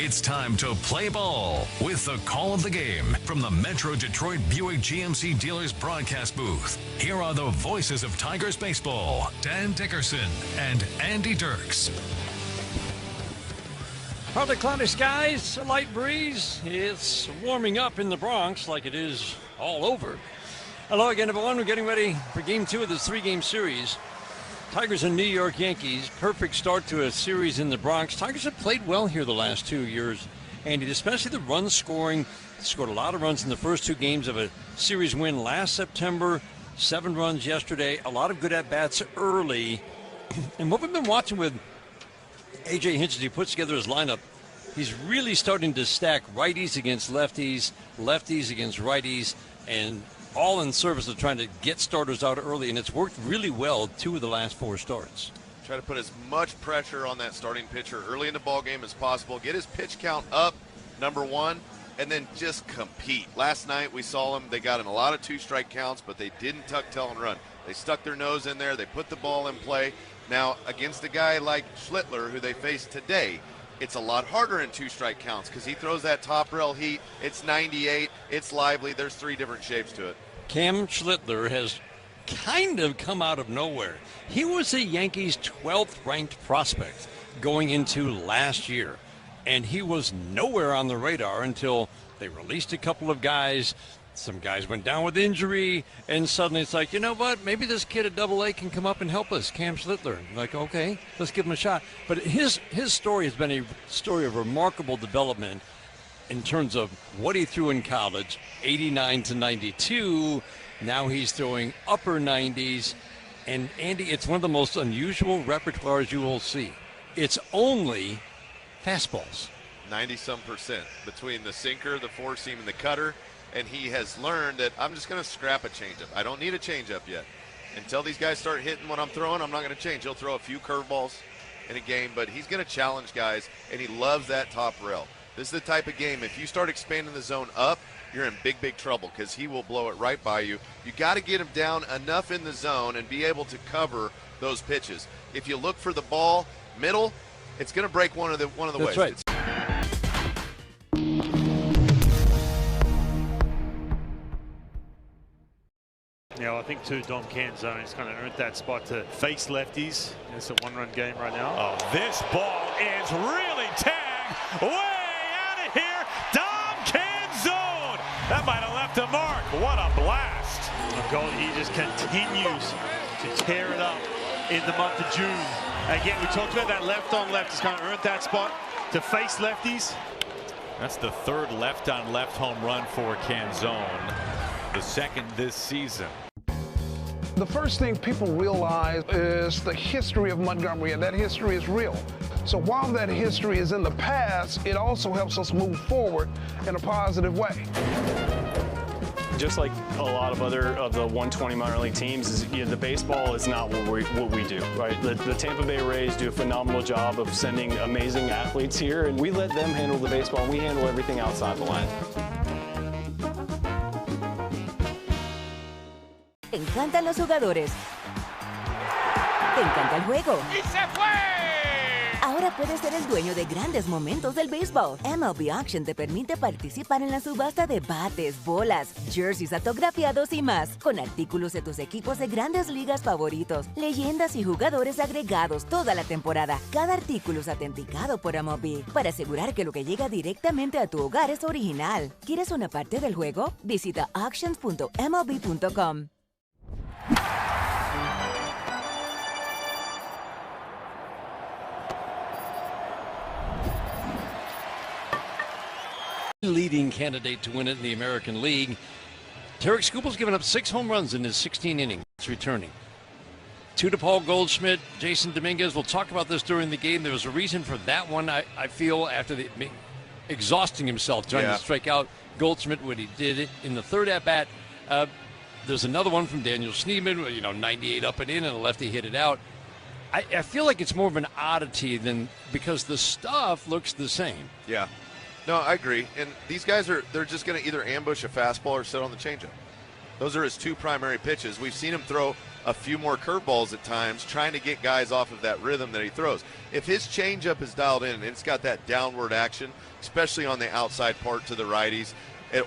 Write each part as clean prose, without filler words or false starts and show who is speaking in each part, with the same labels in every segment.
Speaker 1: It's time to play ball with the call of the game from the Metro Detroit Buick GMC Dealers broadcast booth. Here are the voices of Tigers baseball, Dan Dickerson and Andy Dirks.
Speaker 2: Partly cloudy skies, a light breeze. It's warming up in the Bronx like it is all over. Hello again, everyone. We're getting ready for Game 2 of this three-game series. Tigers and New York Yankees. Perfect start to a series in the Bronx. Tigers have played well here the last 2 years, Andy, especially the run scoring. Scored a lot of runs in the first two games of a series win last September. 7 runs yesterday. A lot of good at-bats early. And what we've been watching with A.J. Hinch, as he puts together his lineup, he's really starting to stack righties against lefties, lefties against righties, and all in service of trying to get starters out early, and it's worked really well 2 of the last 4 starts.
Speaker 3: Try to put as much pressure on that starting pitcher early in the ball game as possible. Get his pitch count up, number one, and then just compete. Last night we saw them. They got in a lot of 2-strike counts, but they didn't tuck tail and run. They stuck their nose in there. They put the ball in play. Now, against a guy like Schlittler, who they faced today, it's a lot harder in 2-strike counts because he throws that top rail heat. It's 98. It's lively. There's 3 different shapes to it.
Speaker 2: Cam Schlittler has kind of come out of nowhere. He was a Yankees 12th ranked prospect going into last year, and he was nowhere on the radar until they released a couple of guys. Some guys went down with injury, and suddenly it's like, you know what, maybe this kid at AA can come up and help us, Cam Schlittler. Like, okay, let's give him a shot. But his story has been a story of remarkable development in terms of what he threw in college, 89 to 92. Now he's throwing upper 90s. And, Andy, it's one of the most unusual repertoires you will see. It's only fastballs.
Speaker 3: 90-some% between the sinker, the four-seam, and the cutter. And he has learned that I'm just going to scrap a changeup. I don't need a changeup yet. Until these guys start hitting what I'm throwing, I'm not going to change. He'll throw a few curveballs in a game, but he's going to challenge guys, and he loves that top rail. This is the type of game, if you start expanding the zone up, you're in big, big trouble because he will blow it right by you. You got to get him down enough in the zone and be able to cover those pitches. If you look for the ball middle, it's going to break one of the
Speaker 2: That's
Speaker 3: ways.
Speaker 2: Right.
Speaker 4: You know, I think too, Dom Can's zone has kind of earned that spot to face lefties. It's a 1-run game right now.
Speaker 5: Oh, this ball is really tagged way out of here. Dom Can's zone. That might have left a mark. What a blast.
Speaker 4: He just continues to tear it up in the month of June. Again, we talked about that left on left. He's kind of earned that spot to face lefties.
Speaker 5: That's the 3rd left-on-left home run for Canzone, the 2nd this season.
Speaker 6: The first thing people realize is the history of Montgomery, and that history is real. So while that history is in the past, it also helps us move forward in a positive way.
Speaker 7: Just like a lot of other of the 120 minor league teams, is, you know, the baseball is not what we do, right? The Tampa Bay Rays do a phenomenal job of sending amazing athletes here, and we let them handle the baseball, and we handle everything outside the line.
Speaker 8: Te encantan los jugadores. Te encanta el juego.
Speaker 5: ¡Y se fue!
Speaker 8: Ahora puedes ser el dueño de grandes momentos del béisbol. MLB Auction te permite participar en la subasta de bates, bolas, jerseys autografiados y más, con artículos de tus equipos de grandes ligas favoritos, leyendas y jugadores agregados toda la temporada. Cada artículo es autenticado por MLB para asegurar que lo que llega directamente a tu hogar es original. ¿Quieres una parte del juego? Visita auctions.mlb.com.
Speaker 2: Leading candidate to win it in the American League. Tarek Skubal's given up 6 home runs in his 16 innings returning. 2 to Paul Goldschmidt, Jason Dominguez. We'll talk about this during the game. There was a reason for that one, I feel, after exhausting himself trying to strike out Goldschmidt when he did it in the 3rd at-bat. There's another one from Daniel Schneemann, 98 up and in, and a lefty hit it out. I feel like it's more of an oddity than because the stuff looks the same.
Speaker 3: Yeah. No, I agree. And these guys they're just going to either ambush a fastball or sit on the changeup. Those are his 2 primary pitches. We've seen him throw a few more curveballs at times, trying to get guys off of that rhythm that he throws. If his changeup is dialed in and it's got that downward action, especially on the outside part to the righties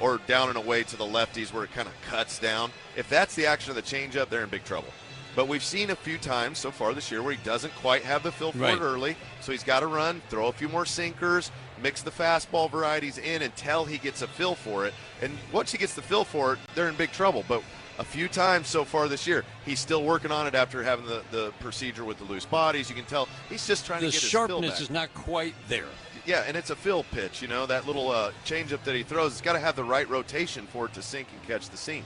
Speaker 3: or down and away to the lefties where it kind of cuts down, if that's the action of the changeup, they're in big trouble. But we've seen a few times so far this year where he doesn't quite have the feel for it early, so he's got to run, throw a few more sinkers, mix the fastball varieties in until he gets a feel for it. And once he gets the feel for it, they're in big trouble. But a few times so far this year, he's still working on it after having the procedure with the loose bodies. You can tell he's just trying to get his feel back.
Speaker 2: The sharpness is not quite there.
Speaker 3: Yeah, and it's a fill pitch, you know, that little changeup that he throws. It's got to have the right rotation for it to sink and catch the seam.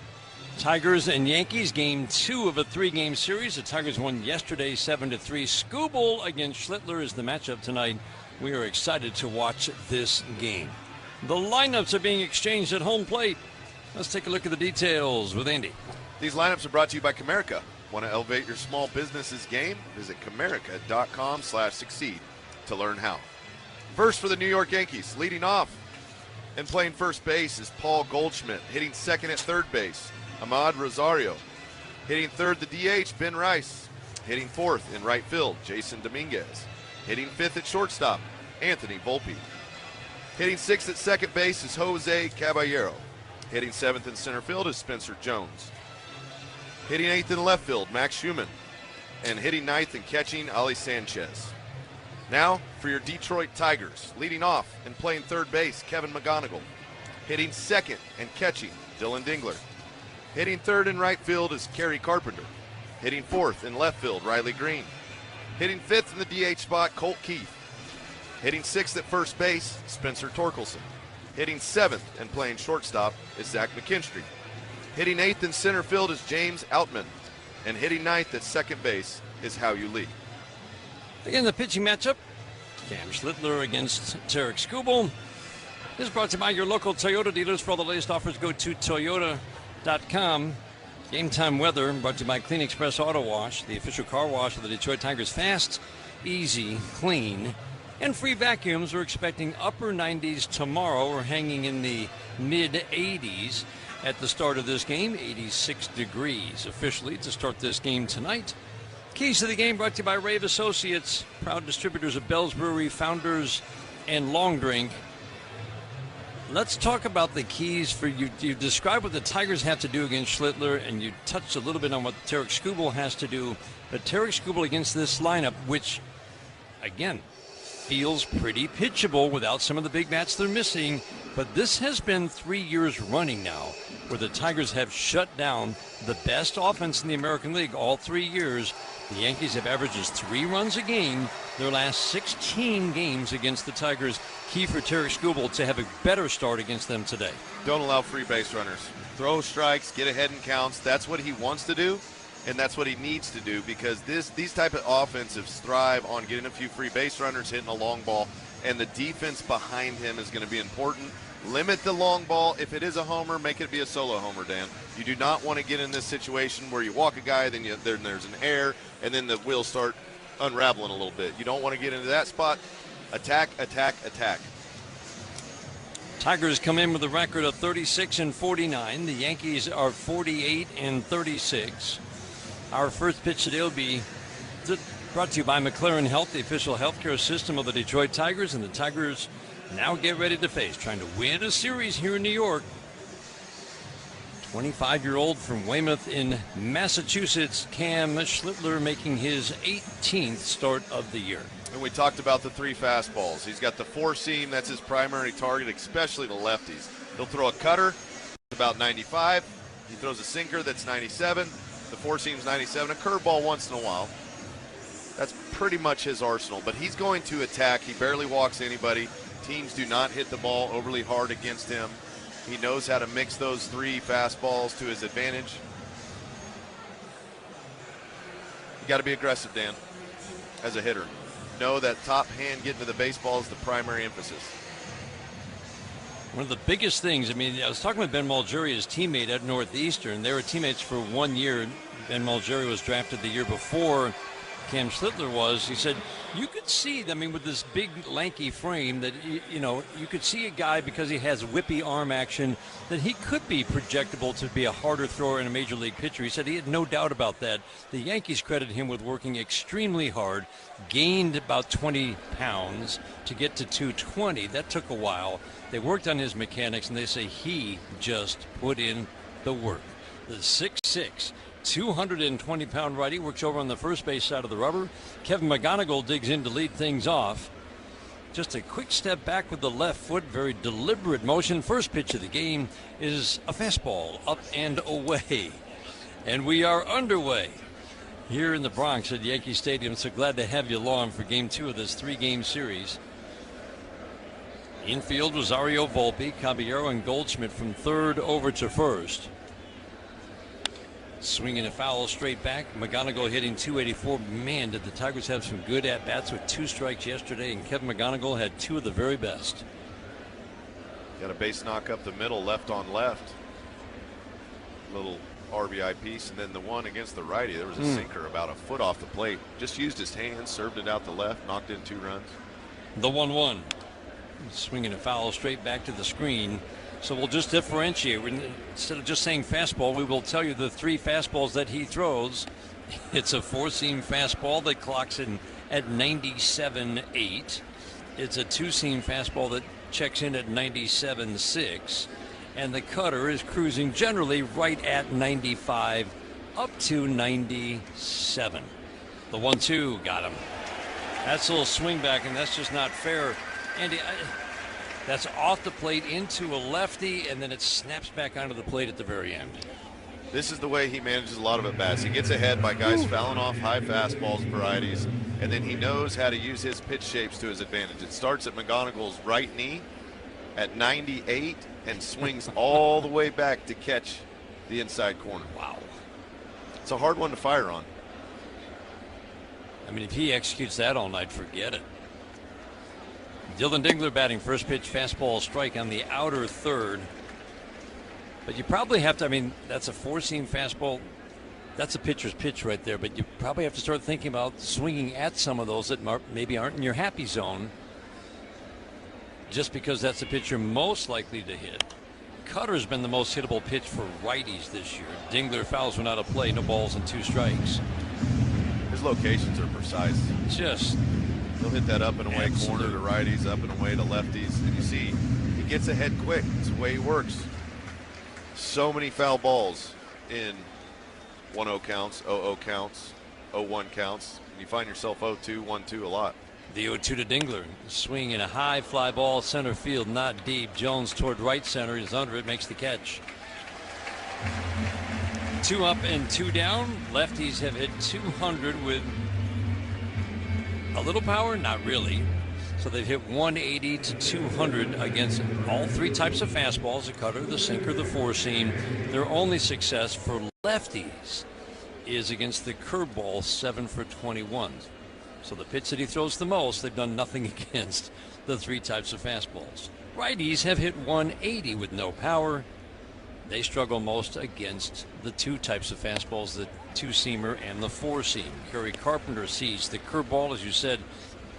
Speaker 2: Tigers and Yankees, game 2 of a 3-game series. The Tigers won yesterday 7-3. Skubal against Schlittler is the matchup tonight. We are excited to watch this game. The lineups are being exchanged at home plate. Let's take a look at the details with Andy.
Speaker 3: These lineups are brought to you by Comerica. Want to elevate your small business's game? Visit Comerica.com/succeed to learn how. First for the New York Yankees, leading off and playing first base is Paul Goldschmidt. Hitting second at third base, Ahmad Rosario. Hitting third, the DH, Ben Rice. Hitting fourth in right field, Jason Dominguez. Hitting fifth at shortstop, Anthony Volpe. Hitting sixth at second base is Jose Caballero. Hitting seventh in center field is Spencer Jones. Hitting eighth in left field, Max Schumann. And hitting ninth and catching, Ali Sanchez. Now for your Detroit Tigers. Leading off and playing third base, Kevin McGonigal. Hitting second and catching, Dylan Dingler. Hitting third in right field is Kerry Carpenter. Hitting fourth in left field, Riley Greene. Hitting fifth in the DH spot, Colt Keith. Hitting sixth at first base, Spencer Torkelson. Hitting seventh and playing shortstop is Zach McKinstry. Hitting eighth in center field is James Outman. And hitting ninth at second base is Hao-Yu Lee.
Speaker 2: Again, the pitching matchup, Cam Schlittler against Tarek Skubal. This is brought to you by your local Toyota dealers. For all the latest offers, go to Toyota.com. Game time weather brought to you by Clean Express Auto Wash, the official car wash of the Detroit Tigers. Fast, easy, clean, and free vacuums. We're expecting upper 90s tomorrow. We're hanging in the mid-80s at the start of this game. 86 degrees officially to start this game tonight. Keys to the game brought to you by Rave Associates, proud distributors of Bell's Brewery, Founders, and Long Drink. Let's talk about the keys for you. You described what the Tigers have to do against Schlittler, and you touched a little bit on what Tarek Skubal has to do. But Tarek Skubal against this lineup, which, again, feels pretty pitchable without some of the big bats they're missing. But this has been 3 years running now where the Tigers have shut down the best offense in the American League all 3 years. The Yankees have averaged just 3 runs a game their last 16 games against the Tigers. Key for Tarek Skubal to have a better start against them today.
Speaker 3: Don't allow free base runners. Throw strikes, get ahead in counts. That's what he wants to do, and that's what he needs to do, because these type of offensives thrive on getting a few free base runners, hitting a long ball, and the defense behind him is going to be important. Limit the long ball. If it is a homer, make it be a solo homer, Dan. You do not want to get in this situation where you walk a guy, then there's an error, and then the wheels start unraveling a little bit. You don't want to get into that spot. Attack, attack, attack.
Speaker 2: Tigers come in with a record of 36-49. The Yankees are 48-36. Our first pitch today will be brought to you by McLaren Health, the official healthcare system of the Detroit Tigers. And the Tigers now get ready to face, trying to win a series here in New York. 25-year-old from Weymouth in Massachusetts, Cam Schlittler, making his 18th start of the year.
Speaker 3: And we talked about the 3 fastballs. He's got the 4-seam. That's his primary target, especially the lefties. He'll throw a cutter, about 95. He throws a sinker that's 97. The 4-seam's 97. A curveball once in a while. That's pretty much his arsenal. But he's going to attack. He barely walks anybody. Teams do not hit the ball overly hard against him. He knows how to mix those 3 fastballs to his advantage. You got to be aggressive, Dan, as a hitter. Know that top hand getting to the baseball is the primary emphasis.
Speaker 2: One of the biggest things, I mean, I was talking with Ben Malgeri, his teammate at Northeastern. They were teammates for 1 year. Ben Malgeri was drafted the year before Cam Schlittler was, he said, you could see, I mean, with this big, lanky frame that, you know, you could see a guy because he has whippy arm action that he could be projectable to be a harder thrower in a major league pitcher. He said he had no doubt about that. The Yankees credited him with working extremely hard, gained about 20 pounds to get to 220. That took a while. They worked on his mechanics, and they say he just put in the work. The 6'6", 220-pound righty works over on the first base side of the rubber. Kevin McGonigal digs in to lead things off. Just a quick step back with the left foot, very deliberate motion. First pitch of the game is a fastball, up and away. And we are underway here in the Bronx at Yankee Stadium. So glad to have you along for game 2 of this 3-game series. Infield, Rosario, Volpe, Caballero, and Goldschmidt from third over to first. Swinging a foul straight back. McGonigal hitting 284. Man, did the Tigers have some good at-bats with 2 strikes yesterday, and Kevin McGonigal had 2 of the very best.
Speaker 3: Got a base knock up the middle, left on left. Little RBI piece, and then the one against the righty, there was a sinker about a foot off the plate. Just used his hands, served it out the left, knocked in 2 runs.
Speaker 2: The 1-1. Swinging a foul straight back to the screen. So we'll just differentiate. Instead of just saying fastball, we will tell you the 3 fastballs that he throws. It's a 4-seam fastball that clocks in at 97.8. It's a 2-seam fastball that checks in at 97.6. And the cutter is cruising generally right at 95 up to 97. The 1-2 got him. That's a little swing back, and that's just not fair. Andy, that's off the plate into a lefty, and then it snaps back onto the plate at the very end.
Speaker 3: This is the way he manages a lot of at-bats. He gets ahead by guys fouling off high fastballs, varieties, and then he knows how to use his pitch shapes to his advantage. It starts at McGonigal's right knee at 98 and swings all the way back to catch the inside corner.
Speaker 2: Wow.
Speaker 3: It's a hard one to fire on.
Speaker 2: I mean, if he executes that all night, forget it. Dylan Dingler batting first pitch, fastball strike on the outer third. But you probably have to, I mean, that's a 4-seam fastball. That's a pitcher's pitch right there. But you probably have to start thinking about swinging at some of those that maybe aren't in your happy zone, just because that's the pitch you're most likely to hit. Cutter's been the most hittable pitch for righties this year. Dingler fouls one out of play, no balls and 2 strikes.
Speaker 3: His locations are precise.
Speaker 2: Just
Speaker 3: he'll hit that up and away corner to righties, up and away to lefties. And you see, he gets ahead quick. It's the way he works. So many foul balls in 1-0 counts, 0-0 counts, 0-1 counts. And you find yourself 0-2, 1-2 a lot.
Speaker 2: The 0-2 to Dingler. Swing in a high fly ball, center field, not deep. Jones toward right center is under it, makes the catch. 2 up and 2 down. Lefties have hit 200 with a little power, not really. So they've hit 180 to 200 against all 3 types of fastballs, the cutter, the sinker, the 4-seam. Their only success for lefties is against the curveball, 7 for 21. So the pitch that he throws the most, they've done nothing against the 3 types of fastballs. Righties have hit 180 with no power. They struggle most against the 2 types of fastballs, the 2-seamer and the 4-seam. Kerry Carpenter sees the curveball, as you said.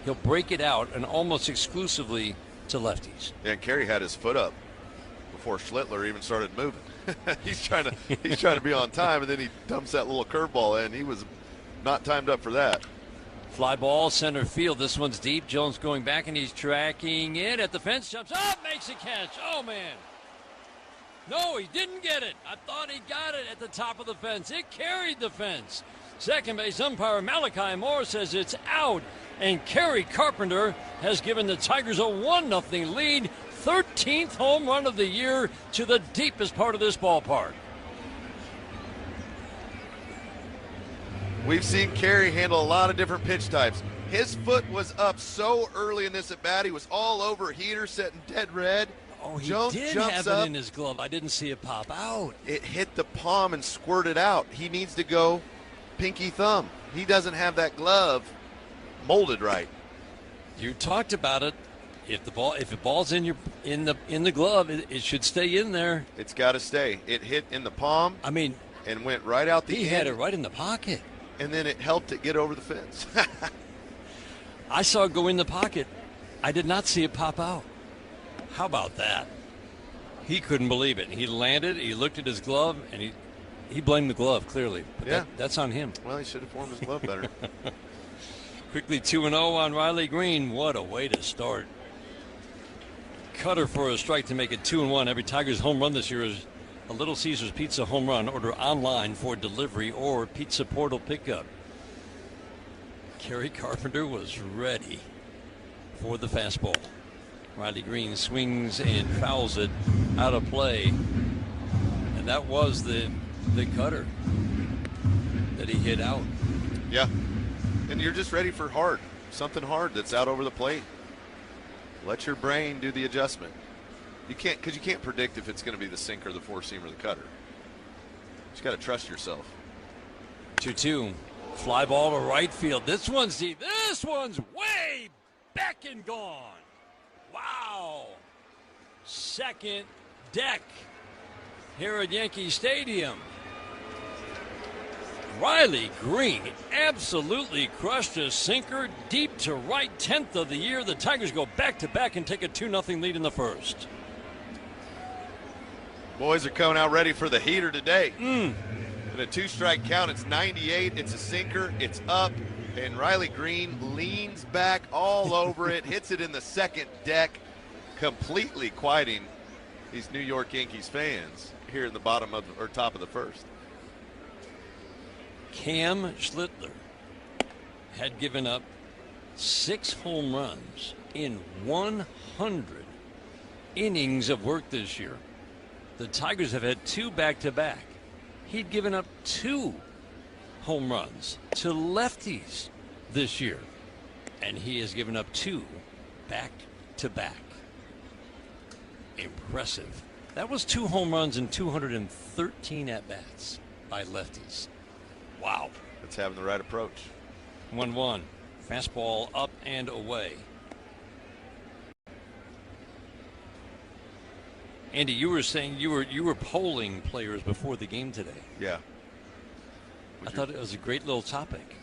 Speaker 2: He'll break it out and almost exclusively to lefties.
Speaker 3: Yeah, and Kerry had his foot up before Schlittler even started moving. he's trying to be on time, and then he dumps that little curveball in. He was not timed up for that.
Speaker 2: Fly ball, center field. This one's deep. Jones going back, and he's tracking it at the fence. Jumps up, makes a catch. Oh, man. No, he didn't get it. I thought he got it at the top of the fence. It carried the fence. Second base umpire Malachi Moore says it's out. And Kerry Carpenter has given the Tigers a 1-0 lead. 13th home run of the year to the deepest part of this ballpark.
Speaker 3: We've seen Kerry handle a lot of different pitch types. His foot was up so early in this at bat. He was all over heater, setting dead red.
Speaker 2: Oh, he
Speaker 3: Jones
Speaker 2: did
Speaker 3: jumps
Speaker 2: have
Speaker 3: up.
Speaker 2: it in his glove. I didn't see it pop out.
Speaker 3: It hit the palm and squirted out. He needs to go pinky thumb. He doesn't have that glove molded right.
Speaker 2: You talked about it. If the ball's in the glove, it should stay in there.
Speaker 3: It's got to stay. It hit in the palm.
Speaker 2: I mean,
Speaker 3: and went right out the end.
Speaker 2: He had it right in the pocket.
Speaker 3: and then it helped it get over the fence.
Speaker 2: I saw it go in the pocket. I did not see it pop out. How about that? He couldn't believe it. He landed, he looked at his glove, and he blamed the glove, clearly. But
Speaker 3: yeah.
Speaker 2: That's on him.
Speaker 3: Well, he should have formed his glove better.
Speaker 2: Quickly 2-0 on Riley Greene. What a way to start. Cutter for a strike to make it 2-1. Every Tigers home run this year is a Little Caesars Pizza home run. Order online for delivery or pizza portal pickup. Kerry Carpenter was ready for the fastball. Riley Greene swings and fouls it out of play. And that was the cutter that he hit out.
Speaker 3: Yeah. And you're just ready for hard. Something hard that's out over the plate. Let your brain do the adjustment. You can't predict if it's going to be the sinker, the four-seam, or the cutter. You just got to trust yourself.
Speaker 2: 2-2. Fly ball to right field. This one's deep. This one's way back and gone. Wow. Second deck here at Yankee Stadium. Riley Greene absolutely crushed a sinker deep to right, 10th of the year. The Tigers go back-to-back and take a 2-0 lead in the first.
Speaker 3: Boys are coming out ready for the heater today. In a 2-strike count, it's 98. It's a sinker. It's up. And Riley Greene leans back all over it, hits it in the second deck, completely quieting these New York Yankees fans here in the bottom of or top of the first.
Speaker 2: Cam Schlittler had given up 6 home runs in 100 innings of work this year. The Tigers have had 2 back-to-back. He'd given up 2 home runs to lefties this year, and he has given up 2 back-to-back. Impressive. That was 2 home runs and 213 at-bats by lefties. Wow.
Speaker 3: That's having the right approach.
Speaker 2: 1-1. Fastball up and away. Andy, you were saying you were polling players before the game today.
Speaker 3: Yeah.
Speaker 2: I thought it was a great little topic.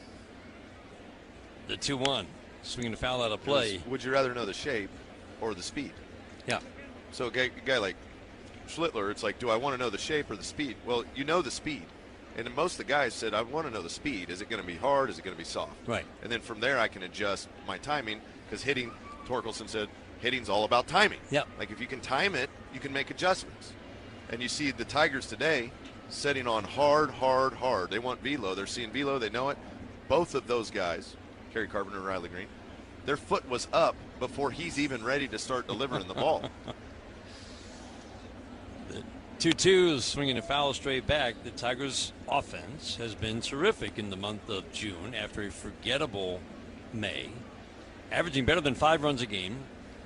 Speaker 2: The 2-1. Swinging a foul out of play.
Speaker 3: Would you rather know the shape or the speed?
Speaker 2: Yeah.
Speaker 3: So a guy like Schlittler, it's like, do I want to know the shape or the speed? Well, you know the speed. And most of the guys said, I want to know the speed. Is it going to be hard? Is it going to be soft?
Speaker 2: Right.
Speaker 3: And then from there, I can adjust my timing because hitting, Torkelson said, hitting's all about timing.
Speaker 2: Yep.
Speaker 3: Like if you can time it, you can make adjustments. And you see the Tigers today setting on hard. They want velo. They're seeing velo. They know it. Both of those guys, Kerry Carpenter and Riley Greene, their foot was up before he's even ready to start delivering the ball.
Speaker 2: 2-2 swinging a foul straight back. The Tigers' offense has been terrific in the month of June after a forgettable May, averaging better than 5 runs a game.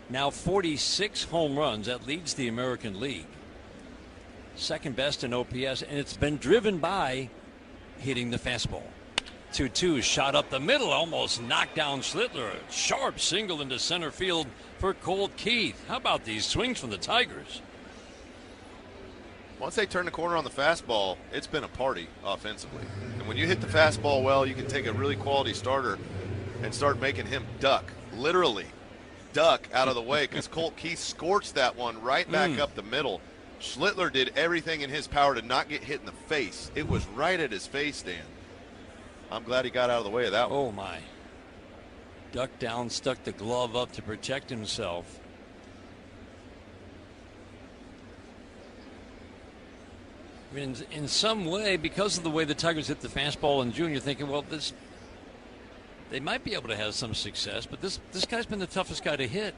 Speaker 2: Now 46 home runs. That leads the American League. Second best in OPS, and it's been driven by hitting the fastball. 2-2 shot up the middle, almost knocked down Schlittler. A sharp single into center field for Colt Keith. How about these swings from the Tigers?
Speaker 3: Once they turn the corner on the fastball, it's been a party offensively. And when you hit the fastball well, you can take a really quality starter and start making him duck, literally duck out of the way, because Colt Keith scorched that one right back up the middle. Schlittler did everything in his power to not get hit in the face. It was right at his face, Dan. I'm glad he got out of the way of that one.
Speaker 2: Oh, my. Ducked down, stuck the glove up to protect himself. I mean, in some way, because of the way the Tigers hit the fastball in June, you're thinking, well, they might be able to have some success, but this guy's been the toughest guy to hit.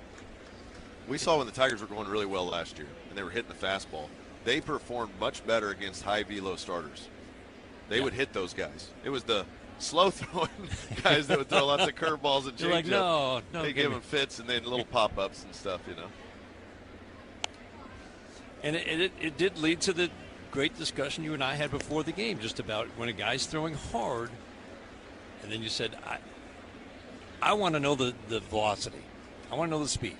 Speaker 3: We saw when the Tigers were going really well last year and they were hitting the fastball, they performed much better against high velo starters. They would hit those guys. It was the slow throwing guys that would throw lots of curveballs and change
Speaker 2: no,
Speaker 3: they give them fits and then little pop-ups and stuff, you know.
Speaker 2: And it did lead to the great discussion you and I had before the game, just about when a guy's throwing hard, and then you said, I want to know the velocity. I want to know the speed.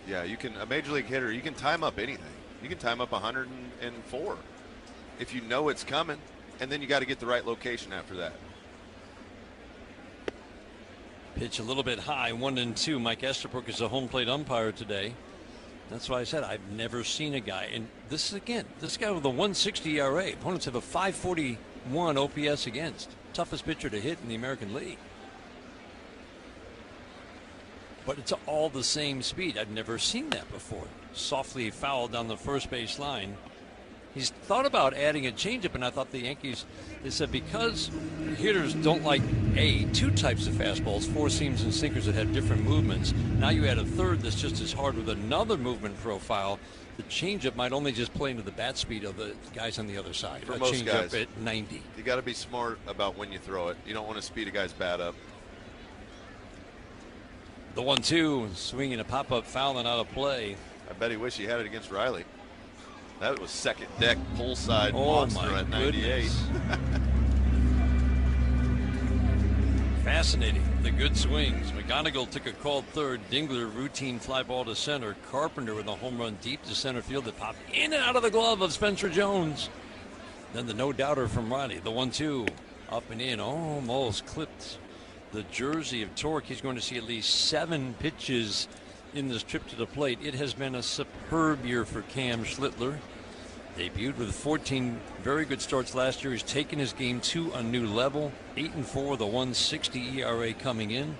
Speaker 3: Yeah, you can, a major league hitter, you can time up anything. You can time up 104 if you know it's coming, and then you got to get the right location after that.
Speaker 2: Pitch a little bit high, 1-2. Mike Estabrook is the home plate umpire today. That's why I said I've never seen a guy. And this guy with a 160 ERA. Opponents have a 541 OPS against. Toughest pitcher to hit in the American League. But it's all the same speed. I've never seen that before. Softly fouled down the first base line. He's thought about adding a changeup, and I thought the Yankees, they said because hitters don't like two types of fastballs, four seams and sinkers that have different movements. Now you add a third that's just as hard with another movement profile. The changeup might only just play into the bat speed of the guys on the other side.
Speaker 3: For
Speaker 2: a
Speaker 3: most guys,
Speaker 2: at 90.
Speaker 3: You got to be smart about when you throw it. You don't want to speed a guy's bat up.
Speaker 2: The 1-2, swinging a pop-up foul and out of play.
Speaker 3: I bet he wished he had it against Riley. That was second deck, pull side monster at 98.
Speaker 2: Fascinating. The good swings. McGonigal took a called third. Dingler routine fly ball to center. Carpenter with a home run deep to center field that popped in and out of the glove of Spencer Jones. Then the no-doubter from Riley. The 1-2 up and in, almost clipped the jersey of Torque. He's going to see at least 7 pitches in this trip to the plate. It has been a superb year for Cam Schlittler. Debuted with 14 very good starts last year. He's taken his game to a new level. 8-4 with a 1.60 ERA coming in.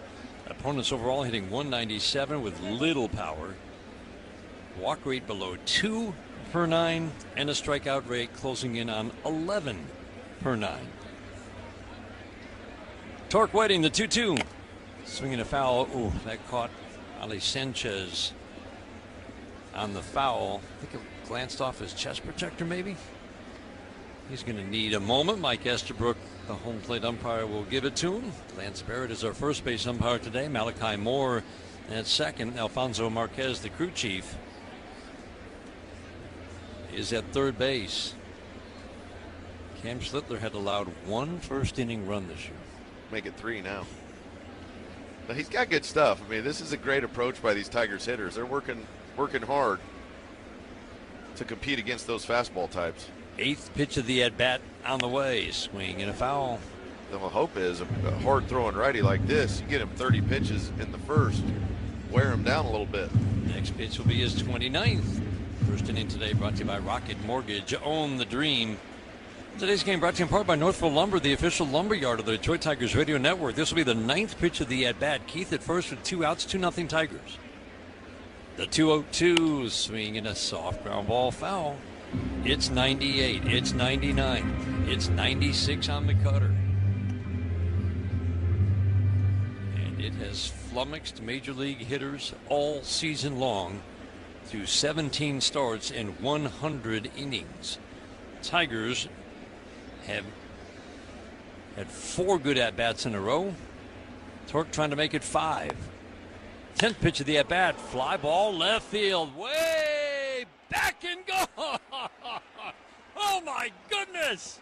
Speaker 2: Opponents overall hitting 197 with little power. Walk rate below 2 per 9 and a strikeout rate closing in on 11 per 9. Torque waiting, the 2-2. Swinging a foul. Ooh, that caught Ali Sanchez on the foul. I think it glanced off his chest protector, maybe. He's going to need a moment. Mike Estabrook, the home plate umpire, will give it to him. Lance Barrett is our first base umpire today. Malachi Moore at second. Alfonso Marquez, the crew chief, is at third base. Cam Schlittler had allowed 1 first-inning run this year.
Speaker 3: Make it 3 now. But he's got good stuff. I mean, this is a great approach by these Tigers hitters. They're working hard to compete against those fastball types.
Speaker 2: 8th pitch of the at-bat on the way. Swing and a foul.
Speaker 3: The hope is a hard-throwing righty like this, you get him 30 pitches in the first, wear him down a little bit.
Speaker 2: Next pitch will be his 29th. First inning today brought to you by Rocket Mortgage. Own the dream. Today's game brought to you in part by Northville Lumber, the official lumber yard of the Detroit Tigers radio network. This will be the 9th pitch of the at-bat. Keith at first with 2 outs, 2-0 Tigers. The 2-0-2, swing and a soft ground ball foul. It's 98, it's 99, it's 96 on the cutter. And it has flummoxed major league hitters all season long through 17 starts and 100 innings. Tigers have had 4 good at-bats in a row. Torque trying to make it 5. 10th pitch of the at-bat, fly ball left field, way back and go. Oh my goodness!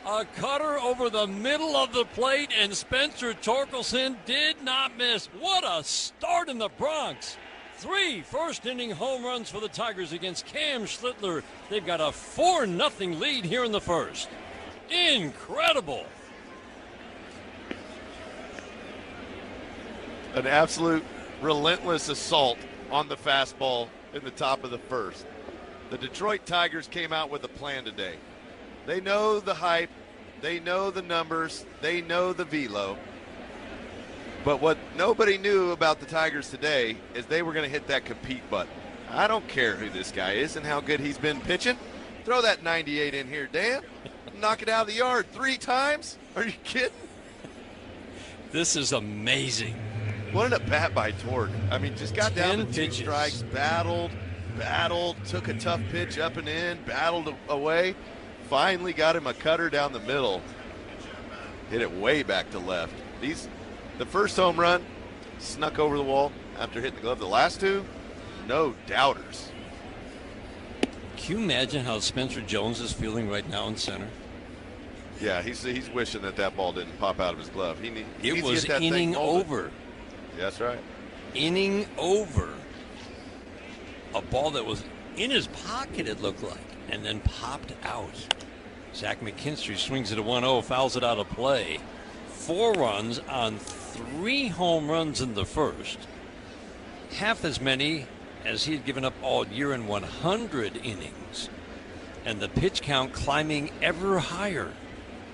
Speaker 2: A cutter over the middle of the plate, and Spencer Torkelson did not miss. What a start in the Bronx. 3 first-inning home runs for the Tigers against Cam Schlittler. They've got a 4-0 lead here in the first. Incredible.
Speaker 3: An absolute relentless assault on the fastball in the top of the first. The Detroit Tigers came out with a plan today. They know the hype. They know the numbers. They know the velo. But what nobody knew about the Tigers today is they were going to hit that compete button. I don't care who this guy is and how good he's been pitching. Throw that 98 in here, Dan. Knock it out of the yard 3 times? Are you kidding?
Speaker 2: This is amazing.
Speaker 3: What an at-bat by Torque. I mean, just got down to 2 strikes, battled, took a tough pitch up and in, battled away, finally got him a cutter down the middle. Hit it way back to left. The first home run snuck over the wall after hitting the glove. The last 2, no doubters.
Speaker 2: Can you imagine how Spencer Jones is feeling right now in center?
Speaker 3: Yeah, he's wishing that ball didn't pop out of his glove.
Speaker 2: It was inning over.
Speaker 3: That's right.
Speaker 2: Inning over. A ball that was in his pocket, it looked like, and then popped out. Zach McKinstry swings it a 1-0, fouls it out of play. 4 runs on 3 home runs in the first. Half as many as he had given up all year in 100 innings. And the pitch count climbing ever higher.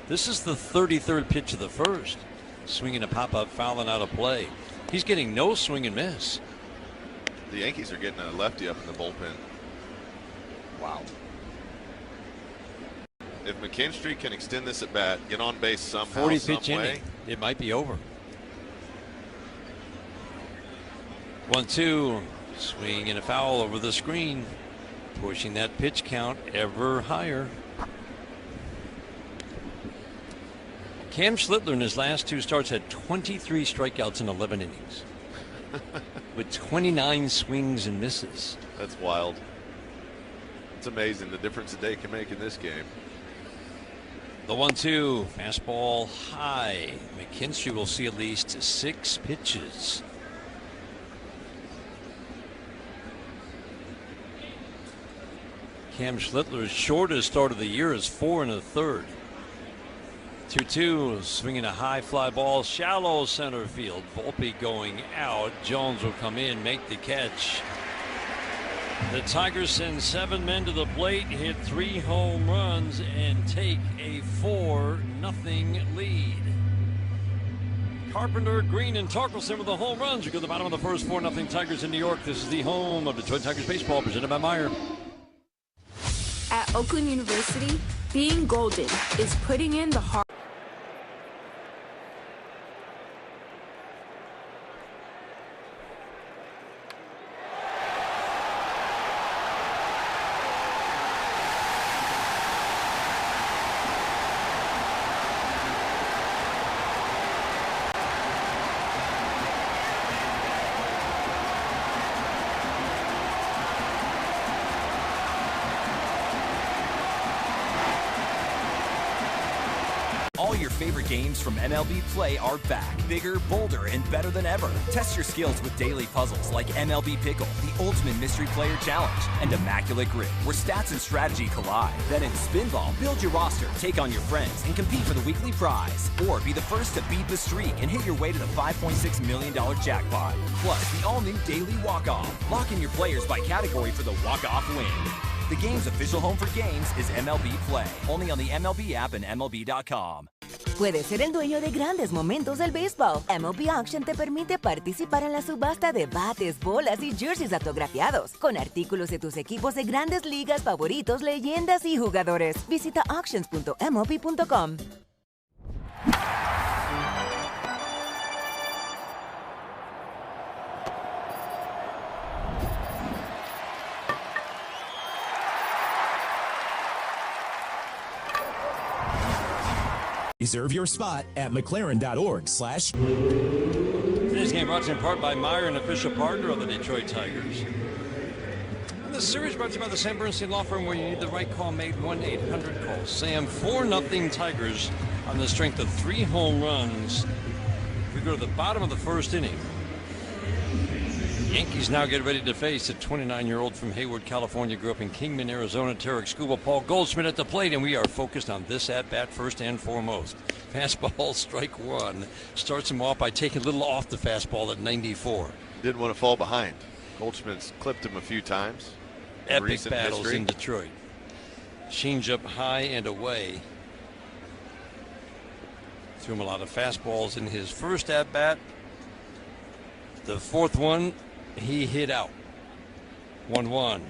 Speaker 2: This is the 33rd pitch of the first. Swinging a pop-up, fouling out of play. He's getting no swing and miss.
Speaker 3: The Yankees are getting a lefty up in the bullpen. Wow. If McKinstry can extend this at bat, get on base somehow,
Speaker 2: 40
Speaker 3: some
Speaker 2: pitch
Speaker 3: way,
Speaker 2: inning. It might be over. 1-2. Swing and a foul over the screen. Pushing that pitch count ever higher. Cam Schlittler in his last 2 starts had 23 strikeouts in 11 innings. With 29 swings and misses.
Speaker 3: That's wild. It's amazing the difference a day can make in this game.
Speaker 2: The 1-2, fastball high. McKinstry will see at least 6 pitches. Cam Schlittler's shortest start of the year is 4 1/3. 2-2, swinging a high fly ball, shallow center field. Volpe going out. Jones will come in, make the catch. The Tigers send 7 men to the plate, hit 3 home runs, and take a 4-0 lead. Carpenter, Greene, and Torkelson with the home runs. We go to the bottom of the first. 4-0 Tigers in New York. This is the home of Detroit Tigers baseball, presented by Meyer.
Speaker 9: At Oakland University, being golden is putting in the hard.
Speaker 10: All your favorite games from MLB Play are back, bigger, bolder, and better than ever. Test your skills with daily puzzles like MLB Pickle, the Ultimate Mystery Player Challenge, and Immaculate Grid, where stats and strategy collide. Then in Spinball, build your roster, take on your friends, and compete for the weekly prize. Or be the first to beat the streak and hit your way to the $5.6 million jackpot. Plus, the all-new Daily Walk-Off. Lock in your players by category for the walk-off win. The game's official home for games is MLB Play, only on the MLB app and MLB.com.
Speaker 8: Puedes ser el dueño de grandes momentos del béisbol. MLB Auction te permite participar en la subasta de bates, bolas y jerseys autografiados, con artículos de tus equipos de grandes ligas favoritos, leyendas y jugadores. Visita auctions.mlb.com.
Speaker 11: Reserve your spot at McLaren.org/.
Speaker 2: Today's game brought to you in part by Meyer, an official partner of the Detroit Tigers. And the series brought to you by the Sam Bernstein Law Firm, where you need the right call made. 1-800-CALL-SAM. 4-0 Tigers on the strength of 3 home runs. We go to the bottom of the first inning. Yankees now get ready to face a 29-year-old from Hayward, California, grew up in Kingman, Arizona, Tarek Scuba, Paul Goldschmidt at the plate, and we are focused on this at-bat first and foremost. Fastball, strike 1. Starts him off by taking a little off the fastball at 94.
Speaker 3: Didn't want to fall behind. Goldschmidt's clipped him a few times.
Speaker 2: Epic battles in Detroit. Change up high and away. Threw him a lot of fastballs in his first at-bat. The fourth one, he hit out. 1-1.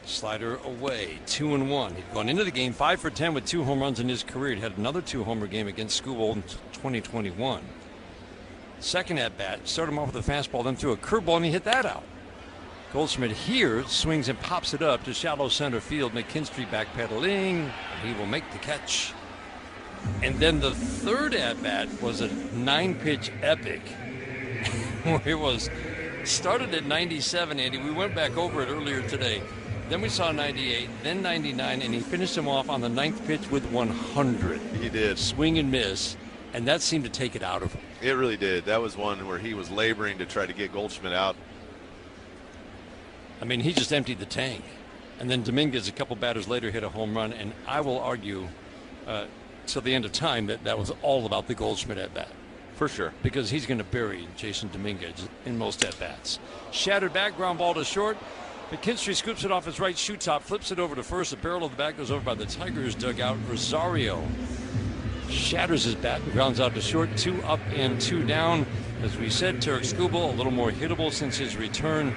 Speaker 2: Slider away. 2-1. He'd gone into the game 5 for 10 with 2 home runs in his career. He had another 2-homer game against Scuba in 2021. Second at bat, started him off with a fastball, then threw a curveball, and he hit that out. Goldschmidt here swings and pops it up to shallow center field. McKinstry backpedaling. He will make the catch. And then the third at bat was a 9-pitch epic. Where it was started at 97, Andy. We went back over it earlier today. Then we saw 98, then 99, and he finished him off on the 9th pitch with 100.
Speaker 3: He did.
Speaker 2: Swing and miss, and that seemed to take it out of him.
Speaker 3: It really did. That was one where he was laboring to try to get Goldschmidt out.
Speaker 2: I mean, he just emptied the tank. And then Dominguez, a couple batters later, hit a home run, and I will argue till the end of time that was all about the Goldschmidt at bat.
Speaker 3: For sure.
Speaker 2: Because he's going to bury Jason Dominguez in most at bats. Shattered back, ground ball to short. McKinstry scoops it off his right shoe top, flips it over to first. The barrel of the bat goes over by the Tigers dugout. Rosario shatters his bat and grounds out to short. 2 up and 2 down. As we said, Tarek Skubal a little more hittable since his return.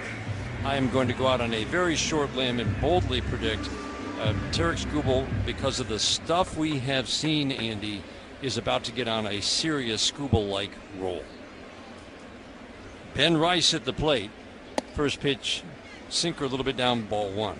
Speaker 2: I am going to go out on a very short limb and boldly predict Tarek Skubal, because of the stuff we have seen, Andy, is about to get on a serious Skubal-like roll. Ben Rice at the plate. First pitch, sinker a little bit down, ball 1.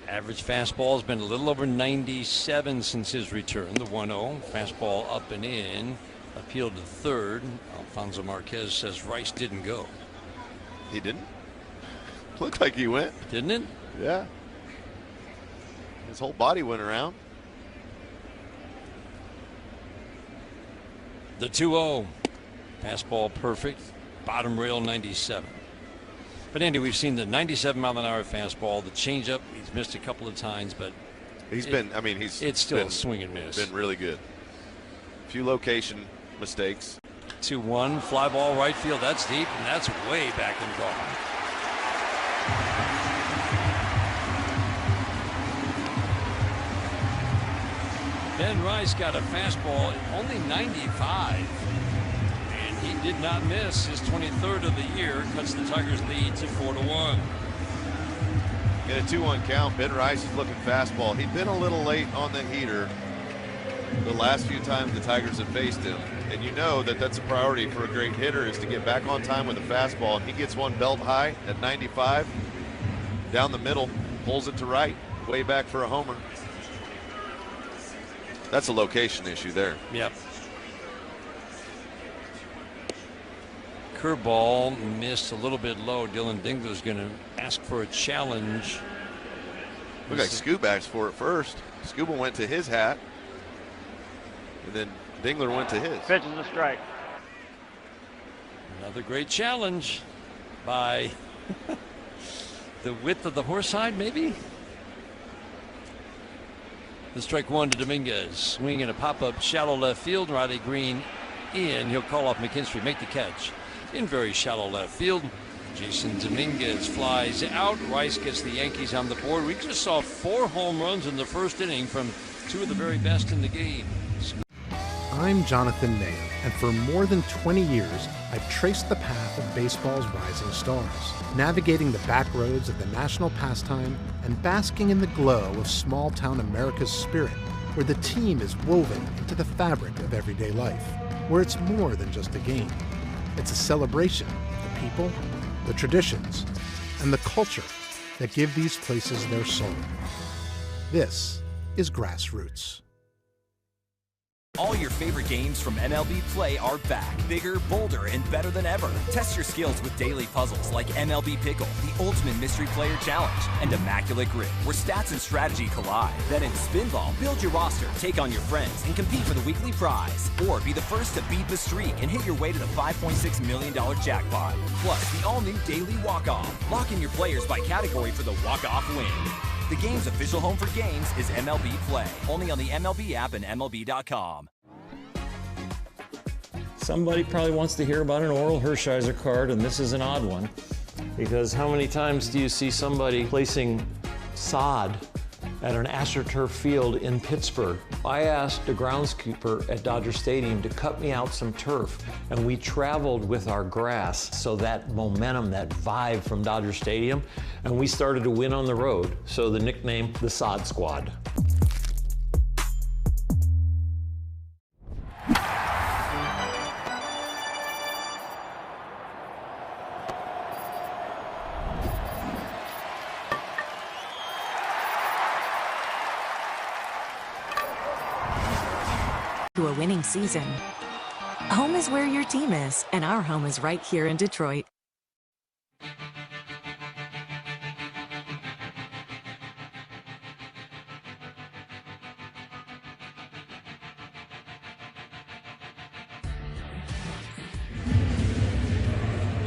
Speaker 2: Average fastball has been a little over 97 since his return. The 1-0. Fastball up and in. Appealed to third. Alfonso Marquez says Rice didn't go.
Speaker 3: He didn't? Looked like he went.
Speaker 2: Didn't it?
Speaker 3: Yeah. His whole body went around.
Speaker 2: The 2-0. Fastball perfect. Bottom rail 97. But Andy, we've seen the 97 mile an hour fastball, the changeup. He's missed a couple of times, but
Speaker 3: it's
Speaker 2: still a swing and miss.
Speaker 3: Been really good. A few location mistakes.
Speaker 2: 2-1, fly ball right field. That's deep, and that's way back and gone. Ben Rice got a fastball at only 95. And he did not miss. His 23rd of the year, cuts the Tigers' lead to 4-1.
Speaker 3: In a 2-1 count, Ben Rice is looking fastball. He'd been a little late on the heater the last few times the Tigers have faced him. And you know that that's a priority for a great hitter, is to get back on time with a fastball. And he gets one belt high at 95, down the middle, pulls it to right, way back for a homer. That's a location issue there.
Speaker 2: Yep. Curveball missed a little bit low. Dylan Dingler's going to ask for a challenge.
Speaker 3: Looked like Scoop asked for it first. Scuba went to his hat, and then Dingler went to his.
Speaker 12: Pitch is a strike.
Speaker 2: Another great challenge by the width of the horse hide, maybe? The strike 1 to Dominguez. Swing and a pop-up shallow left field. Riley Greene in. He'll call off McKinstry. Make the catch. In very shallow left field. Jason Dominguez flies out. Rice gets the Yankees on the board. We just saw 4 home runs in the first inning from 2 of the very best in the game.
Speaker 13: I'm Jonathan Mayer, and for more than 20 years, I've traced the path of baseball's rising stars, navigating the back roads of the national pastime and basking in the glow of small-town America's spirit, where the team is woven into the fabric of everyday life, where it's more than just a game. It's a celebration of the people, the traditions, and the culture that give these places their soul. This is Grassroots.
Speaker 10: All your favorite games from MLB Play are back, bigger, bolder, and better than ever. Test your skills with daily puzzles like MLB Pickle, the Ultimate Mystery Player Challenge, and Immaculate Grid, where stats and strategy collide. Then in Spinball, build your roster, take on your friends, and compete for the weekly prize. Or be the first to beat the streak and hit your way to the $5.6 million jackpot. Plus, the all-new Daily Walk-Off. Lock in your players by category for the walk-off win. The game's official home for games is MLB Play, only on the MLB app and MLB.com.
Speaker 14: Somebody probably wants to hear about an Oral Hershiser card, and this is an odd one, because how many times do you see somebody placing sod at an AstroTurf field in Pittsburgh? I asked the groundskeeper at Dodger Stadium to cut me out some turf, and we traveled with our grass, so that momentum, that vibe from Dodger Stadium, and we started to win on the road, so the nickname, the Sod Squad.
Speaker 15: To a winning season. Home is where your team is, and our home is right here in Detroit.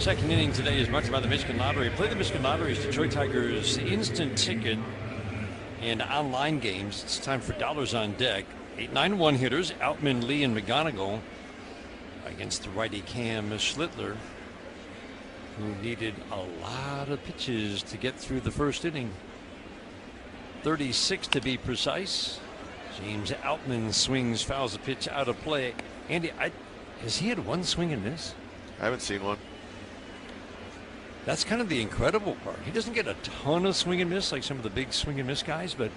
Speaker 2: second inning today is brought to you by the Michigan Lottery. Play the Michigan Lottery's Detroit Tigers instant ticket and online games. It's time for dollars on deck. 8-9-1 hitters, Outman, Lee, and McGonigal against the righty Cam Schlittler, who needed a lot of pitches to get through the first inning. 36 to be precise. James Outman swings, fouls the pitch out of play. Andy, has he had one swing and miss?
Speaker 3: I haven't seen one.
Speaker 2: That's kind of the incredible part. He doesn't get a ton of swing and miss like some of the big swing and miss guys, but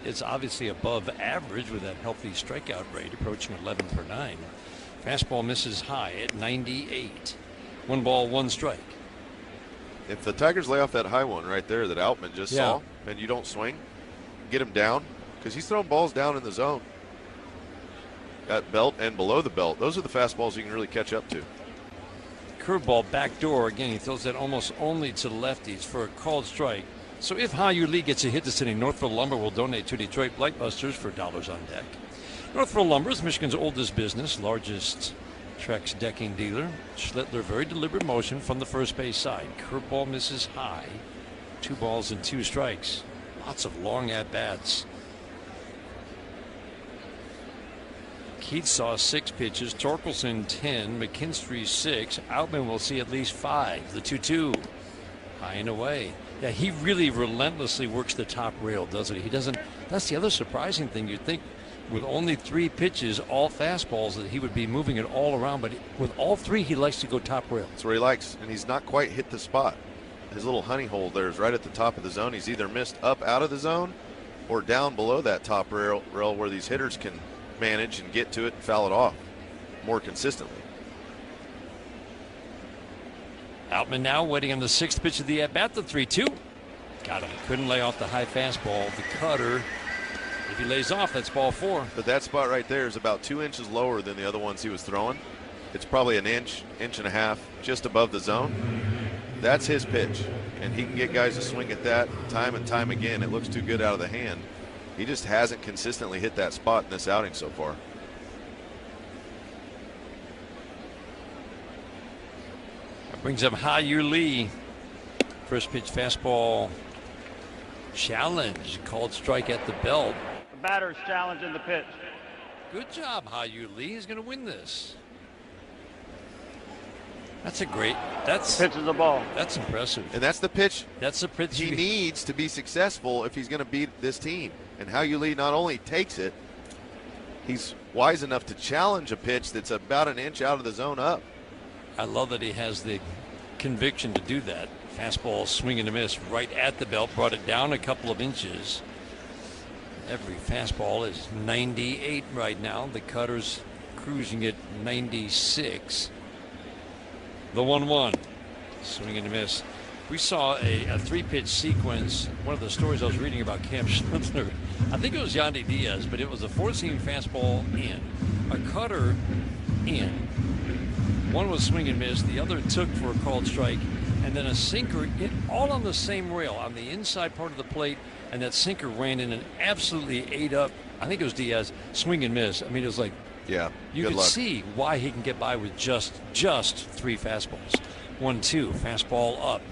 Speaker 2: it's obviously above average with that healthy strikeout rate approaching 11 per 9. Fastball misses high at 98. 1 ball, 1 strike.
Speaker 3: If the Tigers lay off that high one right there that Outman just saw, and you don't swing, get him down, because he's throwing balls down in the zone. At belt and below the belt. Those are the fastballs you can really catch up to.
Speaker 2: Curveball back door. Again, he throws that almost only to lefties for a called strike. So if Ha-Yu Lee gets a hit this inning, Northville Lumber will donate to Detroit Blightbusters for dollars on deck. Northville Lumber is Michigan's oldest business, largest Trex decking dealer. Schlittler, very deliberate motion from the first base side. Curveball misses high. 2 balls and 2 strikes. Lots of long at-bats. Keith saw 6 pitches, Torkelson 10, McKinstry 6. Outman will see at least 5. The 2-2, high and away. Yeah, he really relentlessly works the top rail, doesn't he? He doesn't. That's the other surprising thing. You'd think with only 3 pitches, all fastballs, that he would be moving it all around. But with all 3, he likes to go top rail.
Speaker 3: That's where he likes, and he's not quite hit the spot. His little honey hole there is right at the top of the zone. He's either missed up out of the zone or down below that top rail where these hitters can manage and get to it and foul it off more consistently.
Speaker 2: Outman now waiting on the 6th pitch of the at-bat, the 3-2. Got him. Couldn't lay off the high fastball. The cutter, if he lays off, that's ball 4.
Speaker 3: But that spot right there is about 2 inches lower than the other ones he was throwing. It's probably an inch and a half just above the zone. That's his pitch, and he can get guys to swing at that time and time again. It looks too good out of the hand. He just hasn't consistently hit that spot in this outing so far.
Speaker 2: That brings up Ha-Yu Lee. First pitch fastball challenge, called strike at the belt.
Speaker 12: The batter's challenging the pitch.
Speaker 2: Good job, Ha-Yu Lee. He's going to win this. That's a great. That's
Speaker 12: pitch is the ball.
Speaker 2: That's impressive.
Speaker 3: And that's the pitch.
Speaker 2: That's the pitch
Speaker 3: he needs to be successful if he's going to beat this team. And Ha-Yu Lee not only takes it, he's wise enough to challenge a pitch that's about an inch out of the zone up.
Speaker 2: I love that he has the conviction to do that. Fastball swing and a miss right at the belt, brought it down a couple of inches. Every fastball is 98 right now. The cutter's cruising at 96. The 1-1, swing and a miss. We saw a 3-pitch sequence. One of the stories I was reading about Cam Schlittler, I think it was Yandy Diaz, but it was a 4-seam fastball in, a cutter in. One was swing and miss, the other took for a called strike, and then a sinker, all on the same rail on the inside part of the plate, and that sinker ran in and absolutely ate up, I think it was Diaz, swing and miss. I mean, it was like,
Speaker 3: yeah,
Speaker 2: you could see why he can get by with just 3 fastballs. 1-2, fastball up.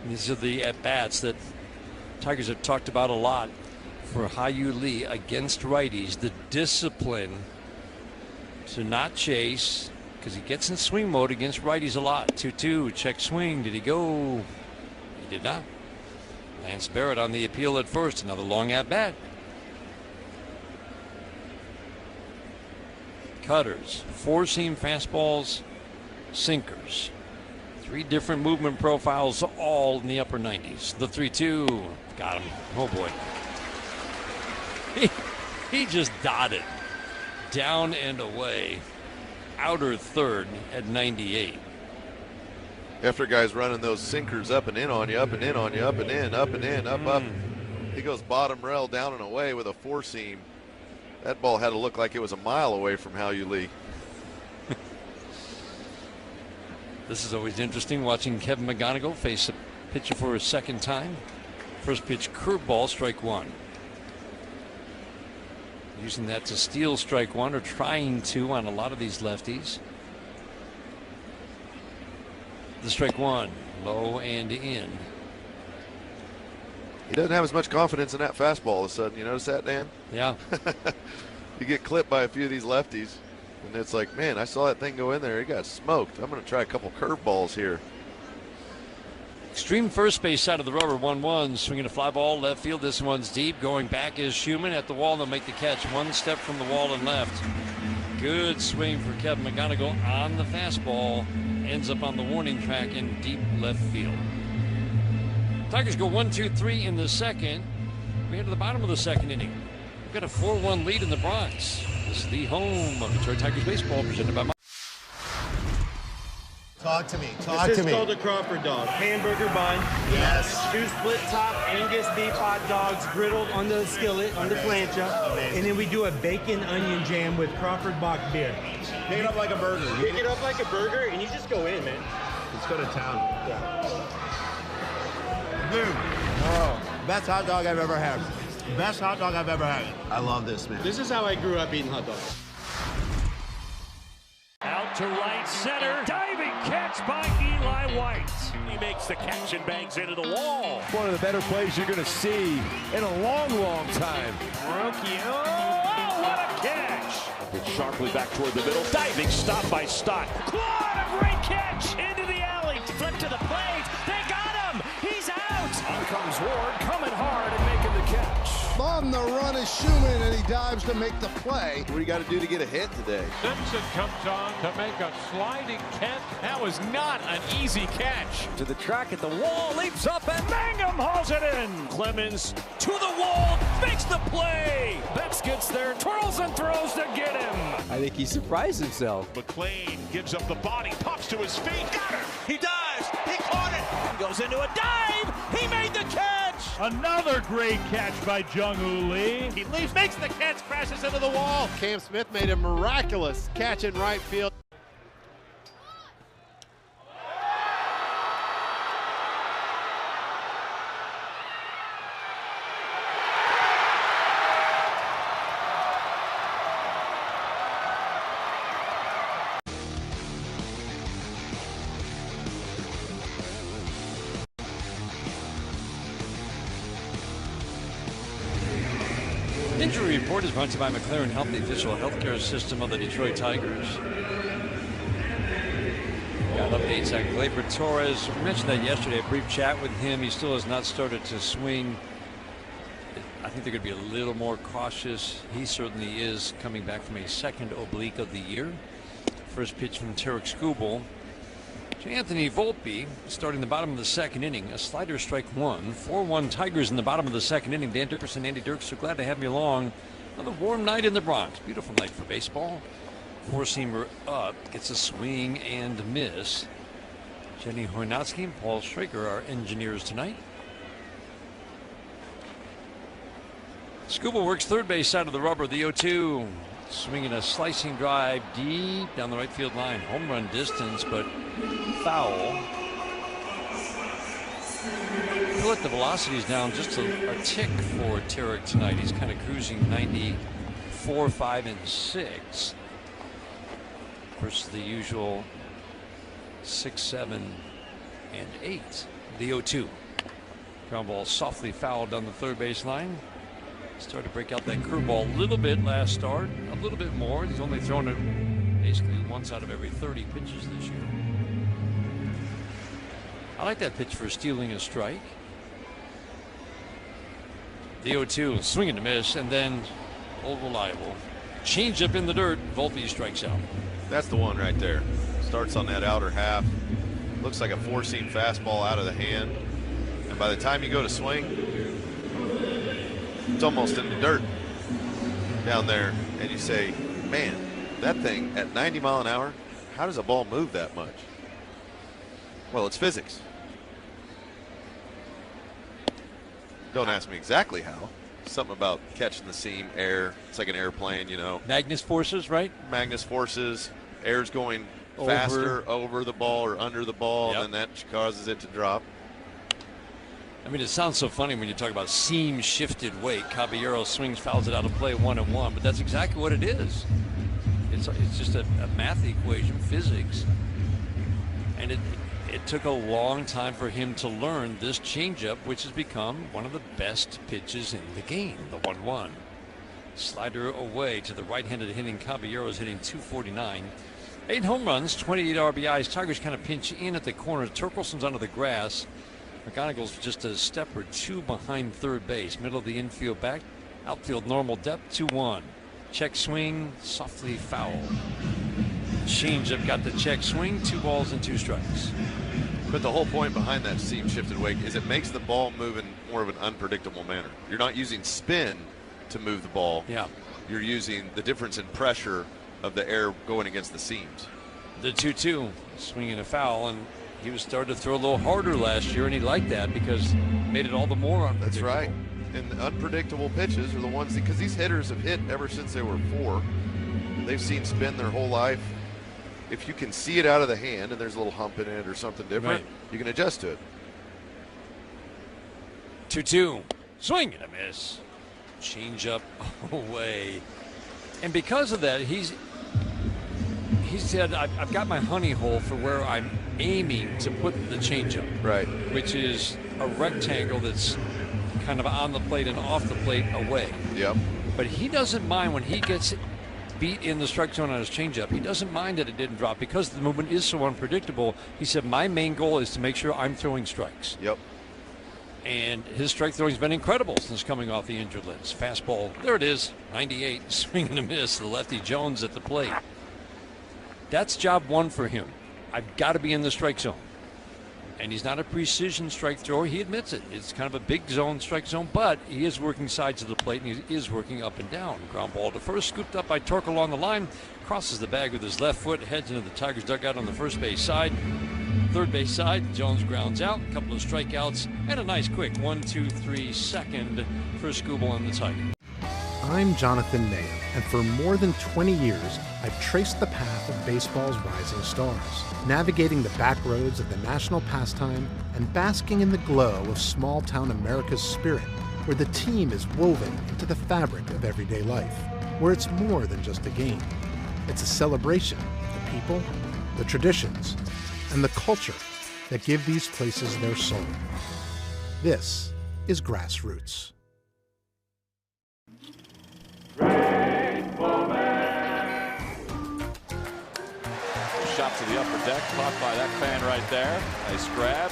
Speaker 2: And these are the at-bats that Tigers have talked about a lot for Ha-Yu Lee against righties. The discipline to not chase, because he gets in swing mode against righties a lot. 2-2, check swing. Did he go? He did not. Lance Barrett on the appeal at first. Another long at-bat. Cutters, 4-seam fastballs, sinkers. 3 different movement profiles, all in the upper 90s. The 3-2, got him. Oh boy. He just dotted down and away. Outer third at 98.
Speaker 3: After guys running those sinkers up and in on you, up and in on you, up and in, up and in, up. He goes bottom rail down and away with a 4-seam. That ball had to look like it was a mile away from Ha-Yu Lee.
Speaker 2: This is always interesting watching Kevin McGonigal face a pitcher for a second time. First pitch curveball, strike 1. Using that to steal strike 1, or trying to on a lot of these lefties. The strike one, low and in.
Speaker 3: He doesn't have as much confidence in that fastball all of a sudden. You notice that, Dan?
Speaker 2: Yeah.
Speaker 3: You get clipped by a few of these lefties, and it's like, man, I saw that thing go in there. He got smoked. I'm going to try a couple curveballs here.
Speaker 2: Extreme first base side of the rubber, 1-1, swinging a fly ball left field. This one's deep. Going back is Schumann at the wall. They'll make the catch. One step from the wall and left. Good swing for Kevin McGonigal on the fastball. Ends up on the warning track in deep left field. Tigers go 1-2-3 in the second. We head to the bottom of the second inning. We've got a 4-1 lead in the Bronx. This is the home of Detroit Tigers baseball, presented by.
Speaker 16: Talk to me.
Speaker 17: This is called a Crawford dog. Hamburger bun.
Speaker 16: Yes.
Speaker 17: 2 split top Angus beef hot dogs griddled on the skillet, on the plancha.
Speaker 16: Amazing.
Speaker 17: And then we do a bacon onion jam with Crawford Bach beer.
Speaker 16: Pick it up like a burger.
Speaker 17: Pick it up like a burger and you just go in, man.
Speaker 16: Let's go to town.
Speaker 17: Yeah.
Speaker 16: Dude. Oh, best hot dog I've ever had. Best hot dog I've ever had. I love this, man.
Speaker 17: This is how I grew up eating hot dogs.
Speaker 5: Out to right center. Diving catch by Eli White. He makes the catch and bangs into the wall.
Speaker 18: One of the better plays you're going to see in a long, long time.
Speaker 5: Rookie. Oh, what a catch. It's sharply back toward the middle. Diving stop by Stott. What a great catch into the alley. Flip to the plate. They got him. He's out. On comes Ward, coming hard and making the catch.
Speaker 16: On the run is Schumann, and he dives to make the play.
Speaker 3: What do you got to do to get a hit today?
Speaker 5: Simpson comes on to make a sliding catch. That was not an easy catch. To the track at the wall, leaps up and Mangum hauls it in. Clemens to the wall, makes the play. Betts gets there, twirls and throws to get him.
Speaker 18: I think he surprised himself.
Speaker 5: McLean gives up the body, pops to his feet. Got her. He dives. He caught it. Goes into a dive. He made the catch. Another great catch by Jung-Woo Lee. He leaps, makes the catch, crashes into the wall.
Speaker 16: Cam Smith made a miraculous catch in right field.
Speaker 2: Injury report is brought to you by McLaren Health, the official healthcare system of the Detroit Tigers. Got updates on Gleyber Torres. We mentioned that yesterday, a brief chat with him. He still has not started to swing. I think they're going to be a little more cautious. He certainly is, coming back from a second oblique of the year. First pitch from Tarek Skubal. To Anthony Volpe, starting the bottom of the second inning, a slider strike one. 4-1 Tigers in the bottom of the second inning. Dan Dickerson, Andy Dirks, so glad to have you along. Another warm night in the Bronx. Beautiful night for baseball. Four-seamer up, gets a swing and miss. Jenny Hornatsky and Paul Straker are engineers tonight. Skubal works third base side of the rubber, the 0-2. Swinging a slicing drive deep down the right field line. Home run distance, but foul. I feel like the velocity is down just a tick for Tarek tonight. He's kind of cruising 94, 5, and 6 versus the usual 6, 7, and 8. The 0-2. Ground ball softly fouled down the third base line. Started to break out that curveball a little bit last start, a little bit more. He's only thrown it basically once out of every 30 pitches this year. I like that pitch for stealing a strike. The 0-2, swinging to miss, and then old reliable. Change up in the dirt, Volpe strikes out.
Speaker 3: That's the one right there. Starts on that outer half. Looks like a four-seam fastball out of the hand. And by the time you go to swing, it's almost in the dirt down there, and you say, man, that thing at 90 mile an hour, how does a ball move that much? Well, it's physics. Don't ask me exactly how. Something about catching the seam, air. It's like an airplane, you know.
Speaker 2: Magnus forces, right?
Speaker 3: Magnus forces. Air's going faster over the ball or under the ball, and then that causes it to drop.
Speaker 2: I mean, it sounds so funny when you talk about seam shifted weight. Caballero swings, fouls it out of play 1-1, but that's exactly what it is. It's just a math equation, physics, and it It took a long time for him to learn this changeup, which has become one of the best pitches in the game, the 1-1. Slider away to the right-handed hitting Caballero's hitting 249. 8 home runs, 28 RBIs. Tigers kind of pinch in at the corner. Torkelson's onto the grass. McGonigal's just a step or two behind third base. Middle of the infield back. Outfield normal depth, 2-1. Check swing, softly foul. Changeup got the check swing, 2 balls and 2 strikes.
Speaker 3: But the whole point behind that seam shifted wake is it makes the ball move in more of an unpredictable manner. You're not using spin to move the ball.
Speaker 2: Yeah.
Speaker 3: You're using the difference in pressure of the air going against the seams.
Speaker 2: The 2-2, swinging a foul, and he was starting to throw a little harder last year, and he liked that because it made it all the more unpredictable.
Speaker 3: That's right. And the unpredictable pitches are the ones, because these hitters have hit ever since they were 4. They've seen spin their whole life. If you can see it out of the hand and there's a little hump in it or something different, you can adjust to it.
Speaker 2: 2-2, swing and a miss. Change up away. And because of that, he said, I've got my honey hole for where I'm aiming to put the changeup.
Speaker 3: Right.
Speaker 2: Which is a rectangle that's kind of on the plate and off the plate away.
Speaker 3: Yep.
Speaker 2: But he doesn't mind when he gets beat in the strike zone on his changeup. He doesn't mind that it didn't drop because the movement is so unpredictable. He said, my main goal is to make sure I'm throwing strikes.
Speaker 3: Yep.
Speaker 2: And his strike throwing's been incredible since coming off the injured list. Fastball, there it is, 98, swing and a miss. The lefty Jones at the plate. That's job 1 for him. I've got to be in the strike zone. And he's not a precision strike thrower. He admits it. It's kind of a big zone, strike zone, but he is working sides of the plate, and he is working up and down. Ground ball to first, scooped up by Tork along the line, crosses the bag with his left foot, heads into the Tigers dugout on the first base side. Third base side, Jones grounds out, a couple of strikeouts, and a nice quick 1-2-3 second for Skubal and the Tigers.
Speaker 13: I'm Jonathan Mayo, and for more than 20 years, I've traced the path of baseball's rising stars, navigating the back roads of the national pastime and basking in the glow of small-town America's spirit, where the team is woven into the fabric of everyday life, where it's more than just a game. It's a celebration of the people, the traditions, and the culture that give these places their soul. This is Grassroots.
Speaker 5: Shot to the upper deck, caught by that fan right there. Nice grab.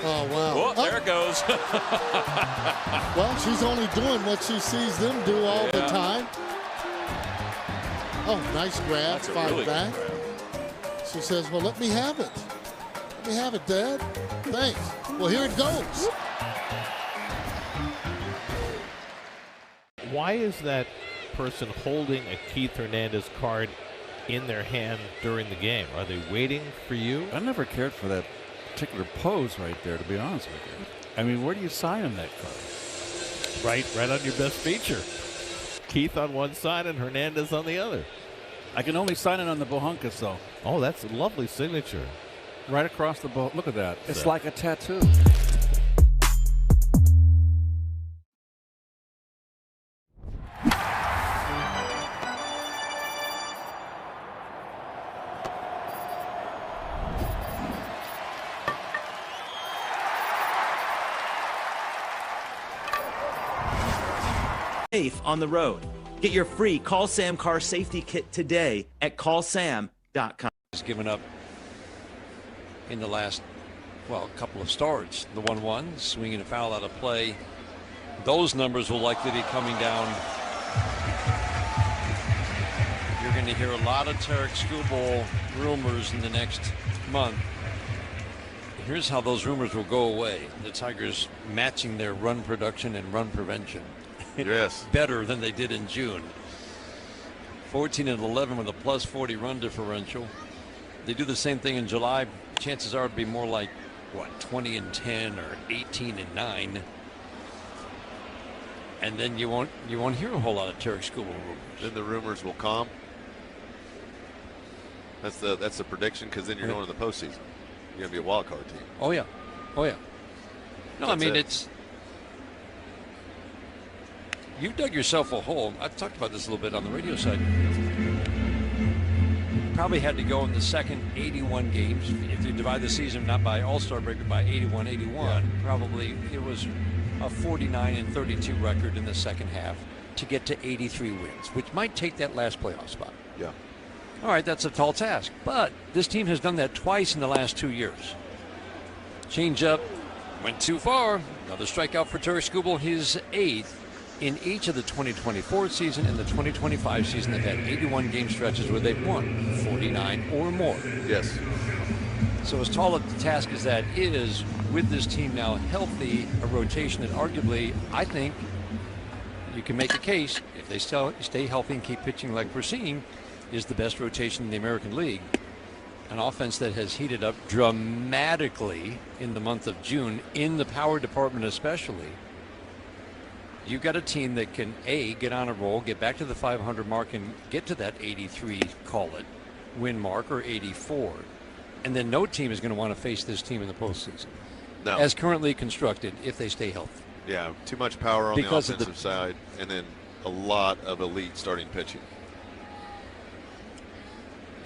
Speaker 19: Oh, wow.
Speaker 5: Oh, there it goes.
Speaker 19: Well, she's only doing what she sees them do all the time. Oh, nice grab, fight back. She says, well, let me have it. Let me have it, Dad. Thanks. Well, here it goes.
Speaker 20: Why is that person holding a Keith Hernandez card in their hand during the game? Are they waiting for you?
Speaker 21: I never cared for that particular pose right there, to be honest with you. I mean, where do you sign on that card?
Speaker 20: Right on your best feature. Keith on one side and Hernandez on the other.
Speaker 21: I can only sign it on the Bohunkas, though.
Speaker 20: Oh, that's a lovely signature.
Speaker 21: Right across the boat. Look at that. It's like a tattoo.
Speaker 22: Safe on the road. Get your free Call Sam car safety kit today at callsam.com.
Speaker 2: He's given up in the last, couple of starts. The 1-1, swinging a foul out of play. Those numbers will likely be coming down. You're going to hear a lot of Tarek Skubal rumors in the next month. Here's how those rumors will go away. The Tigers matching their run production and run prevention.
Speaker 3: Yes.
Speaker 2: Better than they did in June. 14-11 with a plus 40 run differential. They do the same thing in July. Chances are it'd be more like 20-10 or 18-9. And then you won't hear a whole lot of Tarek Skubal rumors.
Speaker 3: Then the rumors will calm. That's the prediction, because then you're going to the postseason. You're going to be a wild card team.
Speaker 2: Oh yeah. No, I mean it's. You dug yourself a hole. I've talked about this a little bit on the radio side. probably had to go in the second 81 games. If you divide the season not by All-Star break, but by 81-81, probably it was a 49-32 record in the second half to get to 83 wins, which might take that last playoff spot.
Speaker 3: Yeah.
Speaker 2: All right, that's a tall task. But this team has done that twice in the last 2 years. Change-up went too far. Another strikeout for Tarik Skubal, his 8th in each of the 2024 season and the 2025 season. They've had 81 game stretches where they've won 49 or more.
Speaker 3: Yes.
Speaker 2: So as tall a task as that is, with this team now healthy, a rotation that arguably, I think, you can make a case, if they stay healthy and keep pitching like we're seeing, is the best rotation in the American League. An offense that has heated up dramatically in the month of June, in the power department especially. You've got a team that can, A, get on a roll, get back to the 500 mark, and get to that 83, call it, win mark, or 84. And then no team is going to want to face this team in the postseason.
Speaker 3: No.
Speaker 2: As currently constructed, if they stay healthy.
Speaker 3: Yeah, too much power on
Speaker 2: Because
Speaker 3: the offensive side, and then a lot of elite starting pitching.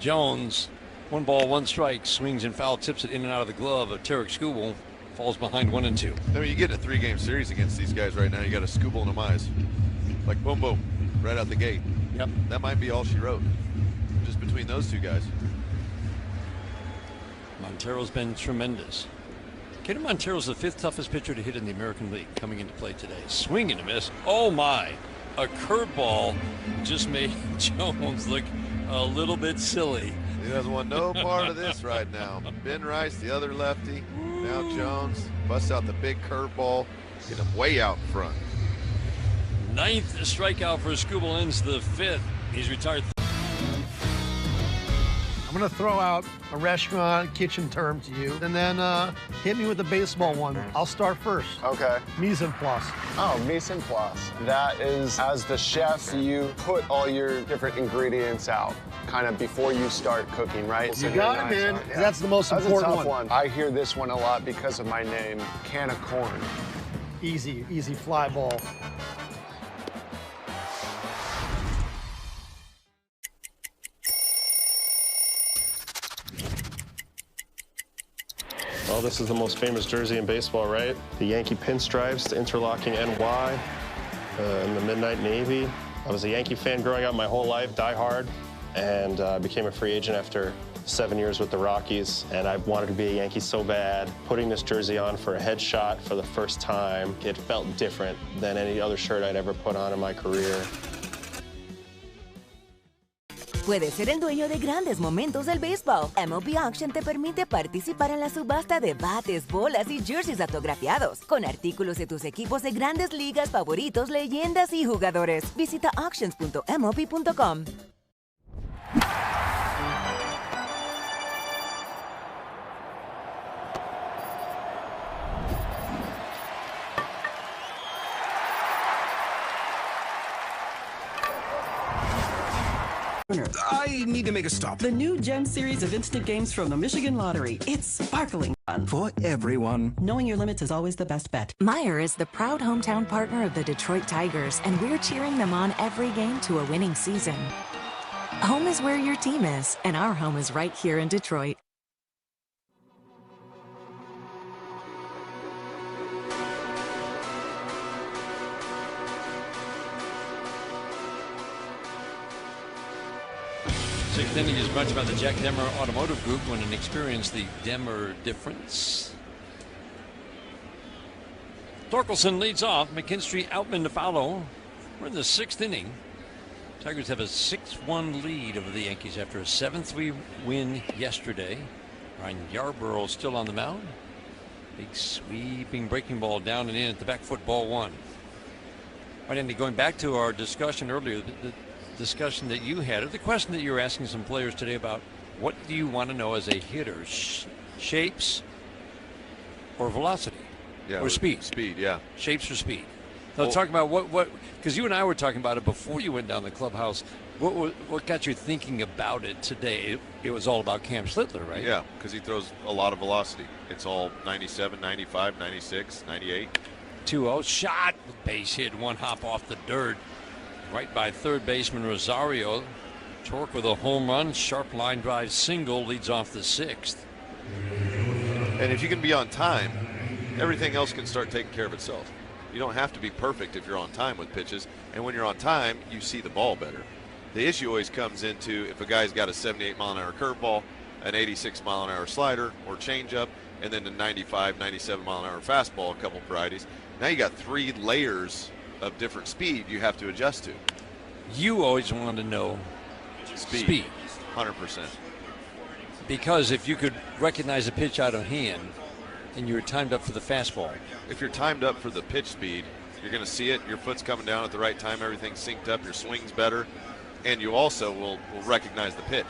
Speaker 2: Jones, 1 ball, 1 strike, swings and foul, tips it in and out of the glove of Tarik Skubal. Falls behind 1-2.
Speaker 3: I mean, you get a 3-game series against these guys right now. You got a Skubal and a Mize. Like, boom, boom, right out the gate.
Speaker 2: Yep.
Speaker 3: That might be all she wrote, just between those two guys.
Speaker 2: Montero's been tremendous. Kader Montero's the 5th toughest pitcher to hit in the American League coming into play today. Swing and a miss. Oh, my. A curveball just made Jones look a little bit silly.
Speaker 3: He doesn't want no part of this right now. Ben Rice, the other lefty. Now Jones busts out the big curveball, get him way out in front.
Speaker 2: 9th strikeout for Skubal, ends the 5th. He's retired.
Speaker 1: I'm going to throw out a restaurant kitchen term to you, and then hit me with the baseball one. I'll start first.
Speaker 4: Okay.
Speaker 1: Mise en place.
Speaker 4: Oh, mise en place. That is, as the chef, you put all your different ingredients out, kind of before you start cooking, right?
Speaker 1: You got it, man. Yeah. That's the most important
Speaker 4: That's a tough one. I hear this one a lot because of my name, can of corn.
Speaker 1: Easy fly ball.
Speaker 7: Well, this is the most famous jersey in baseball, right? The Yankee pinstripes, the interlocking NY, and the midnight navy. I was a Yankee fan growing up my whole life, die hard, and became a free agent after 7 years with the Rockies, and I wanted to be a Yankee so bad. Putting this jersey on for a headshot for the first time, it felt different than any other shirt I'd ever put on in my career.
Speaker 8: Puedes ser el dueño de grandes momentos del béisbol. MLB Auction te permite participar en la subasta de bates, bolas y jerseys autografiados, con artículos de tus equipos de grandes ligas favoritos, leyendas y jugadores. Visita auctions.mlb.com.
Speaker 23: I need to make a stop.
Speaker 24: The new Gem series of instant games from the Michigan Lottery. It's sparkling fun.
Speaker 23: For everyone.
Speaker 24: Knowing your limits is always the best bet.
Speaker 15: Meyer is the proud hometown partner of the Detroit Tigers, and we're cheering them on every game to a winning season. Home is where your team is, and our home is right here in Detroit.
Speaker 2: Sixth inning is brought to you by the Jack Demmer Automotive Group. When and experience the Demmer difference. Torkelson leads off. McKinstry, Outman to follow. We're in the 6th inning. Tigers have a 6-1 lead over the Yankees after a 7-3 win yesterday. Ryan Yarborough still on the mound. Big sweeping breaking ball down and in at the back foot, ball 1. All right, Andy, going back to our discussion earlier, the discussion that you had, or the question that you were asking some players today about what do you want to know as a hitter, shapes or velocity, or speed?
Speaker 3: Speed, yeah.
Speaker 2: Shapes or speed. So talk about what because you and I were talking about it before you went down the clubhouse. What got you thinking about it today? It was all about Cam Schlittler, right?
Speaker 3: Yeah, because he throws a lot of velocity. It's all 97, 95, 96, 98.
Speaker 2: 2-0 shot, base hit, 1 hop off the dirt. Right by third baseman Rosario. Torque with a home run, sharp line drive single leads off the 6th.
Speaker 3: And if you can be on time, everything else can start taking care of itself. You don't have to be perfect if you're on time with pitches, and when you're on time, you see the ball better. The issue always comes into if a guy's got a 78-mile-an-hour curveball, an 86-mile-an-hour slider or changeup, and then a 95, 97-mile-an-hour fastball, a couple varieties. Now you got 3 layers of different speed you have to adjust to.
Speaker 2: You always want to know speed.
Speaker 3: 100%.
Speaker 2: Because if you could recognize a pitch out of hand and you were timed up for the fastball.
Speaker 3: If you're timed up for the pitch speed, you're going to see it. Your foot's coming down at the right time. Everything's synced up. Your swing's better. And you also will recognize the pitch.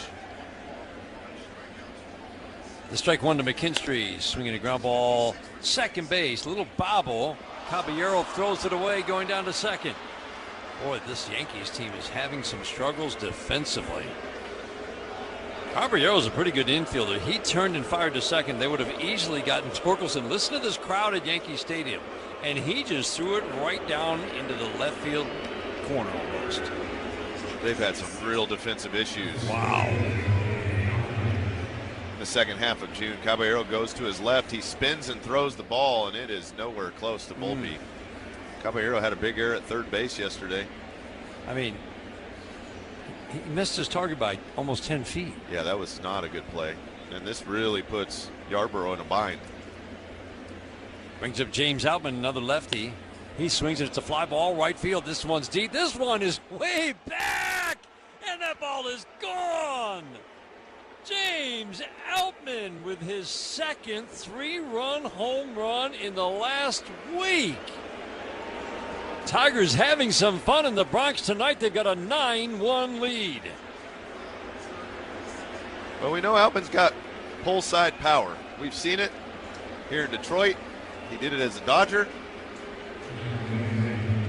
Speaker 2: The strike one to McKinstry, swinging a ground ball, second base, little bobble. Caballero throws it away, going down to second. Boy, this Yankees team is having some struggles defensively. Caballero's a pretty good infielder. He turned and fired to second. They would have easily gotten Torkelson. Listen to this crowd at Yankee Stadium. And he just threw it right down into the left field corner almost.
Speaker 3: They've had some real defensive issues.
Speaker 2: Wow.
Speaker 3: In the second half of June, Caballero goes to his left. He spins and throws the ball, and it is nowhere close to Volpe. Caballero had a big error at third base yesterday.
Speaker 2: I mean, he missed his target by almost 10 feet.
Speaker 3: Yeah, that was not a good play. And this really puts Yarborough in a bind.
Speaker 2: Brings up James Outman, another lefty. He swings it. It's a fly ball, right field. This one's deep. This one is way back. And that ball is gone. James Outman with his second 3-run home run in the last week. Tigers having some fun in the Bronx tonight. They've got a 9-1 lead.
Speaker 3: Well, we know Outman's got pull side power. We've seen it here in Detroit. He did it as a Dodger.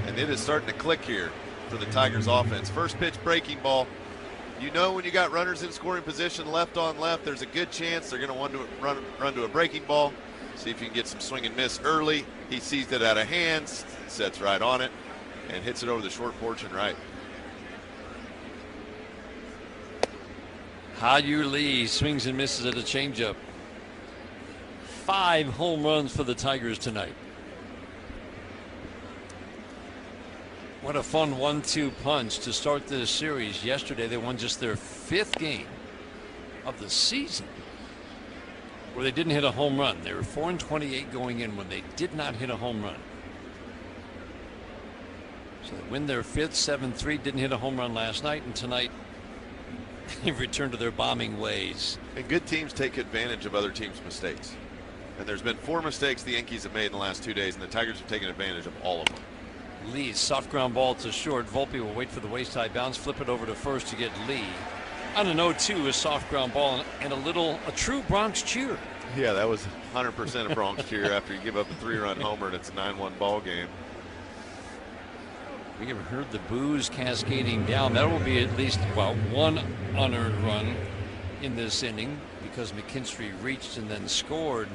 Speaker 3: And it is starting to click here for the Tigers offense. First pitch breaking ball. You know when you got runners in scoring position left on left, there's a good chance they're going to want to run to a breaking ball. See if you can get some swing and miss early. He sees it out of hands, sets right on it, and hits it over the short porch and right.
Speaker 2: Haju Lee swings and misses at a changeup. 5 home runs for the Tigers tonight. What a fun 1-2 punch to start this series. Yesterday they won just their 5th game of the season where they didn't hit a home run. They were 4-28 going in when they did not hit a home run. So they win their 5th, 7-3, didn't hit a home run last night, and tonight they've returned to their bombing ways.
Speaker 3: And good teams take advantage of other teams' mistakes. And there's been 4 mistakes the Yankees have made in the last 2 days, and the Tigers have taken advantage of all of them.
Speaker 2: Lee, soft ground ball to short. Volpe will wait for the waist high bounce, flip it over to first to get Lee. On an 0-2, a soft ground ball and a true Bronx cheer.
Speaker 3: Yeah, that was 100% a Bronx cheer after you give up a 3-run homer and it's a 9-1 ball game.
Speaker 2: We have heard the boos cascading down. That will be at least, well, 1 unearned run in this inning because McKinstry reached and then scored.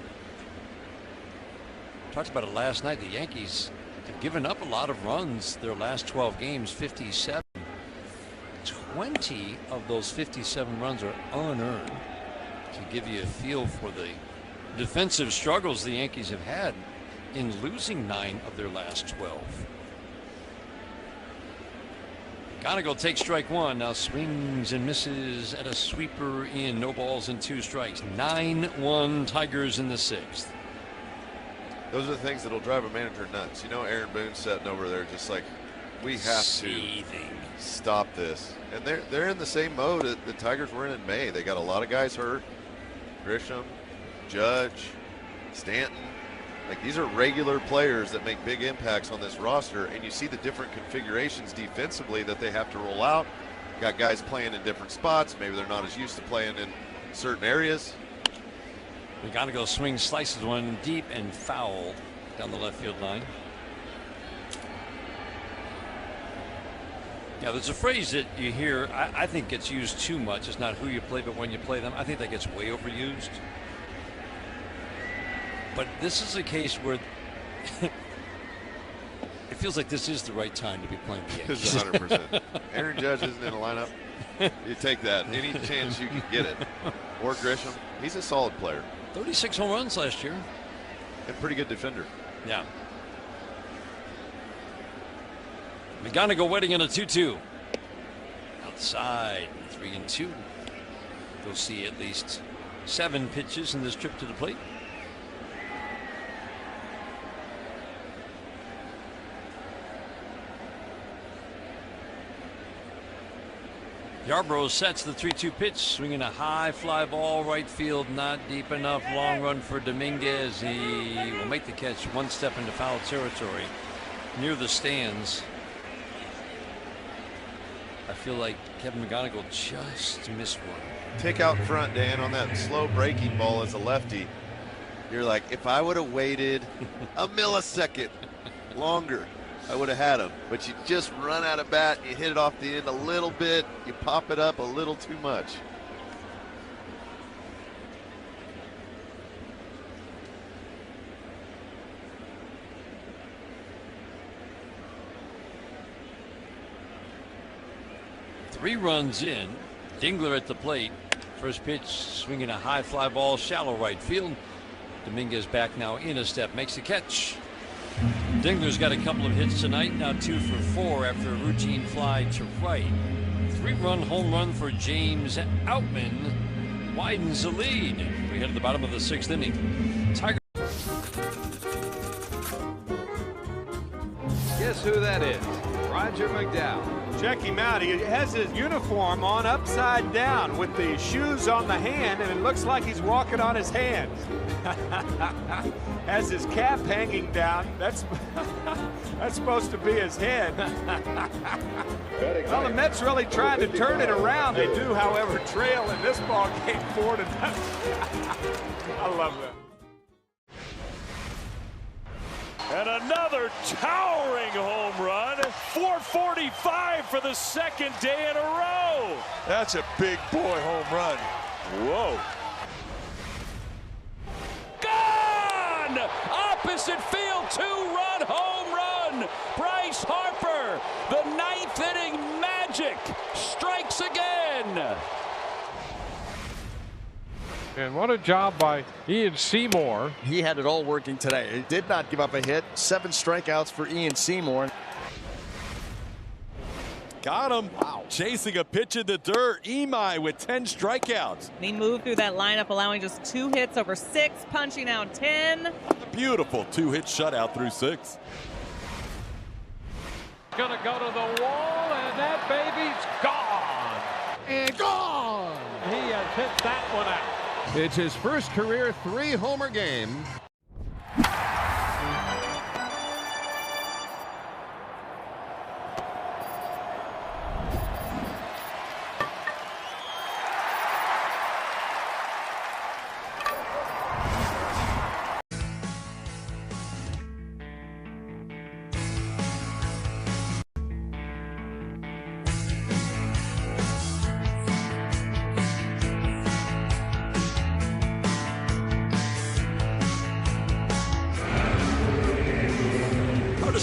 Speaker 2: Talked about it last night. The Yankees have given up a lot of runs their last 12 games, 57. 20 of those 57 runs are unearned. To give you a feel for the defensive struggles the Yankees have had in losing 9 of their last 12. Gonigal takes strike 1. Now swings and misses at a sweeper in. No balls and 2 strikes. 9-1 Tigers in the 6th.
Speaker 3: Those are the things that'll drive a manager nuts. You know, Aaron Boone's sitting over there just like, we have to stop this. And they're in the same mode that the Tigers were in May. They got a lot of guys hurt. Grisham, Judge, Stanton. Like, these are regular players that make big impacts on this roster, and you see the different configurations defensively that they have to roll out. Got guys playing in different spots. Maybe they're not as used to playing in certain areas.
Speaker 2: McGonigal swings, slices one deep and foul down the left field line. Yeah, there's a phrase that you hear, I think gets used too much. It's not who you play, but when you play them. I think that gets way overused. But this is a case where it feels like this is the right time to be playing the Yankees.
Speaker 3: 100%. Aaron Judge isn't in the lineup. You take that any chance you can get it. Or Grisham. He's a solid player.
Speaker 2: 36 home runs last year.
Speaker 3: And pretty good defender.
Speaker 2: Yeah. McGonigal waiting in a 2-2. Outside, 3-2. We'll see at least 7 pitches in this trip to the plate. Yarbrough sets the 3-2 pitch, swinging a high fly ball, right field, not deep enough. Long run for Dominguez. He will make the catch one step into foul territory near the stands. I feel like Kevin McGonigal just missed one.
Speaker 3: Take out front, Dan, on that slow breaking ball as a lefty. You're like, if I would have waited a millisecond longer, I would have had him. But you just run out of bat, you hit it off the end a little bit, you pop it up a little too much.
Speaker 2: Three runs in. Dingler at the plate. First pitch, swinging a high fly ball, shallow right field. Dominguez back now in a step, makes the catch. Dingler's got a couple of hits tonight, now 2 for 4 after a routine fly to right. 3-run home run for James Outman widens the lead. We head to the bottom of the 6th inning. Tiger.
Speaker 6: Guess who that is? Roger McDowell. Check him out. He has his uniform on upside down with the shoes on the hand, and it looks like he's walking on his hands. Has his cap hanging down. That's supposed to be his head. Well, the Mets really trying to turn it around. They do, however, trail in this ball game 4-0. I love that.
Speaker 5: And another towering home run. 445 for the second day in a row.
Speaker 18: That's a big boy home run.
Speaker 5: Whoa. Gone! Opposite field, 2-run home run. Bryce Harper, the 9th inning magic, strikes again.
Speaker 9: And what a job by Ian Seymour.
Speaker 10: He had it all working today. He did not give up a hit. 7 strikeouts for Ian Seymour.
Speaker 11: Got him. Wow. Chasing a pitch in the dirt. Imai with 10 strikeouts.
Speaker 25: He moved through that lineup, allowing just 2 hits over 6, punching out 10.
Speaker 11: Beautiful 2-hit shutout through 6.
Speaker 9: Gonna go to the wall, and that baby's gone. And gone. He has hit that one out.
Speaker 6: It's his first career 3-homer game.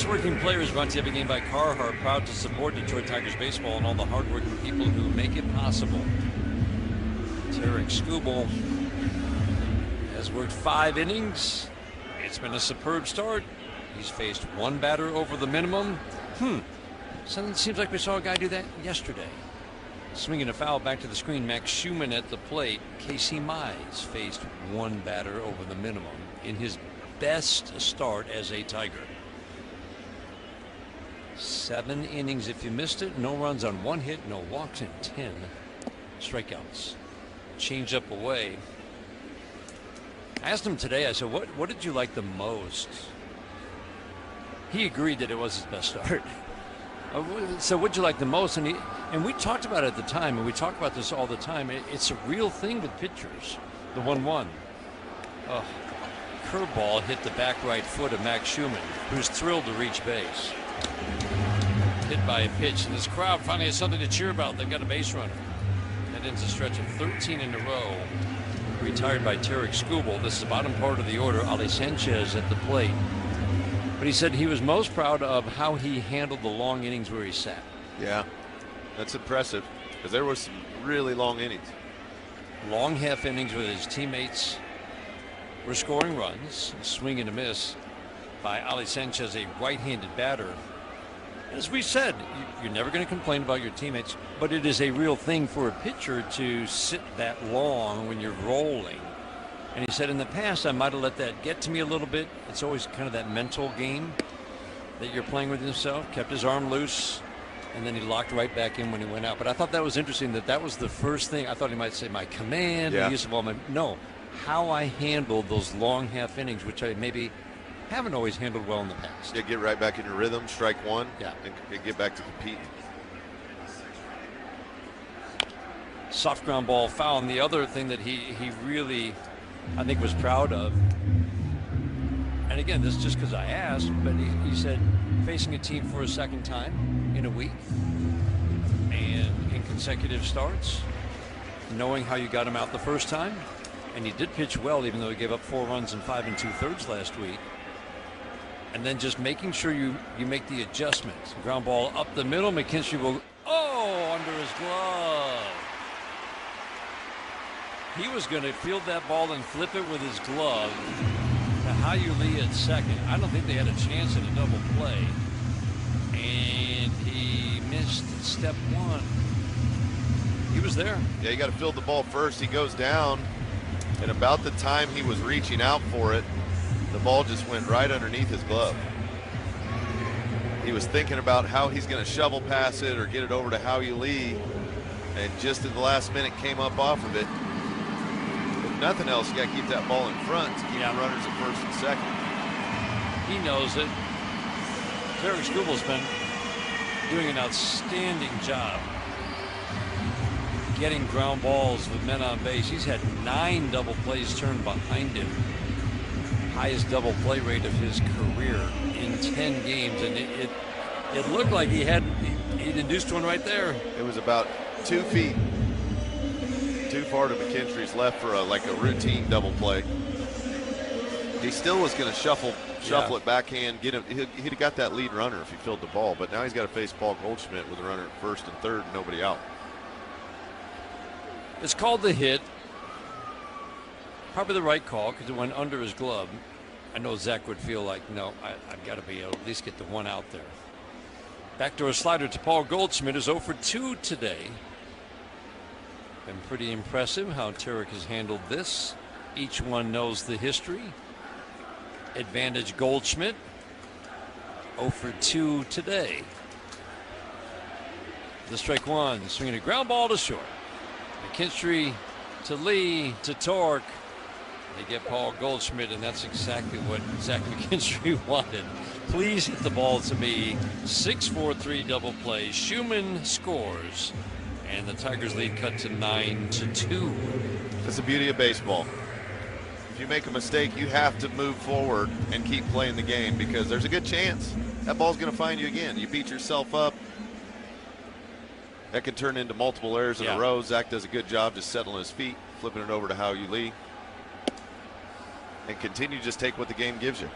Speaker 2: Working Players brought to you every game by Carhartt, proud to support Detroit Tigers baseball and all the hardworking people who make it possible. Tarek Skubal has worked 5 innings. It's been a superb start. He's faced 1 batter over the minimum. Something seems like we saw a guy do that yesterday. Swinging a foul back to the screen. Max Schumann at the plate. Casey Mize faced 1 batter over the minimum in his best start as a Tiger. 7 innings if you missed it. No runs on 1 hit, no walks, and 10 strikeouts. Change up away. I asked him today, I said, what did you like the most? He agreed that it was his best start. So what'd you like the most? And we talked about it at the time, and we talk about this all the time. It's a real thing with pitchers. The 1-1. Oh, curveball hit the back right foot of Max Schumann, who's thrilled to reach base. Hit by a pitch, and this crowd finally has something to cheer about. They've got a base runner. That ends a stretch of 13 in a row. Retired by Tarek Skubal. This is the bottom part of the order. Ali Sanchez at the plate. But he said he was most proud of how he handled the long innings where he sat.
Speaker 3: Yeah, that's impressive. because there were some really long innings.
Speaker 2: Long half innings with his teammates were scoring runs. A swing and a miss by Ali Sanchez, a right-handed batter. As we said, you're never going to complain about your teammates, but it is a real thing for a pitcher to sit that long when you're rolling. And he said, in the past, I might have let that get to me a little bit. It's always kind of that mental game that you're playing with yourself. Kept his arm loose, and then he locked right back in when he went out. But I thought that was interesting that was the first thing. I thought he might say my command,
Speaker 3: yeah.
Speaker 2: use of all my, no, how I handled those long half innings, which I maybe haven't always handled well in the past.
Speaker 3: Yeah, get right back in your rhythm, strike one,
Speaker 2: yeah,
Speaker 3: and get back to competing.
Speaker 2: Soft ground ball foul. And the other thing that he really, I think, was proud of, and again, this is just because I asked, but he said facing a team for a second time in a week and in consecutive starts, knowing how you got him out the first time, and he did pitch well even though he gave up 4 runs in 5 2/3 last week, and then just making sure you make the adjustments. Ground ball up the middle, McKinstry will, under his glove. He was going to field that ball and flip it with his glove to Hau-Lee at second. I don't think they had a chance at a double play. And he missed step one. He was there.
Speaker 3: Yeah, you got to field the ball first. He goes down, and about the time he was reaching out for it, the ball just went right underneath his glove. He was thinking about how he's going to shovel pass it or get it over to Hau-Lee, and just at the last minute came up off of it. Nothing else, you got to keep that ball in front to keep the runners at first and second.
Speaker 2: He knows it. Derek Strubal's been doing an outstanding job getting ground balls with men on base. He's had 9 double plays turned behind him. Highest double play rate of his career in 10 games, and it looked like he'd induced one right there.
Speaker 3: It was about 2 feet too far to McKinstry's left for a routine double play. He still was going to shuffle it backhand, get him. He'd have got that lead runner if he filled the ball, but now he's got to face Paul Goldschmidt with a runner at first and third, and nobody out.
Speaker 2: It's called the hit. Probably the right call because it went under his glove. I know Zach would feel like, no, I've got to be able to at least get the one out there. Backdoor slider to Paul Goldschmidt is 0 for 2 today. Been pretty impressive how Tarek has handled this. Each one knows the history. Advantage Goldschmidt. 0 for 2 today. The strike one, swinging a ground ball to short. McKinstry to Lee to Torque. They get Paul Goldschmidt, and that's exactly what Zach McKinstry wanted. Please hit the ball to me. 6-4-3 double play. Schumann scores. And the Tigers lead cut to 9-2.
Speaker 3: That's the beauty of baseball. If you make a mistake, you have to move forward and keep playing the game because there's a good chance that ball's going to find you again. You beat yourself up. That could turn into multiple errors in a row. Zach does a good job just settling his feet, flipping it over to Hau-Lee. And continue to just take what the game gives you.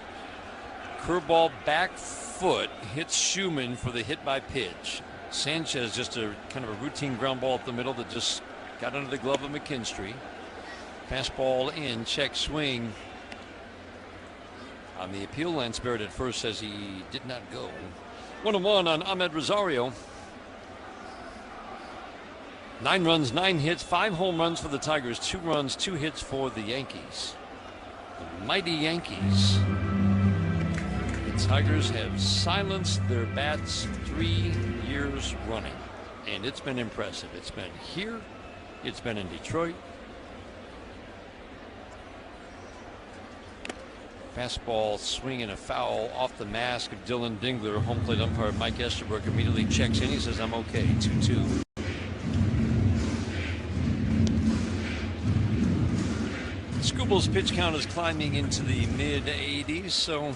Speaker 2: Curveball back foot hits Schumann for the hit by pitch. Sanchez just a kind of a routine ground ball up the middle that just got under the glove of McKinstry. Fastball in, check swing. On the appeal, Lance Barrett at first says he did not go. 1-1 on Ahmed Rosario. 9 runs, 9 hits, 5 home runs for the Tigers, 2 runs, 2 hits for the Yankees. The mighty Yankees. The Tigers have silenced their bats 3 years running, and it's been impressive. It's been here, it's been in Detroit. Fastball swing and a foul off the mask of Dylan Dingler. Home plate umpire Mike Estabrook immediately checks in. He says, I'm okay. 2-2. Scooble's pitch count is climbing into the mid 80s, so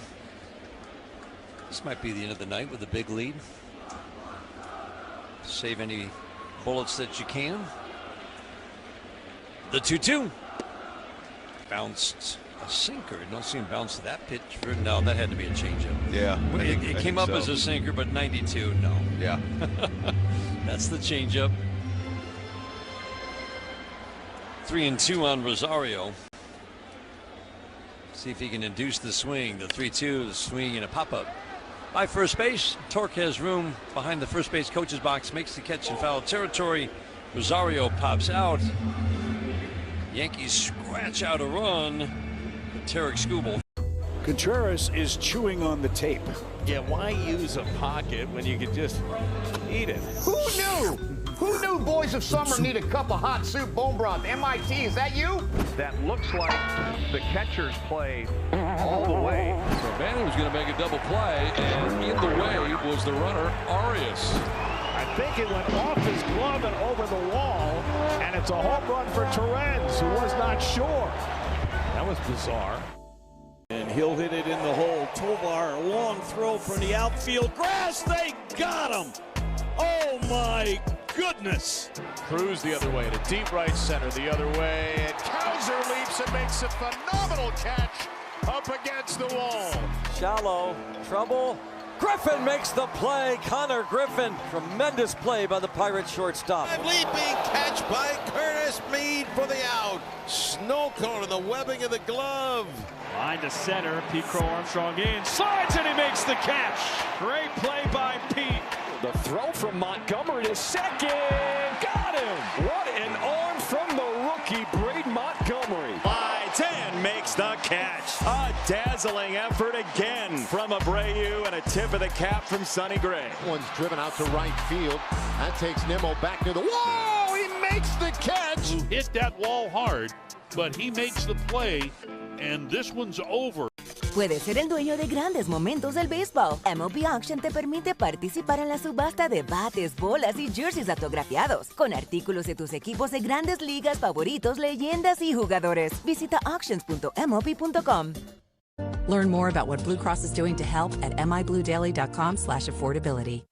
Speaker 2: this might be the end of the night with a big lead. Save any bullets that you can. The 2-2. Bounced a sinker. Don't see him bounce that pitch. No, that had to be a changeup.
Speaker 3: Yeah.
Speaker 2: It came up as a sinker, but 92, no.
Speaker 3: Yeah.
Speaker 2: That's the changeup. 3-2 on Rosario. See if he can induce the swing. The 3-2, the swing and a pop-up. By first base, Torque has room behind the first base coach's box, makes the catch in foul territory. Rosario pops out. Yankees scratch out a run. Tarek Skubal.
Speaker 12: Contreras is chewing on the tape.
Speaker 5: Yeah, why use a pocket when you could just eat it?
Speaker 13: Who knew? Who knew boys of summer need a cup of hot soup bone broth? MIT, is that you?
Speaker 9: That looks like the catcher's play all the way.
Speaker 11: So Manny was going to make a double play, and in the way was the runner, Arias.
Speaker 12: I think it went off his glove and over the wall, and it's a home run for Torrens, who was not sure.
Speaker 5: That was bizarre.
Speaker 14: And he'll hit it in the hole. Tovar, a long throw from the outfield. Grass, they got him. Oh, my goodness.
Speaker 12: Cruz the other way to deep right center the other way, and Kaiser leaps and makes a phenomenal catch up against the wall.
Speaker 16: Shallow, trouble. Griffin makes the play. Connor Griffin, tremendous play by the Pirates shortstop.
Speaker 14: Leaping catch by Curtis Mead for the out. Snow cone in the webbing of the glove.
Speaker 5: Line to center. Pete Crow Armstrong in. Slides and he makes the catch. Great play by Pete.
Speaker 12: The throw from Montgomery to second. Got him. What an arm from the rookie, Braden Montgomery.
Speaker 14: Slides and makes the catch. A dazzling effort again from Abreu and a tip of the cap from Sonny Gray.
Speaker 13: One's driven out to right field. That takes Nimmo back to the wall. He makes the catch.
Speaker 17: Hit that wall hard, but he makes the play, and this one's over.
Speaker 8: Puedes ser el dueño de grandes momentos del béisbol. MLB Auction te permite participar en la subasta de bates, bolas y jerseys autografiados, con artículos de tus equipos de grandes ligas favoritos, leyendas y jugadores. Visita auctions.mlb.com.
Speaker 15: Learn more about what Blue Cross is doing to help at mibluedaily.com/affordability.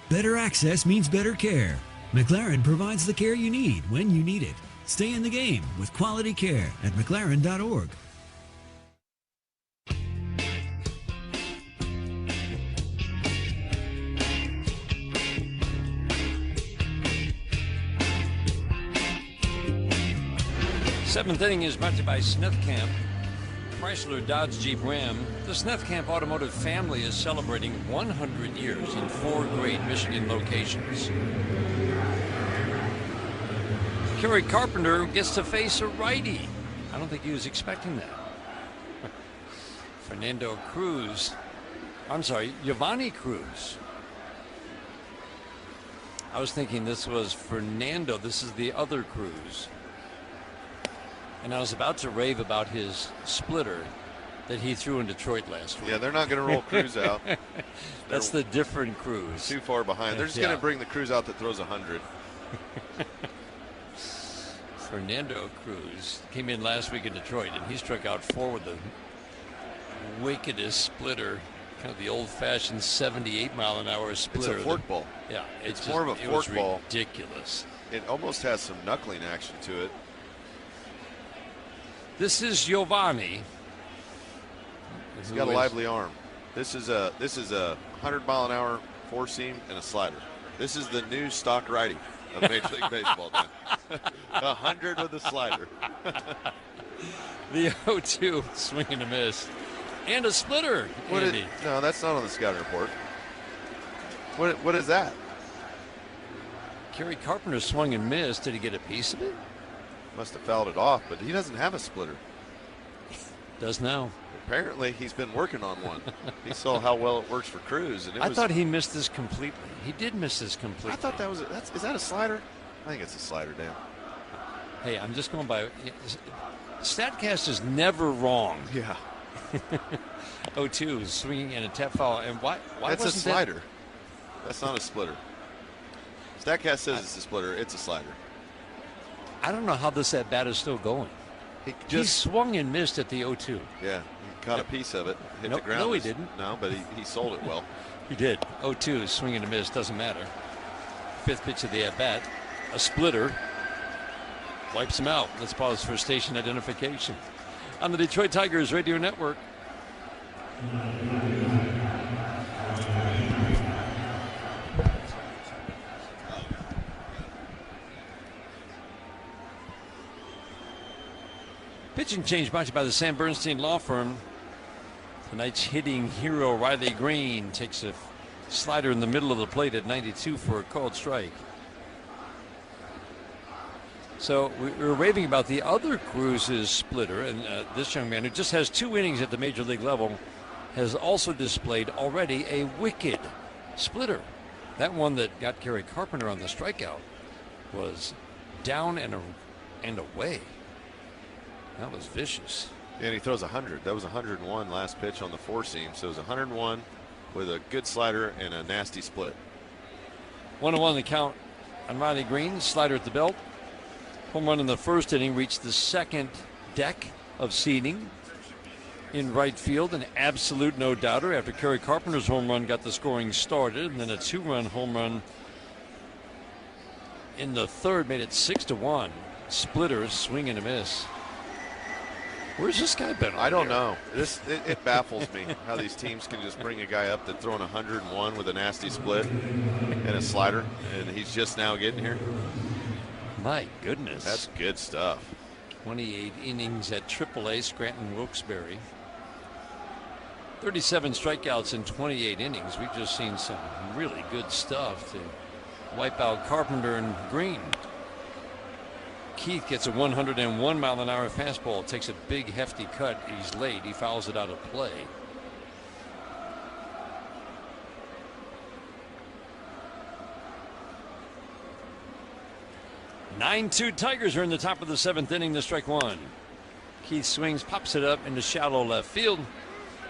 Speaker 26: Better access means better care. McLaren provides the care you need when you need it. Stay in the game with quality care at McLaren.org.
Speaker 2: Seventh inning is brought to you by Smithcamp, Chrysler Dodge Jeep Ram. The Smithcamp Automotive family is celebrating 100 years in 4 great Michigan locations. Kerry Carpenter gets to face a righty. I don't think he was expecting that. Giovanni Cruz. I was thinking this was Fernando. This is the other Cruz. And I was about to rave about his splitter that he threw in Detroit last week.
Speaker 3: Yeah, they're not going to roll Cruz out.
Speaker 2: That's the different Cruz.
Speaker 3: Too far behind. They're just going to bring the Cruz out that throws 100.
Speaker 2: Fernando Cruz came in last week in Detroit, and he struck out 4 with the wickedest splitter, kind of the old-fashioned 78-mile-an-hour splitter.
Speaker 3: It's a fork ball.
Speaker 2: Yeah,
Speaker 3: it's more of a fork ball.
Speaker 2: Ridiculous.
Speaker 3: It almost has some knuckling action to it.
Speaker 2: This is Giovanni.
Speaker 3: He's got a lively arm. This is a 100-mile-an-hour four-seam and a slider. This is the new stock righty of Major League Baseball. 100 with a slider.
Speaker 2: The 0-2 swing and a miss, and a splitter.
Speaker 3: No, that's not on the scouting report. What is that?
Speaker 2: Kerry Carpenter swung and missed. Did he get a piece of it?
Speaker 3: Must have fouled it off, but he doesn't have a splitter.
Speaker 2: Does now.
Speaker 3: Apparently, he's been working on one. He saw how well it works for Cruz, and
Speaker 2: I thought he missed this completely. He did miss this completely.
Speaker 3: I thought that was is that a slider? I think it's a slider, Dan.
Speaker 2: Hey, I'm just going by. Statcast is never wrong.
Speaker 3: Yeah.
Speaker 2: 0-2 swinging and a tap foul, and why?
Speaker 3: That's a slider. That's not a splitter. Statcast says it's a splitter. It's a slider.
Speaker 2: I don't know how this at bat is still going. He swung and missed at the 0-2.
Speaker 3: Yeah, he caught a piece of it, hit the ground.
Speaker 2: No, he didn't.
Speaker 3: No, but he sold it well.
Speaker 2: He did. 0-2, swing and a miss, doesn't matter. 5th pitch of the at bat, a splitter, wipes him out. Let's pause for station identification on the Detroit Tigers Radio Network. Pitching change brought to you by the Sam Bernstein Law Firm. Tonight's hitting hero Riley Greene takes a slider in the middle of the plate at 92 for a called strike. So we were raving about the other Cruz's splitter, and this young man who just has 2 innings at the major league level has also displayed already a wicked splitter. That one that got Kerry Carpenter on the strikeout was down and away. That was vicious.
Speaker 3: Yeah, and he throws 100. That was 101 last pitch on the 4-seam. So it was 101 with a good slider and a nasty split.
Speaker 2: 1-1 the count on Riley Greene. Slider at the belt. Home run in the first inning, reached the second deck of seating in right field. An absolute no-doubter after Kerry Carpenter's home run got the scoring started. And then a 2-run home run in the third made it 6-1. Splitters, swing and a miss. Where's this guy been?
Speaker 3: I don't know. It baffles me how these teams can just bring a guy up that's throwing 101 with a nasty split and a slider, and he's just now getting here.
Speaker 2: My goodness.
Speaker 3: That's good stuff.
Speaker 2: 28 innings at AAA Scranton Wilkes-Barre. 37 strikeouts in 28 innings. We've just seen some really good stuff to wipe out Carpenter and Greene. Keith gets a 101-mile-an-hour fastball. Takes a big, hefty cut. He's late. He fouls it out of play. (9-2) Tigers are in the top of the 7th inning. The strike one. Keith swings, pops it up into shallow left field.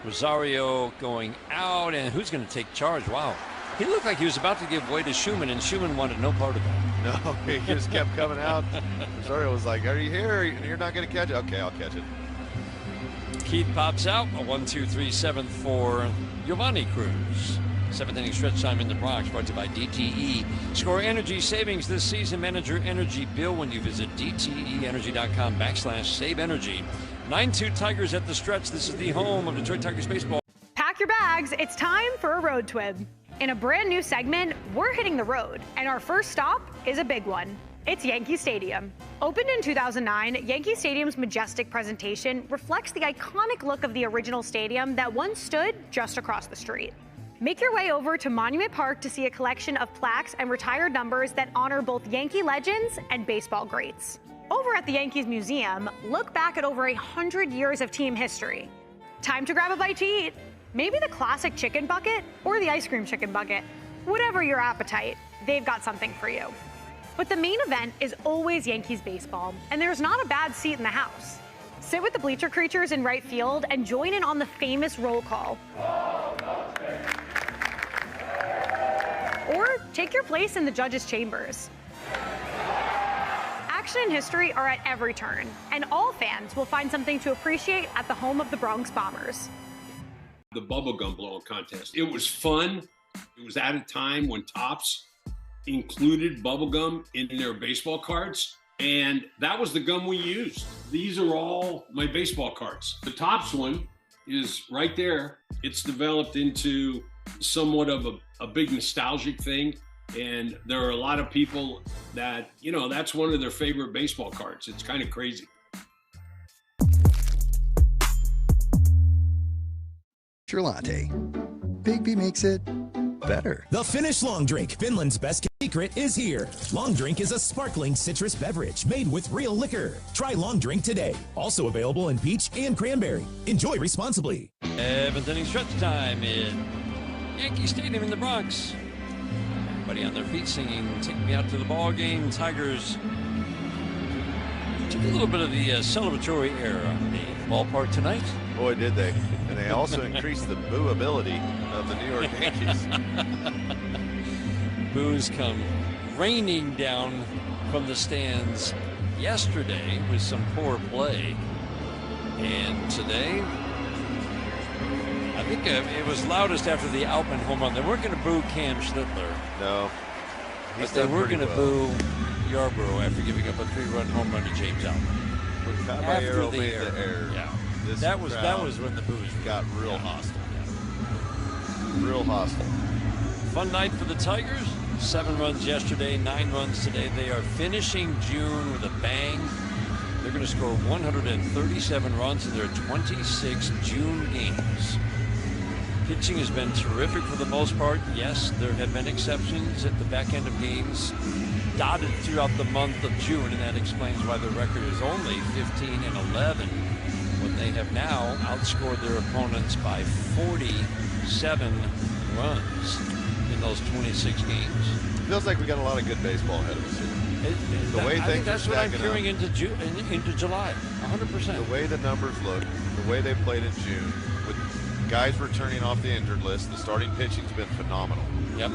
Speaker 2: Rosario going out, and who's going to take charge? Wow. He looked like he was about to give way to Schumann, and Schumann wanted no part of that.
Speaker 3: No, he just kept coming out. Rosario was like, "Are you here? You're not going to catch it? Okay, I'll catch it."
Speaker 2: Keith pops out. A 1-2-3 7th for Giovanni Cruz. 7th inning stretch time in the Bronx, brought to you by DTE. Score energy savings this season. Manage your energy bill when you visit DTEenergy.com/save energy. 9-2 Tigers at the stretch. This is the home of Detroit Tigers baseball.
Speaker 1: Pack your bags. It's time for a road twib. In a brand new segment, we're hitting the road, and our first stop is a big one. It's Yankee Stadium. Opened in 2009, Yankee Stadium's majestic presentation reflects the iconic look of the original stadium that once stood just across the street. Make your way over to Monument Park to see a collection of plaques and retired numbers that honor both Yankee legends and baseball greats. Over at the Yankees Museum, look back at over 100 years of team history. Time to grab a bite to eat. Maybe the classic chicken bucket or the ice cream chicken bucket. Whatever your appetite, they've got something for you. But the main event is always Yankees baseball, and there's not a bad seat in the house. Sit with the bleacher creatures in right field and join in on the famous roll call. Or take your place in the judges' chambers. Action and history are at every turn, and all fans will find something to appreciate at the home of the Bronx Bombers.
Speaker 4: The bubblegum blowing contest. It was fun. It was at a time when Topps included bubblegum in their baseball cards, and that was the gum we used. These are all my baseball cards. The Topps one is right there. It's developed into somewhat of a big nostalgic thing, and there are a lot of people that, you know, that's one of their favorite baseball cards. It's kind of crazy.
Speaker 19: Your latte. Bigby makes it better.
Speaker 20: The Finnish Long Drink, Finland's best secret, is here. Long Drink is a sparkling citrus beverage made with real liquor. Try Long Drink today. Also available in peach and cranberry. Enjoy responsibly.
Speaker 2: 7th inning stretch time in Yankee Stadium in the Bronx. Everybody on their feet singing "Take Me Out to the Ball Game." Tigers took a little bit of the celebratory air on the ballpark tonight.
Speaker 3: Boy, did they. And they also increased the booability of the New York Yankees.
Speaker 2: Boos come raining down from the stands yesterday with some poor play. And today, I think it was loudest after the Outman home run. They weren't going to boo Cam Schnittler.
Speaker 3: No.
Speaker 2: But they were going to boo Yarborough after giving up a 3-run home run to James Outman.
Speaker 3: After the error.
Speaker 2: Yeah. That was when the boos
Speaker 3: got real hostile. Real hostile.
Speaker 2: Fun night for the Tigers. 7 runs yesterday, 9 runs today. They are finishing June with a bang. They're going to score 137 runs in their 26 June games. Pitching has been terrific for the most part. Yes, there have been exceptions at the back end of games dotted throughout the month of June, and that explains why the record is only 15-11 when they have now outscored their opponents by 47 runs in those 26 games.
Speaker 3: Feels like we got a lot of good baseball ahead of us here. The way
Speaker 2: I think that's what I'm carrying into July, 100%.
Speaker 3: The way the numbers look, the way they played in June, with guys returning off the injured list, the starting pitching's been phenomenal.
Speaker 2: Yep.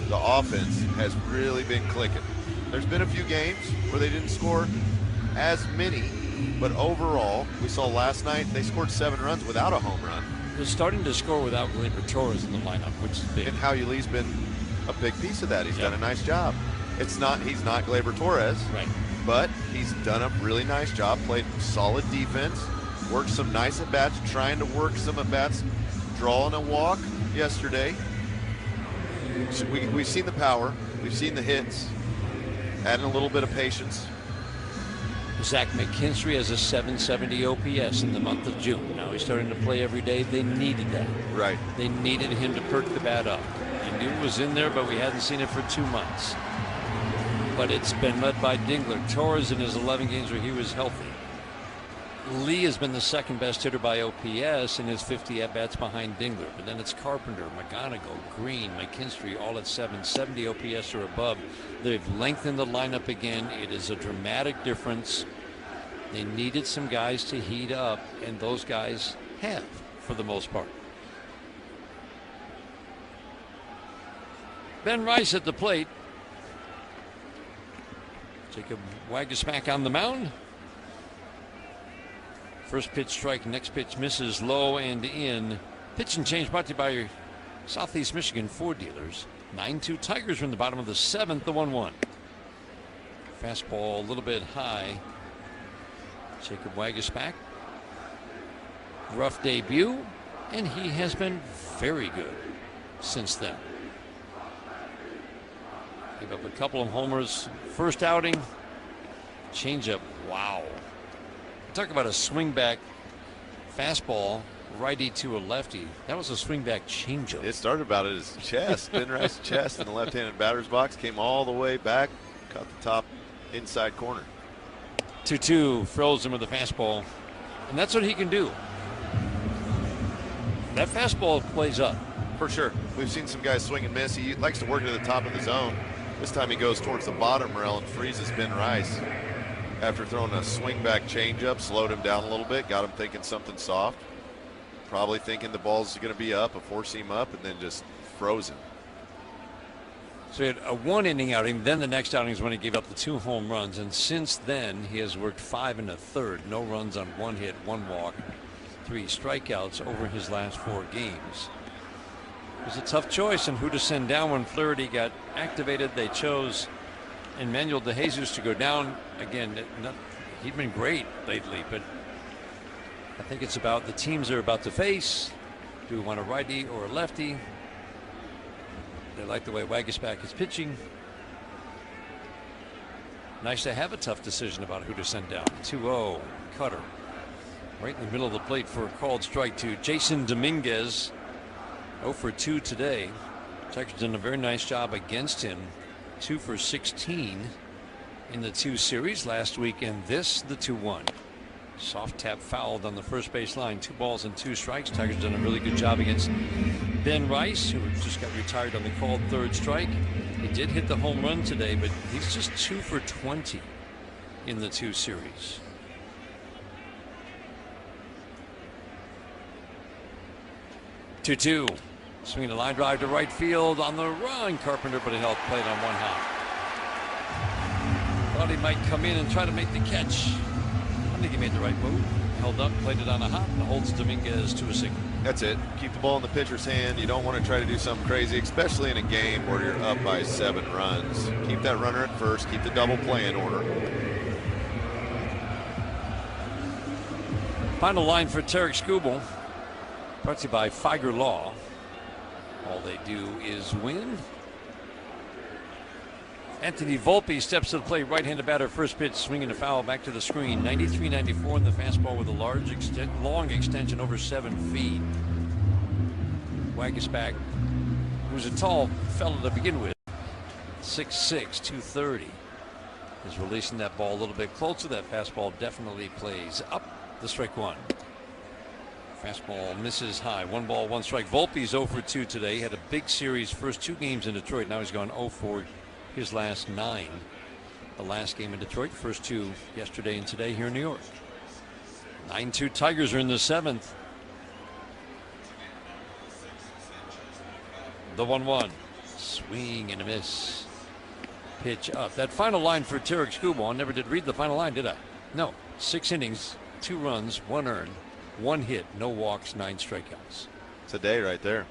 Speaker 3: The offense has really been clicking. There's been a few games where they didn't score as many, but overall, we saw last night they scored 7 runs without a home run.
Speaker 2: They're starting to score without Gleyber Torres in the lineup, which is big.
Speaker 3: And Howie Lee's been a big piece of that. He's done a nice job. He's not Gleyber Torres,
Speaker 2: right?
Speaker 3: But he's done a really nice job. Played solid defense, worked some nice at bats, trying to work some at bats, drawing a walk yesterday. So we've seen the power, we've seen the hits, adding a little bit of patience.
Speaker 2: Zach McKinstry has a 770 OPS in the month of June. Now he's starting to play every day. They needed that.
Speaker 3: Right.
Speaker 2: They needed him to perk the bat up. I knew it was in there, but we hadn't seen it for 2 months. But it's been led by Dingler. Torres in his 11 games where he was healthy. Lee has been the second best hitter by OPS in his 50 at-bats behind Dingler. But then it's Carpenter, McGonigal, Greene, McKinstry, all at 770 OPS or above. They've lengthened the lineup again. It is a dramatic difference. They needed some guys to heat up, and those guys have, for the most part. Ben Rice at the plate. Jacob Waguespack on the mound. First pitch strike, next pitch misses low and in. Pitch and change brought to you by your Southeast Michigan Ford dealers. 9-2 Tigers are in the bottom of the 7th, the 1-1. Fastball a little bit high. Jacob Waguespack. Rough debut, and he has been very good since then. Gave up a couple of homers first outing. Changeup, wow. Talk about a swing back fastball, righty to a lefty. That was a swing back changeup.
Speaker 3: It started about his chest, Ben Rice's chest in the left-handed batter's box, came all the way back, caught the top inside corner.
Speaker 2: 2-2, froze him with a fastball, and that's what he can do. That fastball plays up.
Speaker 3: For sure. We've seen some guys swing and miss. He likes to work it at the top of the zone. This time he goes towards the bottom rail and freezes Ben Rice. After throwing a swing back changeup, slowed him down a little bit, got him thinking something soft. Probably thinking the ball's going to be up, a four-seam up, and then just froze him.
Speaker 2: So he had a 1-inning outing. Then the next outing is when he gave up the 2 home runs. And since then, he has worked 5 1/3. No runs on 1 hit, 1 walk, 3 strikeouts over his last 4 games. It was a tough choice on who to send down when Flaherty got activated. They chose Emmanuel De Jesus to go down. Again, he'd been great lately, but I think it's about the teams they're about to face. Do we want a righty or a lefty? They like the way Waguespack is pitching. Nice to have a tough decision about who to send down. 2-0, Cutter. Right in the middle of the plate for a called strike to Jason Dominguez. 0 for 2 today. Tigers done a very nice job against him. 2 for 16 in the 2 series last week, and this the 2-1. Soft tap fouled on the first base line. 2 balls and 2 strikes. Tigers done a really good job against Ben Rice, who just got retired on the called 3rd strike. He did hit the home run today, but he's just 2 for 20 in the 2 series. Two. Swinging a line drive to right field on the run. Carpenter, but it held plate on 1 hop. Thought he might come in and try to make the catch. I think he made the right move. Held up, played it on a hop, and holds Dominguez to a single.
Speaker 3: That's it. Keep the ball in the pitcher's hand. You don't want to try to do something crazy, especially in a game where you're up by 7 runs. Keep that runner at first. Keep the double play in order.
Speaker 2: Final line for Tarek Skubal. Brought to you by Figer Law. All they do is win. Anthony Volpe steps to the plate, right-handed batter, first pitch, swinging a foul back to the screen. 93-94 in the fastball with a long extension over 7 feet. Wagisback, who's a tall fellow to begin with, 6'6", 230, is releasing that ball a little bit closer. That fastball definitely plays up the strike one. Fastball misses high. 1 ball, 1 strike. Volpe's 0 for 2 today. Had a big series first 2 games in Detroit. Now he's gone 0 for his last 9. The last game in Detroit, first 2 yesterday and today here in New York. 9-2 Tigers are in the 7th. The 1-1. Swing and a miss. Pitch up. That final line for Tarek Skubal. I never did read the final line, did I? No. 6 innings, 2 runs, 1 earned, 1 hit, no walks, 9 strikeouts.
Speaker 3: It's a day right there.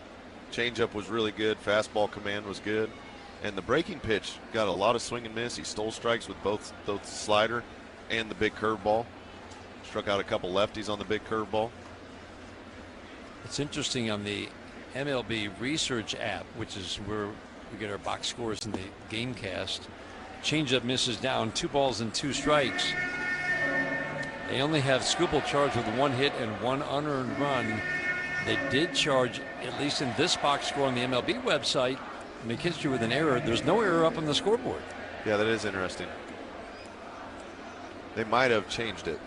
Speaker 3: Changeup was really good. Fastball command was good. And the breaking pitch got a lot of swing and miss. He stole strikes with both the slider and the big curveball. Struck out a couple lefties on the big curveball.
Speaker 2: It's interesting on the MLB Research app, which is where we get our box scores in the Gamecast. Changeup misses down, 2 balls and 2 strikes. They only have Skubal charged with 1 hit and 1 unearned run. They did charge, at least in this box score on the MLB website, McKinstry with an error. There's no error up on the scoreboard.
Speaker 3: Yeah, that is interesting. They might have changed it,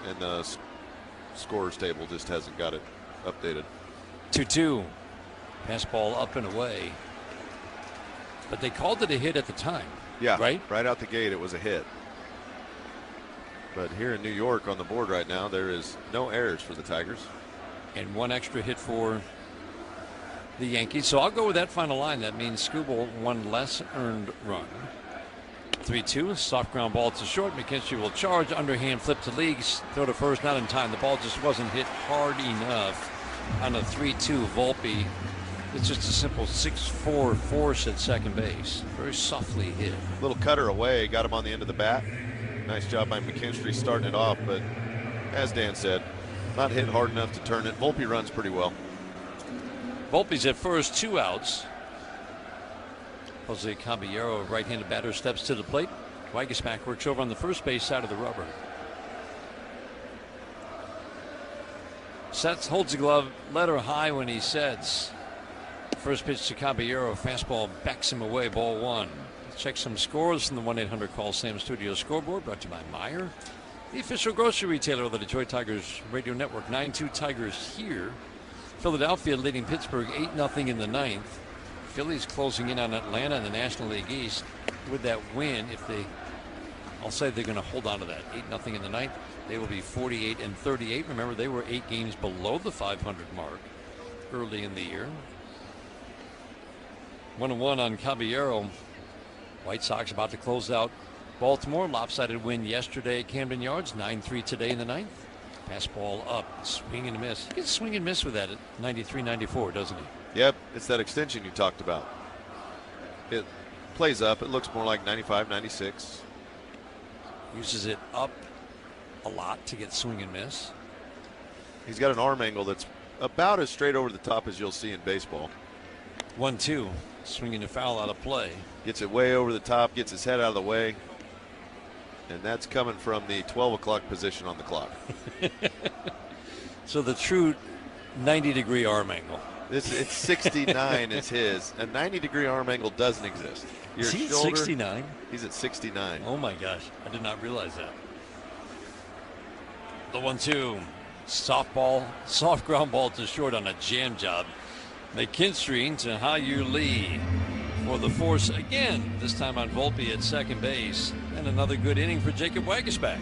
Speaker 3: and the scorers table just hasn't got it updated.
Speaker 2: 2-2. Fastball up and away. But they called it a hit at the time.
Speaker 3: Yeah,
Speaker 2: right
Speaker 3: out the gate it was a hit. But here in New York on the board right now, there is no errors for the Tigers.
Speaker 2: And 1 extra hit for the Yankees. So I'll go with that final line. That means Skubal 1 less earned run. 3-2. Soft ground ball to short. McKinstry will charge. Underhand flip to Leagues. Throw to first. Not in time. The ball just wasn't hit hard enough on a 3-2 Volpe. It's just a simple 6-4 force at second base. Very softly hit.
Speaker 3: Little cutter away. Got him on the end of the bat. Nice job by McKinstry starting it off. But as Dan said, not hit hard enough to turn it. Volpe runs pretty well.
Speaker 2: Volpe's at first, 2 outs. Jose Caballero, right-handed batter, steps to the plate. Wagisback works over on the first base side of the rubber. Sets, holds the glove, letter high when he sets. First pitch to Caballero, fastball backs him away, ball 1. Let's check some scores from the 1-800-CALL-SAM Studio scoreboard, brought to you by Meijer, the official grocery retailer of the Detroit Tigers radio network. 9-2 Tigers here. Philadelphia leading Pittsburgh 8-0 in the 9th. Phillies closing in on Atlanta in the National League East with that win. If they, I'll say they're going to hold on to that. 8-0 in the 9th. They will be 48-38. Remember, they were 8 games below the 500 mark early in the year. 1-1 on Caballero. White Sox about to close out Baltimore. Lopsided win yesterday at Camden Yards. 9-3 today in the 9th. Fastball up, swing and miss. He gets swing and miss with that at 93-94, doesn't he?
Speaker 3: Yep, it's that extension you talked about. It plays up. It looks more like 95, 96.
Speaker 2: Uses it up a lot to get swing and miss.
Speaker 3: He's got an arm angle that's about as straight over the top as you'll see in baseball.
Speaker 2: 1-2, swinging a foul out of play.
Speaker 3: Gets it way over the top, gets his head out of the way. And that's coming from the 12 o'clock position on the clock.
Speaker 2: So the true 90-degree arm angle.
Speaker 3: It's 69 is his. A 90-degree arm angle doesn't exist.
Speaker 2: Is he at 69?
Speaker 3: He's at 69.
Speaker 2: Oh my gosh, I did not realize that. The 1-2, softball, soft ground ball to short on a jam job. McKinstry to Hyu Lee for the force again, this time on Volpe at second base. And another good inning for Jacob Wagisback.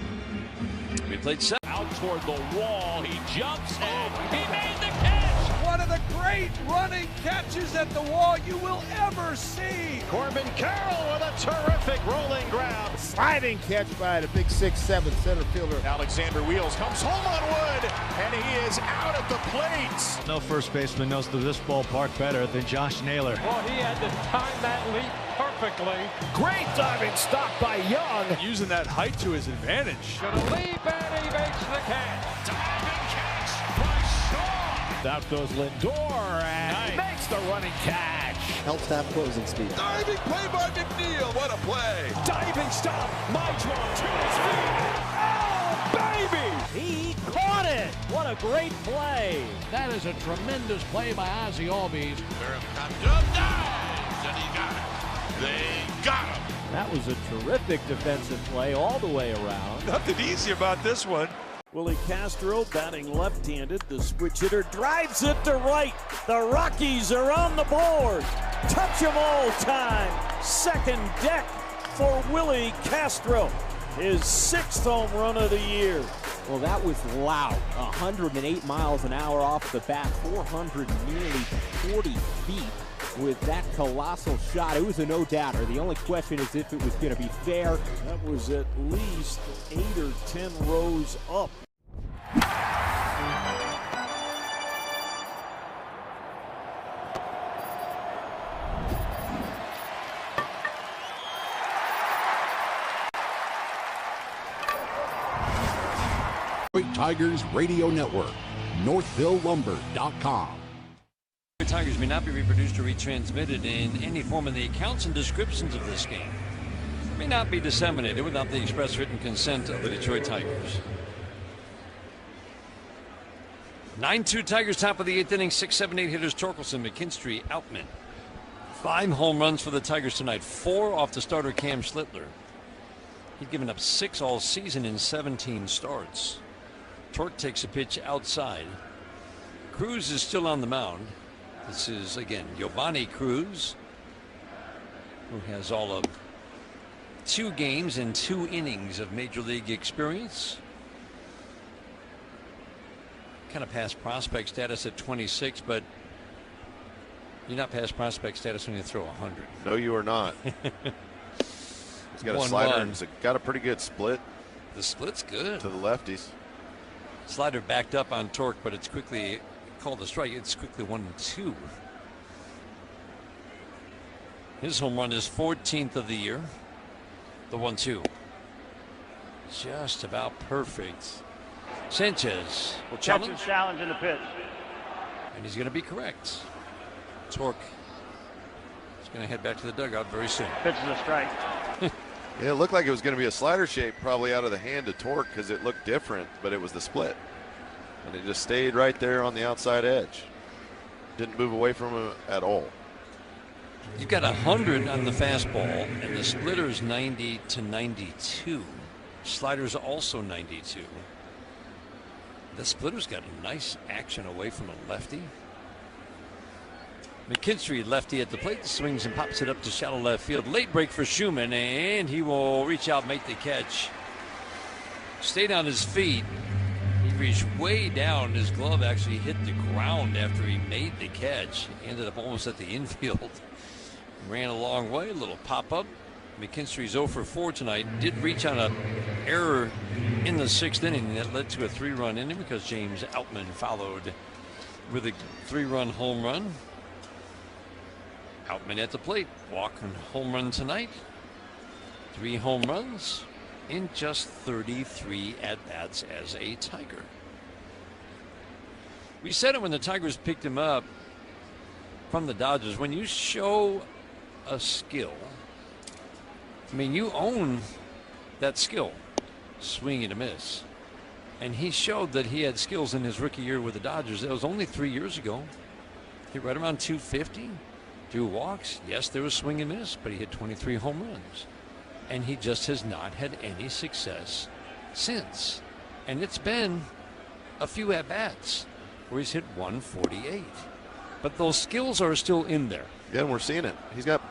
Speaker 2: We played 7.
Speaker 17: Out toward the wall, he jumps and he made the catch!
Speaker 6: One of the great running catches at the wall you will ever see.
Speaker 12: Corbin Carroll with a terrific rolling grab.
Speaker 13: Sliding catch by the big 6'7" center fielder.
Speaker 12: Alexander Wheels comes home on wood, and he is out at the plate.
Speaker 7: No first baseman knows this ballpark better than Josh Naylor.
Speaker 9: Well, he had to time that leap perfectly.
Speaker 12: Great diving stop by Young.
Speaker 6: Using that height to his advantage.
Speaker 9: Gonna leap and he makes the catch.
Speaker 12: Diving catch by Shaw.
Speaker 13: Out goes Lindor and makes the running catch.
Speaker 10: helps to have closing speed.
Speaker 11: Diving play by McNeil. What a play.
Speaker 14: Diving stop. Maitron to his feet. Oh, baby!
Speaker 5: He caught it. What a great play. That is a tremendous play by Ozzie Albies.
Speaker 12: And he got it. They got him.
Speaker 5: That was a terrific defensive play all the way around.
Speaker 11: Nothing easy about this one.
Speaker 14: Willie Castro batting left-handed. The switch hitter drives it to right. The Rockies are on the board. Touch 'em all time. Second deck for Willie Castro. His 6th home run of the year.
Speaker 10: Well, that was loud. 108 miles an hour off the bat, 400 nearly 40 feet with that colossal shot. It was a no-doubter. The only question is if it was going to be fair.
Speaker 14: That was at least 8 or 10 rows up.
Speaker 18: Tigers Radio Network, NorthvilleLumber.com.
Speaker 2: Tigers may not be reproduced or retransmitted in any form in the accounts and descriptions of this game. May not be disseminated without the express written consent of the Detroit Tigers. 9-2 Tigers, top of the 8th inning. 6, 7, 8 hitters: Torkelson, McKinstry, Outman. 5 home runs for the Tigers tonight. 4 off the starter Cam Schlittler. He'd given up 6 all season in 17 starts. Torque takes a pitch outside. Cruz is still on the mound. This is, again, Giovanni Cruz, who has all of 2 games and 2 innings of Major League experience. Kind of past prospect status at 26, but you're not past prospect status when you throw 100.
Speaker 3: No, you are not. He's got a slider and he's got a pretty good split.
Speaker 2: The split's good.
Speaker 3: To the lefties.
Speaker 2: Slider backed up on Torque, but it's quickly called a strike. It's quickly 1-2. His home run is 14th of the year. The 1-2. Just about perfect. Sanchez will challenge.
Speaker 21: Challenge in the pitch.
Speaker 2: And he's going to be correct. Torque is going to head back to the dugout very soon.
Speaker 21: Pitch is a strike.
Speaker 3: Yeah, it looked like it was going to be a slider shape, probably out of the hand of Torque because it looked different, but it was the split. And it just stayed right there on the outside edge. Didn't move away from him at all.
Speaker 2: You've got 100 on the fastball, and the splitter's 90 to 92. Slider's also 92. The splitter's got a nice action away from a lefty. McKinstry, lefty at the plate, swings and pops it up to shallow left field. Late break for Schumann, and he will reach out, make the catch. Stayed on his feet. He reached way down. His glove actually hit the ground after he made the catch. He ended up almost at the infield. Ran a long way, a little pop-up. McKinstry's 0 for 4 tonight. Did reach on an error in the 6th inning that led to a 3-run inning because James Outman followed with a 3-run home run. Outman at the plate, walk and home run tonight. 3 home runs in just 33 at-bats as a Tiger. We said it when the Tigers picked him up from the Dodgers. When you show a skill, I mean, you own that skill, swing and a miss. And he showed that he had skills in his rookie year with the Dodgers. That was only 3 years ago. He right around 250. 2 walks. Yes, there was swing and miss, but he hit 23 home runs. And he just has not had any success since. And it's been a few at-bats where he's hit 148. But those skills are still in there.
Speaker 3: Yeah, and we're seeing it. He's got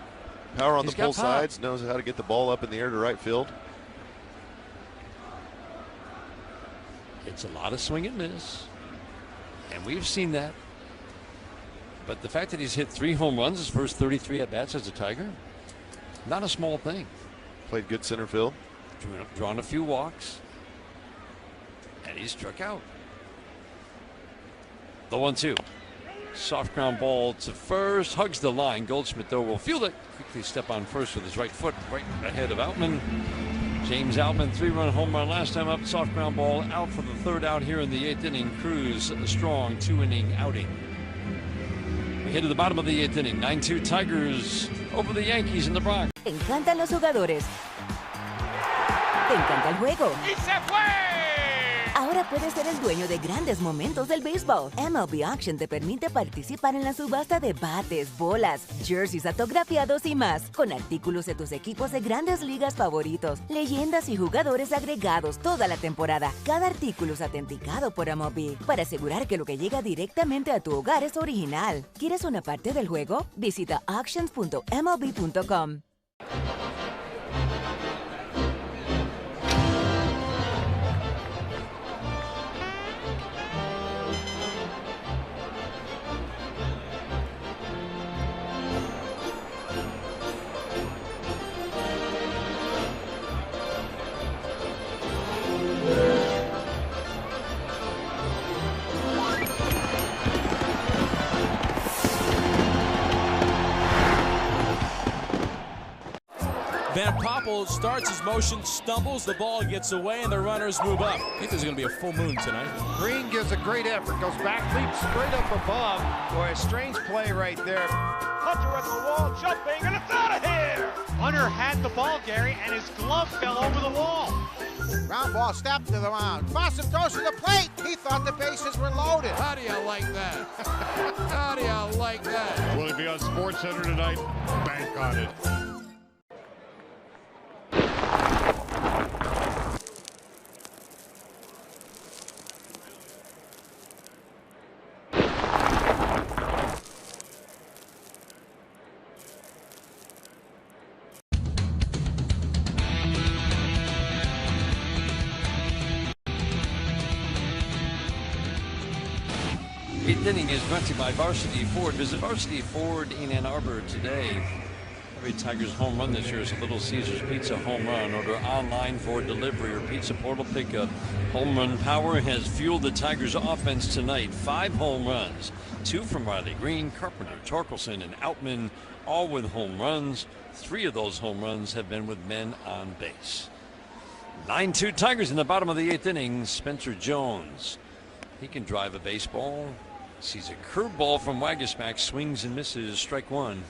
Speaker 3: power on the pull sides, knows how to get the ball up in the air to right field.
Speaker 2: It's a lot of swing and miss. And we've seen that. But the fact that he's hit 3 home runs his first 33 at-bats as a Tiger, not a small thing.
Speaker 3: Played good center field.
Speaker 2: Drawn a few walks. And he struck out. The 1-2. Soft ground ball to first. Hugs the line. Goldschmidt, though, will field it. Quickly step on first with his right foot right ahead of Outman. James Outman, 3-run home run last time up. Soft ground ball out for the 3rd out here in the 8th inning. Cruz, a strong 2-inning outing. We head to the bottom of the 8th inning. 9-2 Tigers over the Yankees in the Bronx.
Speaker 8: Te encantan los jugadores. Te encanta el juego.
Speaker 12: ¡Y se fue!
Speaker 8: Ahora puedes ser el dueño de grandes momentos del béisbol. MLB Auction te permite participar en la subasta de bates, bolas, jerseys autografiados y más, con artículos de tus equipos de grandes ligas favoritos, leyendas y jugadores agregados toda la temporada. Cada artículo es autenticado por MLB para asegurar que lo que llega directamente a tu hogar es original. ¿Quieres una parte del juego? Visita auctions.mlb.com.
Speaker 5: Van Poppel starts his motion, stumbles, the ball gets away, and the runners move up. I think there's going to be a full moon tonight.
Speaker 12: Greene gives a great effort, goes back, leaps straight up above. Boy, a strange play right there. Hunter at the wall, jumping, and it's out of here! Hunter had the ball, Gary, and his glove fell over the wall.
Speaker 13: Ground ball, step to the mound. Boston throws to the plate. He thought the bases were loaded.
Speaker 12: How do you like that? How do you like that?
Speaker 17: Will it be on SportsCenter tonight? Bank on it.
Speaker 2: Eighth inning is brought to you by Varsity Ford. Visit Varsity Ford in Ann Arbor today. Every Tigers home run this year is a Little Caesars Pizza home run. Order online for delivery or pizza portal pickup. Home run power has fueled the Tigers offense tonight. 5 home runs, 2 from Riley Greene, Carpenter, Torkelson, and Outman, all with home runs. 3 of those home runs have been with men on base. 9-2 Tigers in the bottom of the 8th inning. Spencer Jones. He can drive a baseball. Sees a curveball from Waguespack, swings and misses, strike one.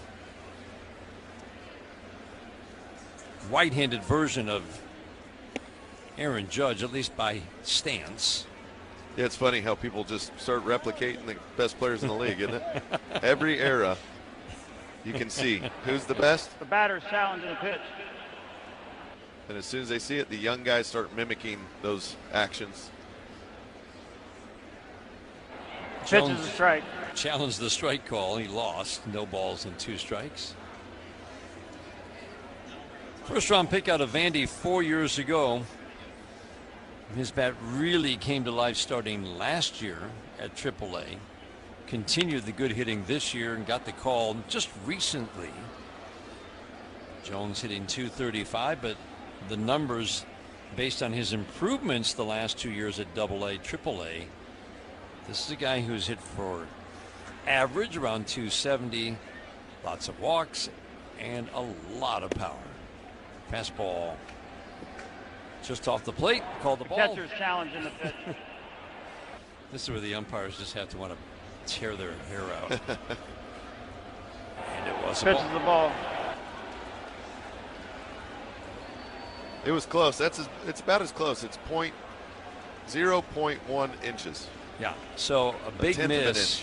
Speaker 2: Right-handed version of Aaron Judge, at least by stance.
Speaker 3: Yeah, it's funny how people just start replicating the best players in the league, isn't it? Every era, you can see who's the best.
Speaker 16: The batter's challenging the pitch.
Speaker 3: And as soon as they see it, the young guys start mimicking those actions.
Speaker 16: Pitch is a strike.
Speaker 2: Challenged the strike call. He lost. No balls and 2 strikes. First round pick out of Vandy 4 years ago. His bat really came to life starting last year at AAA. Continued the good hitting this year and got the call just recently. Jones hitting .235, but the numbers based on his improvements the last 2 years at AA, AAA. This is a guy who's hit for average around .270, lots of walks, and a lot of power. Fastball just off the plate, called the ball.
Speaker 16: Catcher's challenging the pitch.
Speaker 2: This is where the umpires just have to want to tear their hair out. And it was
Speaker 16: pitch is the ball.
Speaker 3: It was close. It's about as close. It's 0.1 inches.
Speaker 2: Yeah, so a big miss.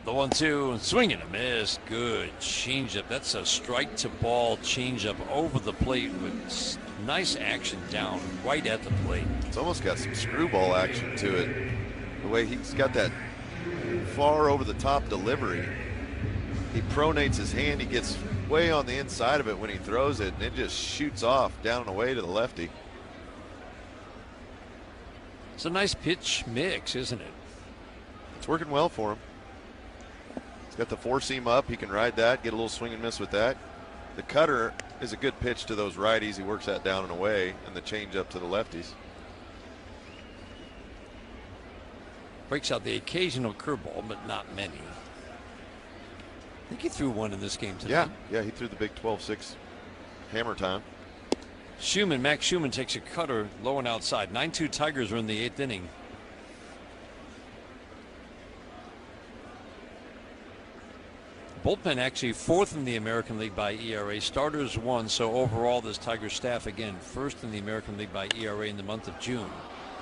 Speaker 2: The 1-2, swing and a miss. Good changeup. That's a strike to ball changeup over the plate with nice action down right at the plate.
Speaker 3: It's almost got some screwball action to it. The way he's got that far over the top delivery. He pronates his hand. He gets way on the inside of it when he throws it, and it just shoots off down and away to the lefty.
Speaker 2: It's a nice pitch mix, isn't it?
Speaker 3: It's working well for him. He's got the 4-seam up. He can ride that, get a little swing and miss with that. The cutter is a good pitch to those righties. He works that down and away, and the changeup to the lefties.
Speaker 2: Breaks out the occasional curveball, but not many. I think he threw one in this game tonight.
Speaker 3: Yeah, he threw the big 12-6 hammer time.
Speaker 2: Max Schumann takes a cutter low and outside. 9-2 Tigers are in the 8th inning. Bullpen actually 4th in the American League by ERA. Starters 1, so overall this Tiger staff again 1st in the American League by ERA in the month of June.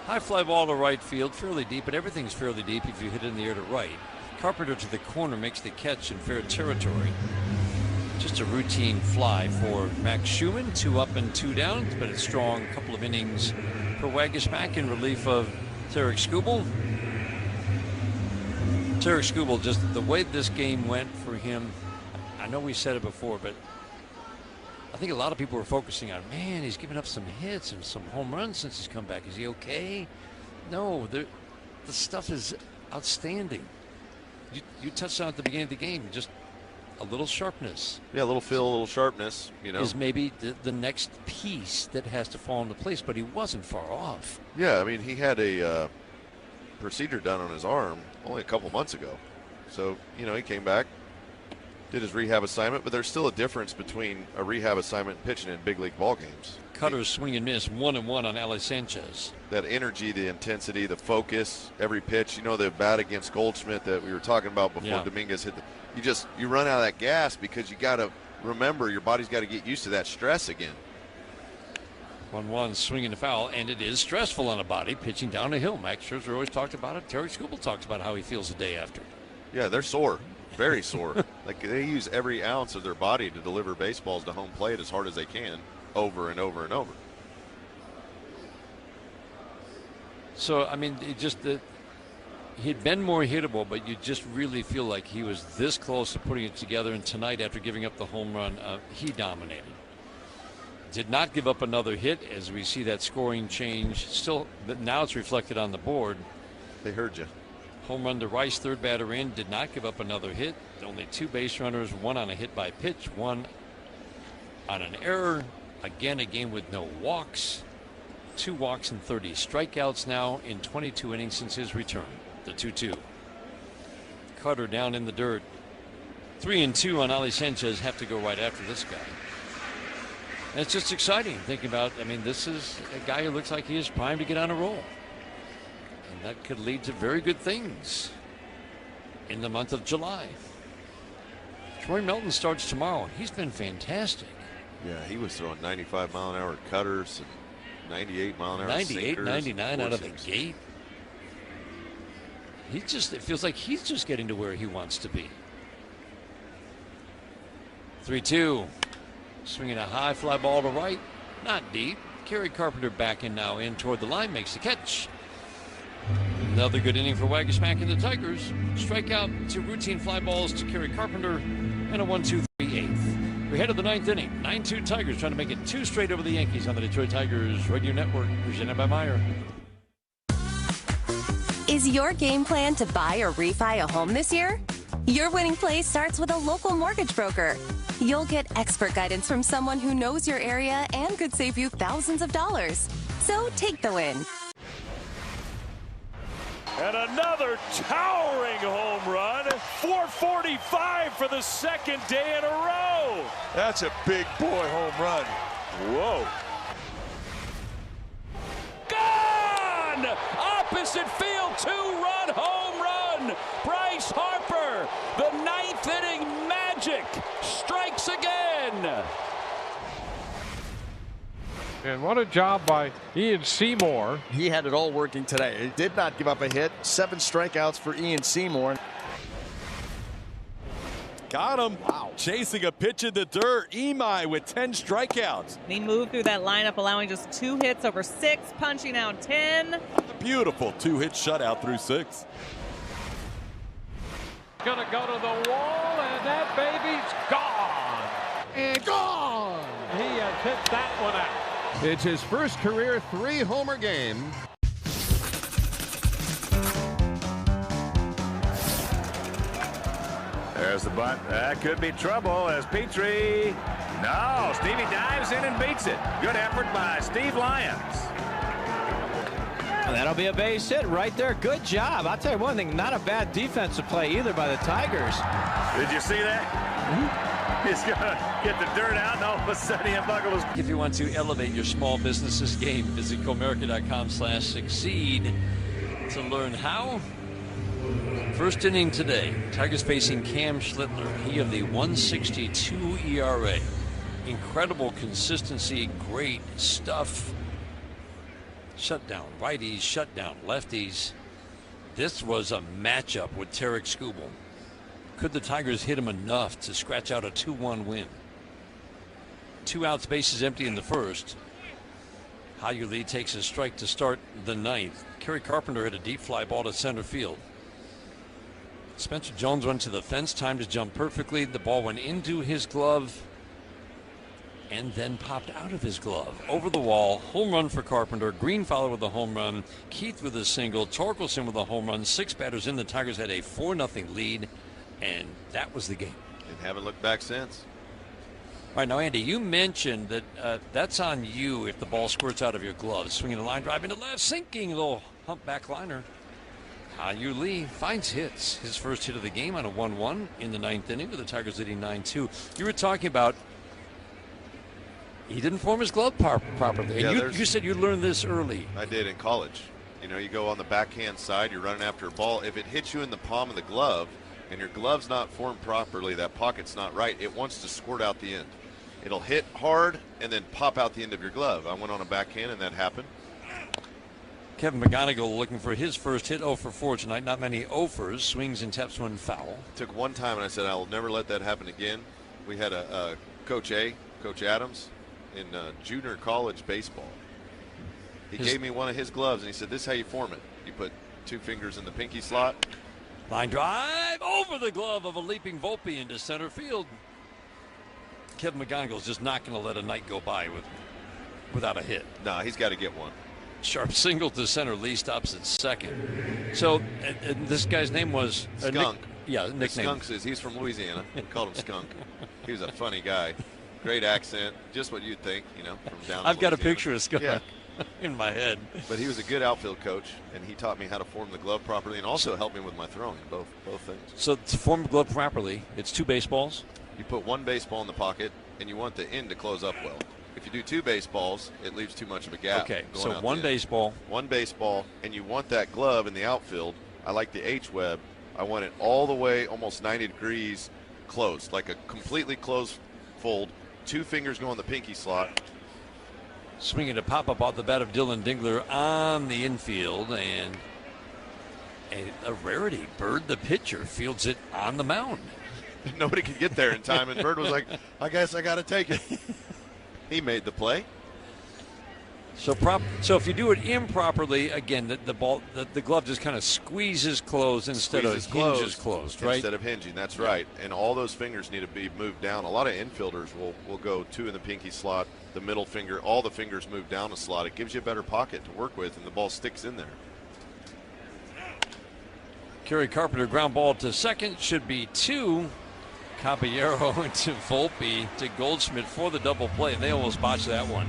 Speaker 2: High fly ball to right field, fairly deep, but everything's fairly deep if you hit it in the air to right. Carpenter to the corner makes the catch in fair territory. Just a routine fly for Max Schumann. 2 up and 2 down. It's been a strong couple of innings for Waguespack in relief of Tarek Skubal. Tarek Skubal, just the way this game went for him, I know we said it before, but I think a lot of people were focusing on, man, he's given up some hits and some home runs since he's come back. Is he okay? No, the stuff is outstanding. You touched on at the beginning of the game, just a little sharpness.
Speaker 3: Yeah, a little feel, a little sharpness, you know.
Speaker 2: Is maybe the next piece that has to fall into place, but he wasn't far off.
Speaker 3: Yeah, I mean, he had a procedure done on his arm only a couple months ago. So, you know, he came back, did his rehab assignment, but there's still a difference between a rehab assignment and pitching in big league ball games.
Speaker 2: Cutters swing and miss, 1-1 on Ali Sanchez.
Speaker 3: That energy, the intensity, the focus, every pitch. You know, the bat against Goldschmidt that we were talking about before Dominguez hit you run out of that gas because you got to remember your body's got to get used to that stress again.
Speaker 2: 1-1 swinging the foul, and it is stressful on a body pitching down a hill. Max Scherzer always talked about it. Tarek Skubal talks about how he feels the day after.
Speaker 3: Yeah, they're sore, very sore. Like they use every ounce of their body to deliver baseballs to home plate as hard as they can, over and over and over.
Speaker 2: So I mean, he'd been more hittable, but you just really feel like he was this close to putting it together. And tonight, after giving up the home run, he dominated. Did not give up another hit as we see that scoring change. Still, but now it's reflected on the board.
Speaker 3: They heard you.
Speaker 2: Home run to Rice, third batter in. Did not give up another hit. Only 2 base runners, 1 on a hit by pitch, 1 on an error. Again, a game with no walks. 2 walks and 30 strikeouts now in 22 innings since his return. The 2-2. Cutter down in the dirt. 3-2 on Ali Sanchez. Have to go right after this guy. And it's just exciting thinking about, I mean, this is a guy who looks like he is primed to get on a roll. And that could lead to very good things in the month of July. Troy Melton starts tomorrow. He's been fantastic.
Speaker 3: Yeah, he was throwing 95-mile-an-hour cutters and 98-mile-an-hour
Speaker 2: 98,
Speaker 3: sinkers,
Speaker 2: 99 out of the gate. It feels like he's just getting to where he wants to be. 3-2. Swinging a high fly ball to right. Not deep. Kerry Carpenter back in now in toward the line. Makes the catch. Another good inning for Waguespack and the Tigers. Strikeout to routine fly balls to Kerry Carpenter. And a 1-2-3 8th. We head to the 9th inning. 9-2 Tigers trying to make it 2 straight over the Yankees on the Detroit Tigers Radio Network. Presented by Meyer.
Speaker 15: Is your game plan to buy or refi a home this year? Your winning play starts with a local mortgage broker. You'll get expert guidance from someone who knows your area and could save you thousands of dollars. So take the win.
Speaker 14: And another towering home run. 445 for the 2nd day in a row.
Speaker 11: That's a big boy home run.
Speaker 14: Whoa. Gone! Opposite field, 2-run home run. Bryce Harper, the 9th inning magic, strikes again.
Speaker 9: And what a job by Ian Seymour.
Speaker 12: He had it all working today. He did not give up a hit. 7 strikeouts for Ian Seymour.
Speaker 11: Got him. Wow. Chasing a pitch in the dirt. Imai with 10 strikeouts.
Speaker 21: He moved through that lineup, allowing just 2 hits over 6, punching out 10.
Speaker 11: Beautiful 2-hit shutout through 6.
Speaker 9: Gonna go to the wall, and that baby's gone. And gone. He has hit that one out.
Speaker 6: It's his first career 3-homer game.
Speaker 22: There's the bunt. That could be trouble as Petrie. No, Stevie dives in and beats it. Good effort by Steve Lyons.
Speaker 23: That'll be a base hit right there. Good job. I'll tell you one thing, not a bad defensive play either by the Tigers.
Speaker 22: Did you see that? He's going to get the dirt out, and all of a sudden he unbuckled his...
Speaker 2: If you want to elevate your small business's game, visit comerica.com/succeed to learn how. First inning today, Tigers facing Cam Schlittler. He of the 1.62 ERA. Incredible consistency, great stuff. Shut down righties, shut down lefties. This was a matchup with Tarek Skubal. Could the Tigers hit him enough to scratch out a 2-1 win? 2 outs, bases empty in the first. Hayuli takes a strike to start the ninth. Kerry Carpenter hit a deep fly ball to center field. Spencer Jones went to the fence, timed his jump perfectly. The ball went into his glove and then popped out of his glove. Over the wall, home run for Carpenter. Greene followed with a home run. Keith with a single. Torkelson with a home run. 6 batters in. The Tigers had a 4-0 lead, and that was the game.
Speaker 3: And haven't looked back since.
Speaker 2: All right, now, Andy, you mentioned that that's on you if the ball squirts out of your glove. Swinging a line drive into left, sinking little humpback liner. Hayuli finds hits. His first hit of the game on a 1-1 in the 9th inning with the Tigers leading 9-2. You were talking about he didn't form his glove properly.
Speaker 3: Yeah,
Speaker 2: and you said you learned this early.
Speaker 3: I did in college. You know, you go on the backhand side, you're running after a ball. If it hits you in the palm of the glove and your glove's not formed properly, that pocket's not right, it wants to squirt out the end. It'll hit hard and then pop out the end of your glove. I went on a backhand and that happened.
Speaker 2: Kevin McGonigal looking for his first hit, 0 for 4 tonight. Not many 0-fers. Swings and taps one foul.
Speaker 3: Took one time and I said, I'll never let that happen again. We had a Coach Adams, in junior college baseball. He gave me one of his gloves and he said, this is how you form it. You put 2 fingers in the pinky slot.
Speaker 2: Line drive over the glove of a leaping Volpe into center field. Kevin McGonigal's just not going to let a night go by without a hit.
Speaker 3: No, he's got to get one.
Speaker 2: Sharp single to center. Lee stops at second. So and this guy's name was
Speaker 3: Skunk.
Speaker 2: Nickname.
Speaker 3: Skunk says he's from Louisiana. We called him Skunk. He was a funny guy. Great accent, just what you'd think, you know, from down.
Speaker 2: I've got a picture of Skunk in my head.
Speaker 3: But he was a good outfield coach, and he taught me how to form the glove properly, and also helped me with my throwing, both things.
Speaker 2: So to form the glove properly, it's 2 baseballs.
Speaker 3: You put 1 baseball in the pocket, and you want the end to close up well. If you do 2 baseballs, it leaves too much of a gap.
Speaker 2: Okay, so 1 baseball.
Speaker 3: 1 baseball, and you want that glove in the outfield. I like the H-web. I want it all the way, almost 90 degrees closed, like a completely closed fold. 2 fingers go in the pinky slot.
Speaker 2: Swinging a pop-up off the bat of Dylan Dingler on the infield, and a rarity. Bird, the pitcher, fields it on the mound.
Speaker 3: Nobody could get there in time, and Bird was like, I guess I got to take it. He made the play.
Speaker 2: So if you do it improperly, again, the glove just kind of squeezes closed instead of hinges closed, right?
Speaker 3: Instead of hinging, that's right. And all those fingers need to be moved down. A lot of infielders will go 2 in the pinky slot, the middle finger, all the fingers move down the slot. It gives you a better pocket to work with, and the ball sticks in there.
Speaker 2: Kerry Carpenter ground ball to second, should be 2. Caballero into Volpe to Goldschmidt for the double play, and they almost botched that one.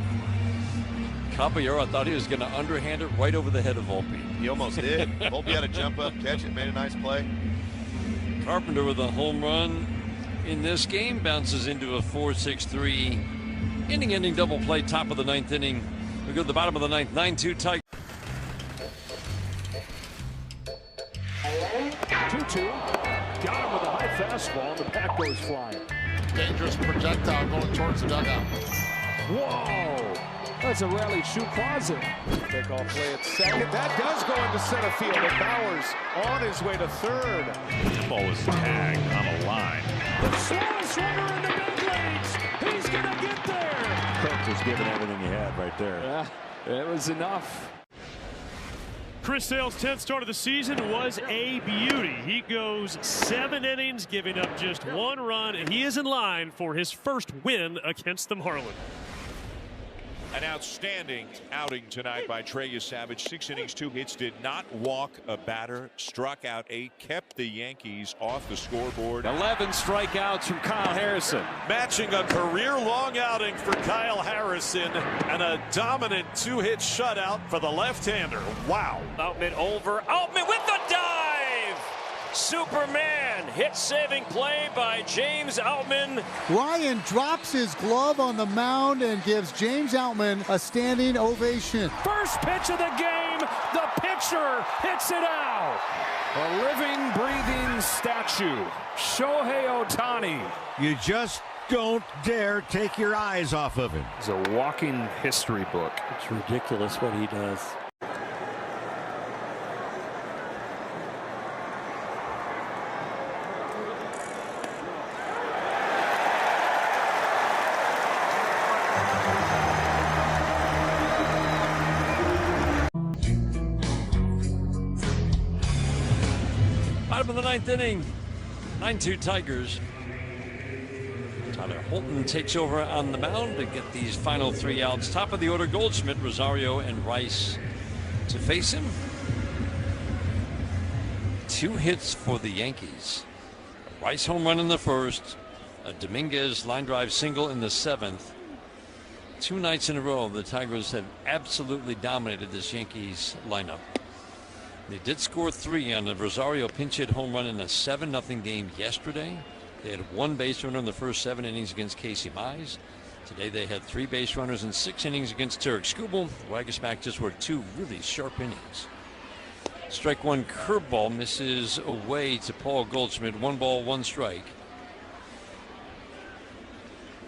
Speaker 2: Caballero thought he was going to underhand it right over the head of Volpe.
Speaker 3: He almost did. Volpe had to jump up, catch it, made a nice play.
Speaker 2: Carpenter with a home run in this game, bounces into a 4-6-3 inning-ending double play, top of the 9th inning. We go to the bottom of the 9th, 9-2 Tigers.
Speaker 14: 2-2. Got him with a high fastball, and the bat goes flying.
Speaker 13: Dangerous projectile going towards the dugout.
Speaker 14: Whoa! That's a rally shoe closet.
Speaker 6: Takeoff play at second. That does go into center field, and Bowers on his way to third.
Speaker 17: The ball was tagged on a line.
Speaker 14: The slow swimmer in the big leagues. He's going to get there.
Speaker 11: Kirk was giving everything he had right there.
Speaker 14: Yeah, it was enough.
Speaker 1: Chris Sale's 10th start of the season was a beauty. He goes 7 innings, giving up just 1 run, and he is in line for his first win against the Marlins.
Speaker 4: An outstanding outing tonight by Trey Savage. 6 innings, 2 hits, did not walk a batter, struck out 8, kept the Yankees off the scoreboard.
Speaker 5: 11 strikeouts from Kyle Harrison.
Speaker 19: Matching a career-long outing for Kyle Harrison and a dominant 2-hit shutout for the left-hander. Wow.
Speaker 5: Outman over. Outman with the dive.
Speaker 2: Superman, hit-saving play by James Outman.
Speaker 7: Ryan drops his glove on the mound and gives James Outman a standing ovation.
Speaker 5: First pitch of the game, the pitcher hits it out. A living, breathing statue, Shohei Ohtani.
Speaker 10: You just don't dare take your eyes off of him.
Speaker 5: He's a walking history book.
Speaker 14: It's ridiculous what he does.
Speaker 2: Bottom of the ninth inning, 9-2 Tigers. Tyler Holton takes over on the mound to get these final 3 outs. Top of the order, Goldschmidt, Rosario, and Rice to face him. 2 hits for the Yankees. A Rice home run in the first, a Dominguez line drive single in the 7th. 2 nights in a row, the Tigers have absolutely dominated this Yankees lineup. They did score 3 on the Rosario pinch hit home run in a 7-0 game yesterday. They had 1 base runner in the first 7 innings against Casey Mize. Today they had 3 base runners in 6 innings against Tarek Skubal. Waguespack just worked 2 really sharp innings. Strike 1 curveball misses away to Paul Goldschmidt. 1 ball, 1 strike.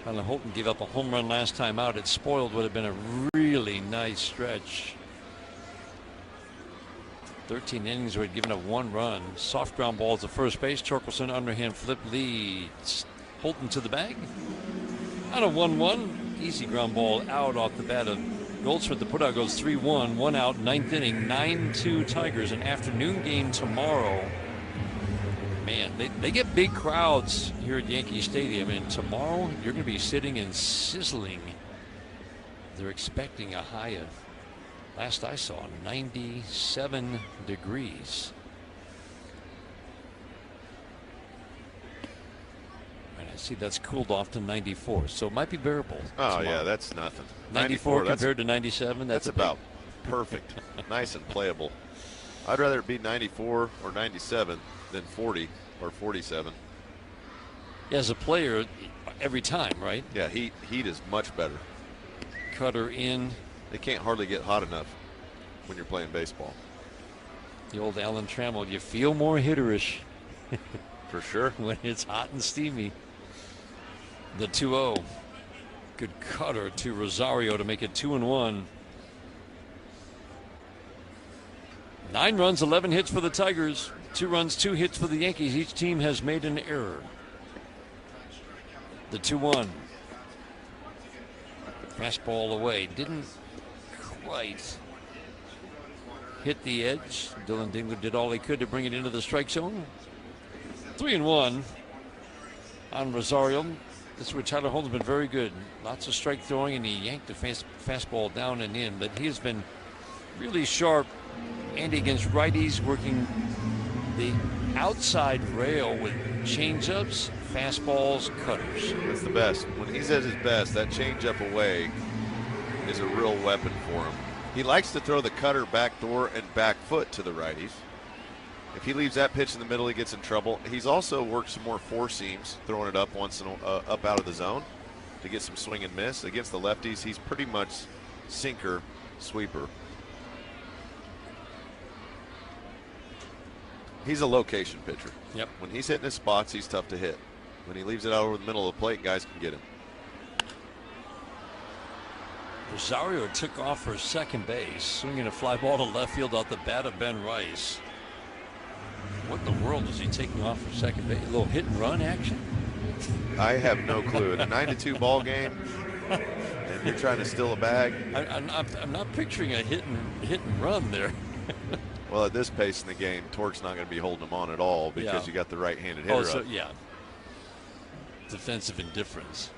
Speaker 2: Tyler Holton gave up a home run last time out. It spoiled what had been a really nice stretch. 13 innings where he'd given up 1 run. Soft ground ball to first base. Torkelson underhand flip leads Holton to the bag. On a 1-1. Easy ground ball out off the bat of Goldschmidt. The putout goes 3-1. 1 out, 9th inning. 9-2 Tigers. An afternoon game tomorrow. Man, they get big crowds here at Yankee Stadium. And tomorrow you're going to be sitting and sizzling. They're expecting a high of, last I saw, 97 degrees. And I see that's cooled off to 94, so it might be bearable.
Speaker 3: Oh, yeah, that's nothing.
Speaker 2: 94 compared to 97,
Speaker 3: that's about perfect. Nice and playable. I'd rather it be 94 or 97 than 40 or 47.
Speaker 2: As a player, every time, right?
Speaker 3: Yeah, heat is much better.
Speaker 2: Cutter in.
Speaker 3: They can't hardly get hot enough when you're playing baseball.
Speaker 2: The old Alan Trammell, you feel more hitterish.
Speaker 3: For sure.
Speaker 2: When it's hot and steamy. The 2-0. Good cutter to Rosario to make it 2-1. 9 runs, 11 hits for the Tigers. 2 runs, 2 hits for the Yankees. Each team has made an error. The 2-1. Fastball away. Didn't quite hit the edge. Dylan Dingler did all he could to bring it into the strike zone. 3-1 on Rosario. This is where Tyler Holton's been very good. Lots of strike throwing, and he yanked the fastball down and in. But he has been really sharp. Andy against righties, working the outside rail with changeups, fastballs, cutters.
Speaker 3: That's the best. When he's at his best, that changeup away is a real weapon for him. He likes to throw the cutter backdoor and back foot to the righties. If he leaves that pitch in the middle, he gets in trouble. He's also worked some more 4 seams, throwing it up up out of the zone to get some swing and miss. Against the lefties, he's pretty much sinker sweeper. He's a location pitcher.
Speaker 2: Yep.
Speaker 3: When he's hitting his spots, he's tough to hit. When he leaves it out over the middle of the plate, guys can get him.
Speaker 2: Rosario took off for second base, swinging a fly ball to left field off the bat of Ben Rice. What in the world is he taking off for second base? A little hit and run action?
Speaker 3: I have no clue. In a 9-2 ball game, and you're trying to steal a bag.
Speaker 2: I'm not picturing a hit and run there.
Speaker 3: Well, at this pace in the game, Torque's not going to be holding him on at all because you got the right-handed hitter
Speaker 2: so,
Speaker 3: up.
Speaker 2: Yeah. Defensive indifference.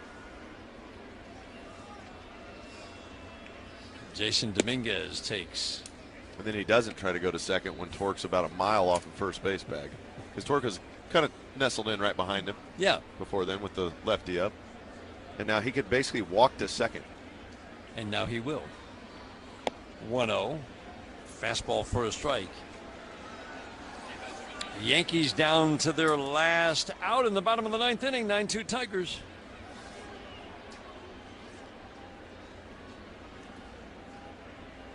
Speaker 2: Jason Dominguez takes.
Speaker 3: And then he doesn't try to go to second when Torque's about a mile off of first base bag. Because Torque was kind of nestled in right behind him.
Speaker 2: Yeah.
Speaker 3: Before then with the lefty up. And now he could basically walk to second.
Speaker 2: And now he will. 1-0. Fastball for a strike. The Yankees down to their last out in the bottom of the 9th inning, 9-2 Tigers.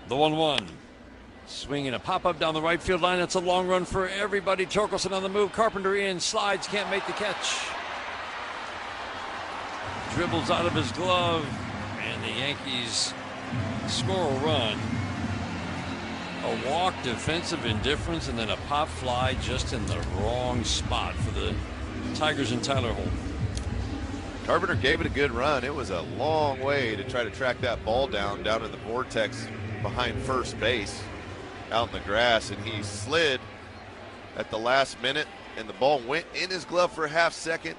Speaker 2: The 1-1. Swinging a pop-up down the right field line. That's a long run for everybody. Torkelson on the move. Carpenter in. Slides. Can't make the catch. Dribbles out of his glove. And the Yankees score a run. A walk, defensive indifference, and then a pop fly just in the wrong spot for the Tigers and Tyler Holt.
Speaker 3: Carpenter gave it a good run. It was a long way to try to track that ball down in the vortex behind first base out in the grass, and he slid at the last minute, and the ball went in his glove for a half second,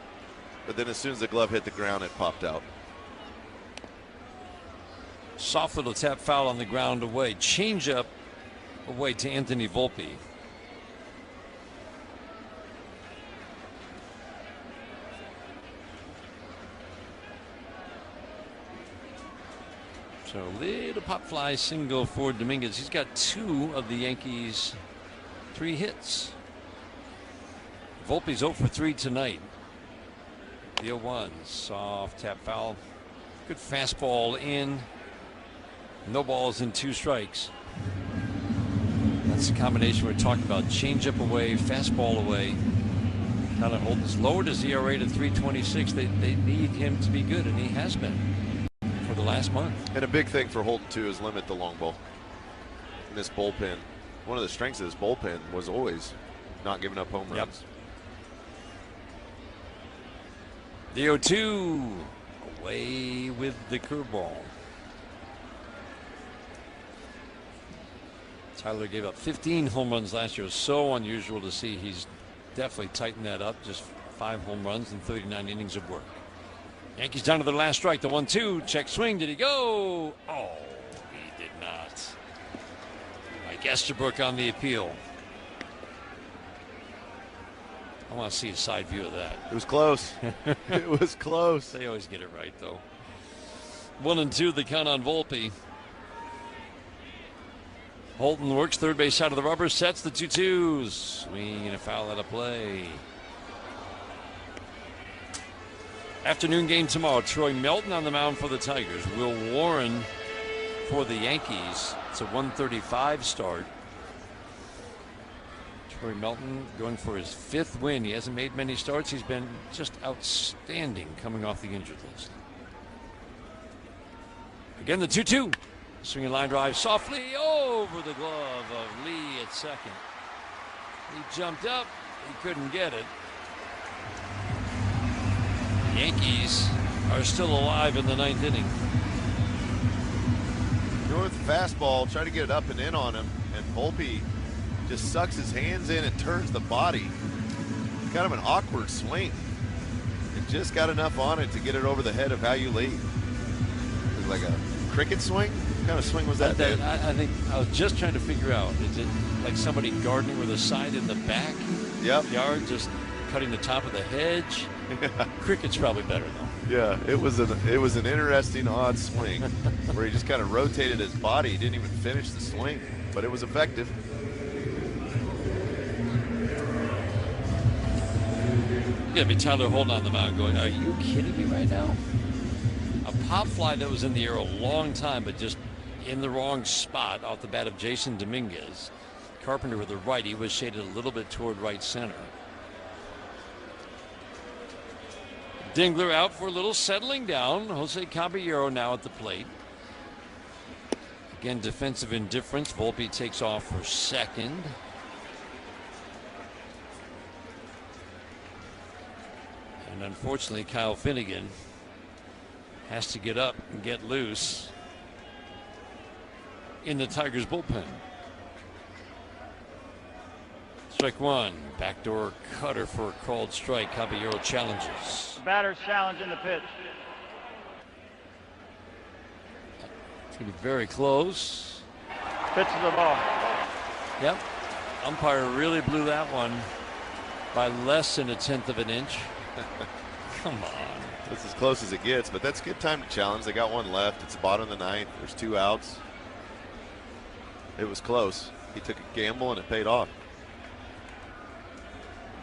Speaker 3: but then as soon as the glove hit the ground, it popped out.
Speaker 2: Soft little tap foul on the ground away. Change up away to Anthony Volpe. So little pop fly single for Dominguez. He's got 2 of the Yankees' 3 hits. Volpe's 0 for 3 tonight. The 0-1, soft tap foul. Good fastball in. No balls and 2 strikes. That's the combination we're talking about. Change up away, fastball away. Tyler Holt has lowered his ERA to 3.26. They need him to be good, and he has been for the last month.
Speaker 3: And a big thing for Holton too is limit the long ball in this bullpen. One of the strengths of this bullpen was always not giving up home runs.
Speaker 2: The 0-2 away with the curveball. Tyler gave up 15 home runs last year. It was so unusual to see. He's definitely tightened that up. Just 5 home runs and 39 innings of work. Yankees down to their last strike. The 1-2. Check swing. Did he go? Oh, he did not. Mike Estabrook on the appeal. I want to see a side view of that.
Speaker 3: It was close. It was close.
Speaker 2: They always get it right, though. 1-2, the count on Volpe. Holton works third base side of the rubber, sets the 2-2s. Swing and a foul out of play. Afternoon game tomorrow. Troy Melton on the mound for the Tigers. Will Warren for the Yankees. It's a 1:35 start. Troy Melton going for his 5th win. He hasn't made many starts. He's been just outstanding coming off the injured list. Again, the 2-2. Swinging line drive softly over the glove of Lee at second. He jumped up. He couldn't get it. The Yankees are still alive in the 9th inning.
Speaker 3: North fastball, try to get it up and in on him, and Volpe just sucks his hands in and turns the body. Kind of an awkward swing. It just got enough on it to get it over the head of Hao-Yu Lee. It was like a cricket swing. What kind of swing was that?
Speaker 2: I think I was just trying to figure out. Is it like somebody gardening with a side in the back?
Speaker 3: Yep.
Speaker 2: Yard, just cutting the top of the hedge. Cricket's probably better though.
Speaker 3: Yeah, it was an interesting odd swing where he just kind of rotated his body. He didn't even finish the swing, but it was effective.
Speaker 2: You gotta be Tyler Holton on the mound going, are you kidding me right now? A pop fly that was in the air a long time, but just in the wrong spot off the bat of Jason Dominguez. Carpenter with the righty was shaded a little bit toward right center. Dingler out for a little settling down. Jose Caballero now at the plate. Again, defensive indifference. Volpe takes off for second. And unfortunately, Kyle Finnegan has to get up and get loose in the Tigers bullpen. Strike one. Backdoor cutter for a called strike. Caballero challenges.
Speaker 16: Batter's challenging the pitch.
Speaker 2: It's going to be very close.
Speaker 16: Pitch to the ball.
Speaker 2: Yep. Umpire really blew that one by less than 1/10 of an inch. Come on.
Speaker 3: That's as close as it gets, but that's a good time to challenge. They got one left. It's the bottom of the 9th. There's 2 outs. It was close. He took a gamble and it paid off.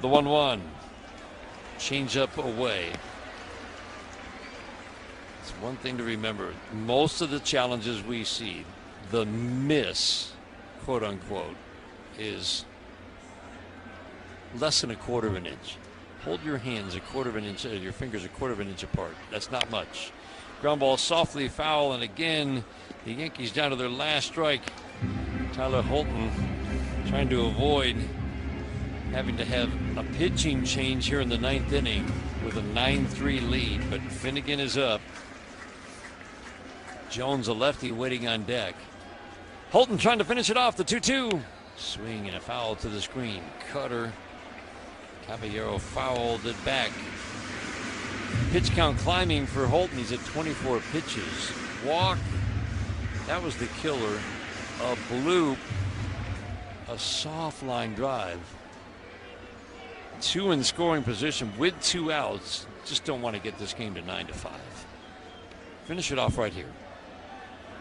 Speaker 2: The 1-1. Change up away. It's one thing to remember. Most of the challenges we see, the miss, quote unquote, is less than a quarter of an inch. Hold your hands a quarter of an inch, your fingers a quarter of an inch apart. That's not much. Ground ball softly foul, and again, the Yankees down to their last strike. Tyler Holton trying to avoid having to have a pitching change here in the 9th inning with a 9-3 lead, but Finnegan is up. Jones, a lefty, waiting on deck. Holton trying to finish it off, the 2-2. Swing and a foul to the screen. Cutter. Caballero fouled it back. Pitch count climbing for Holton. He's at 24 pitches. Walk. That was the killer. A bloop. A soft line drive. 2 in scoring position with 2 outs. Just don't want to get this game to 9-5. Finish it off right here.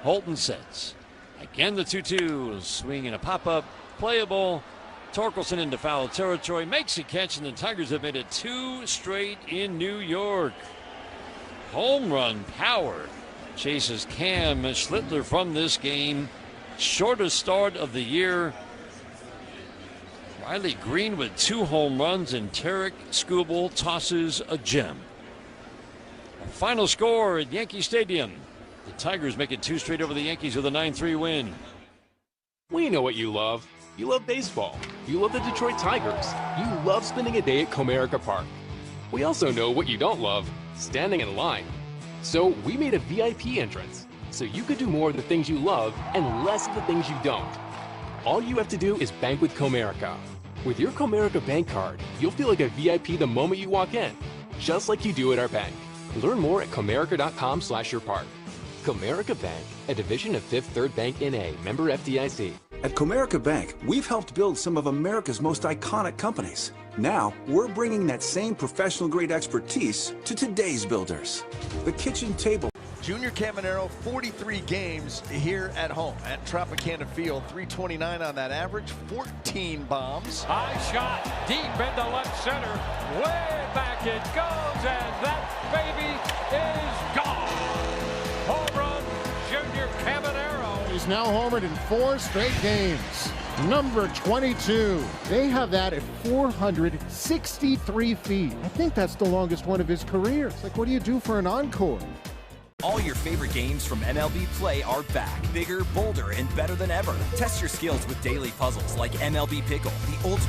Speaker 2: Holton sets. Again the 2-2. Swing and a pop-up. Playable. Torkelson into foul territory. Makes a catch, and the Tigers have made it 2 straight in New York. Home run power chases Cam Schlittler from this game. Shortest start of the year. Riley Greene with 2 home runs, and Tarek Skubal tosses a gem. Our final score at Yankee Stadium. The Tigers make it 2 straight over the Yankees with a 9-3 win.
Speaker 8: We know what you love. You love baseball. You love the Detroit Tigers. You love spending a day at Comerica Park. We also know what you don't love, standing in line. So we made a VIP entrance, so you could do more of the things you love and less of the things you don't. All you have to do is bank with Comerica. With your Comerica bank card, you'll feel like a VIP the moment you walk in, just like you do at our bank. Learn more at comerica.com/yourpark. Comerica Bank, a division of Fifth Third Bank N.A., member FDIC.
Speaker 18: At Comerica Bank, we've helped build some of America's most iconic companies. Now, we're bringing that same professional-grade expertise to today's builders. The kitchen table.
Speaker 20: Junior Caminero, 43 games here at home at Tropicana Field. 329 on that average, 14 bombs.
Speaker 9: High shot, deep into left center. Way back it goes, and that baby is gone. Home run, Junior Caminero.
Speaker 7: He's now homered in 4 straight games. Number 22. They have that at 463 feet. I think that's the longest one of his career. It's like, what do you do for an encore?
Speaker 24: All your favorite games from MLB Play are back. Bigger, bolder, and better than ever. Test your skills with daily puzzles like MLB Pickle, the ultimate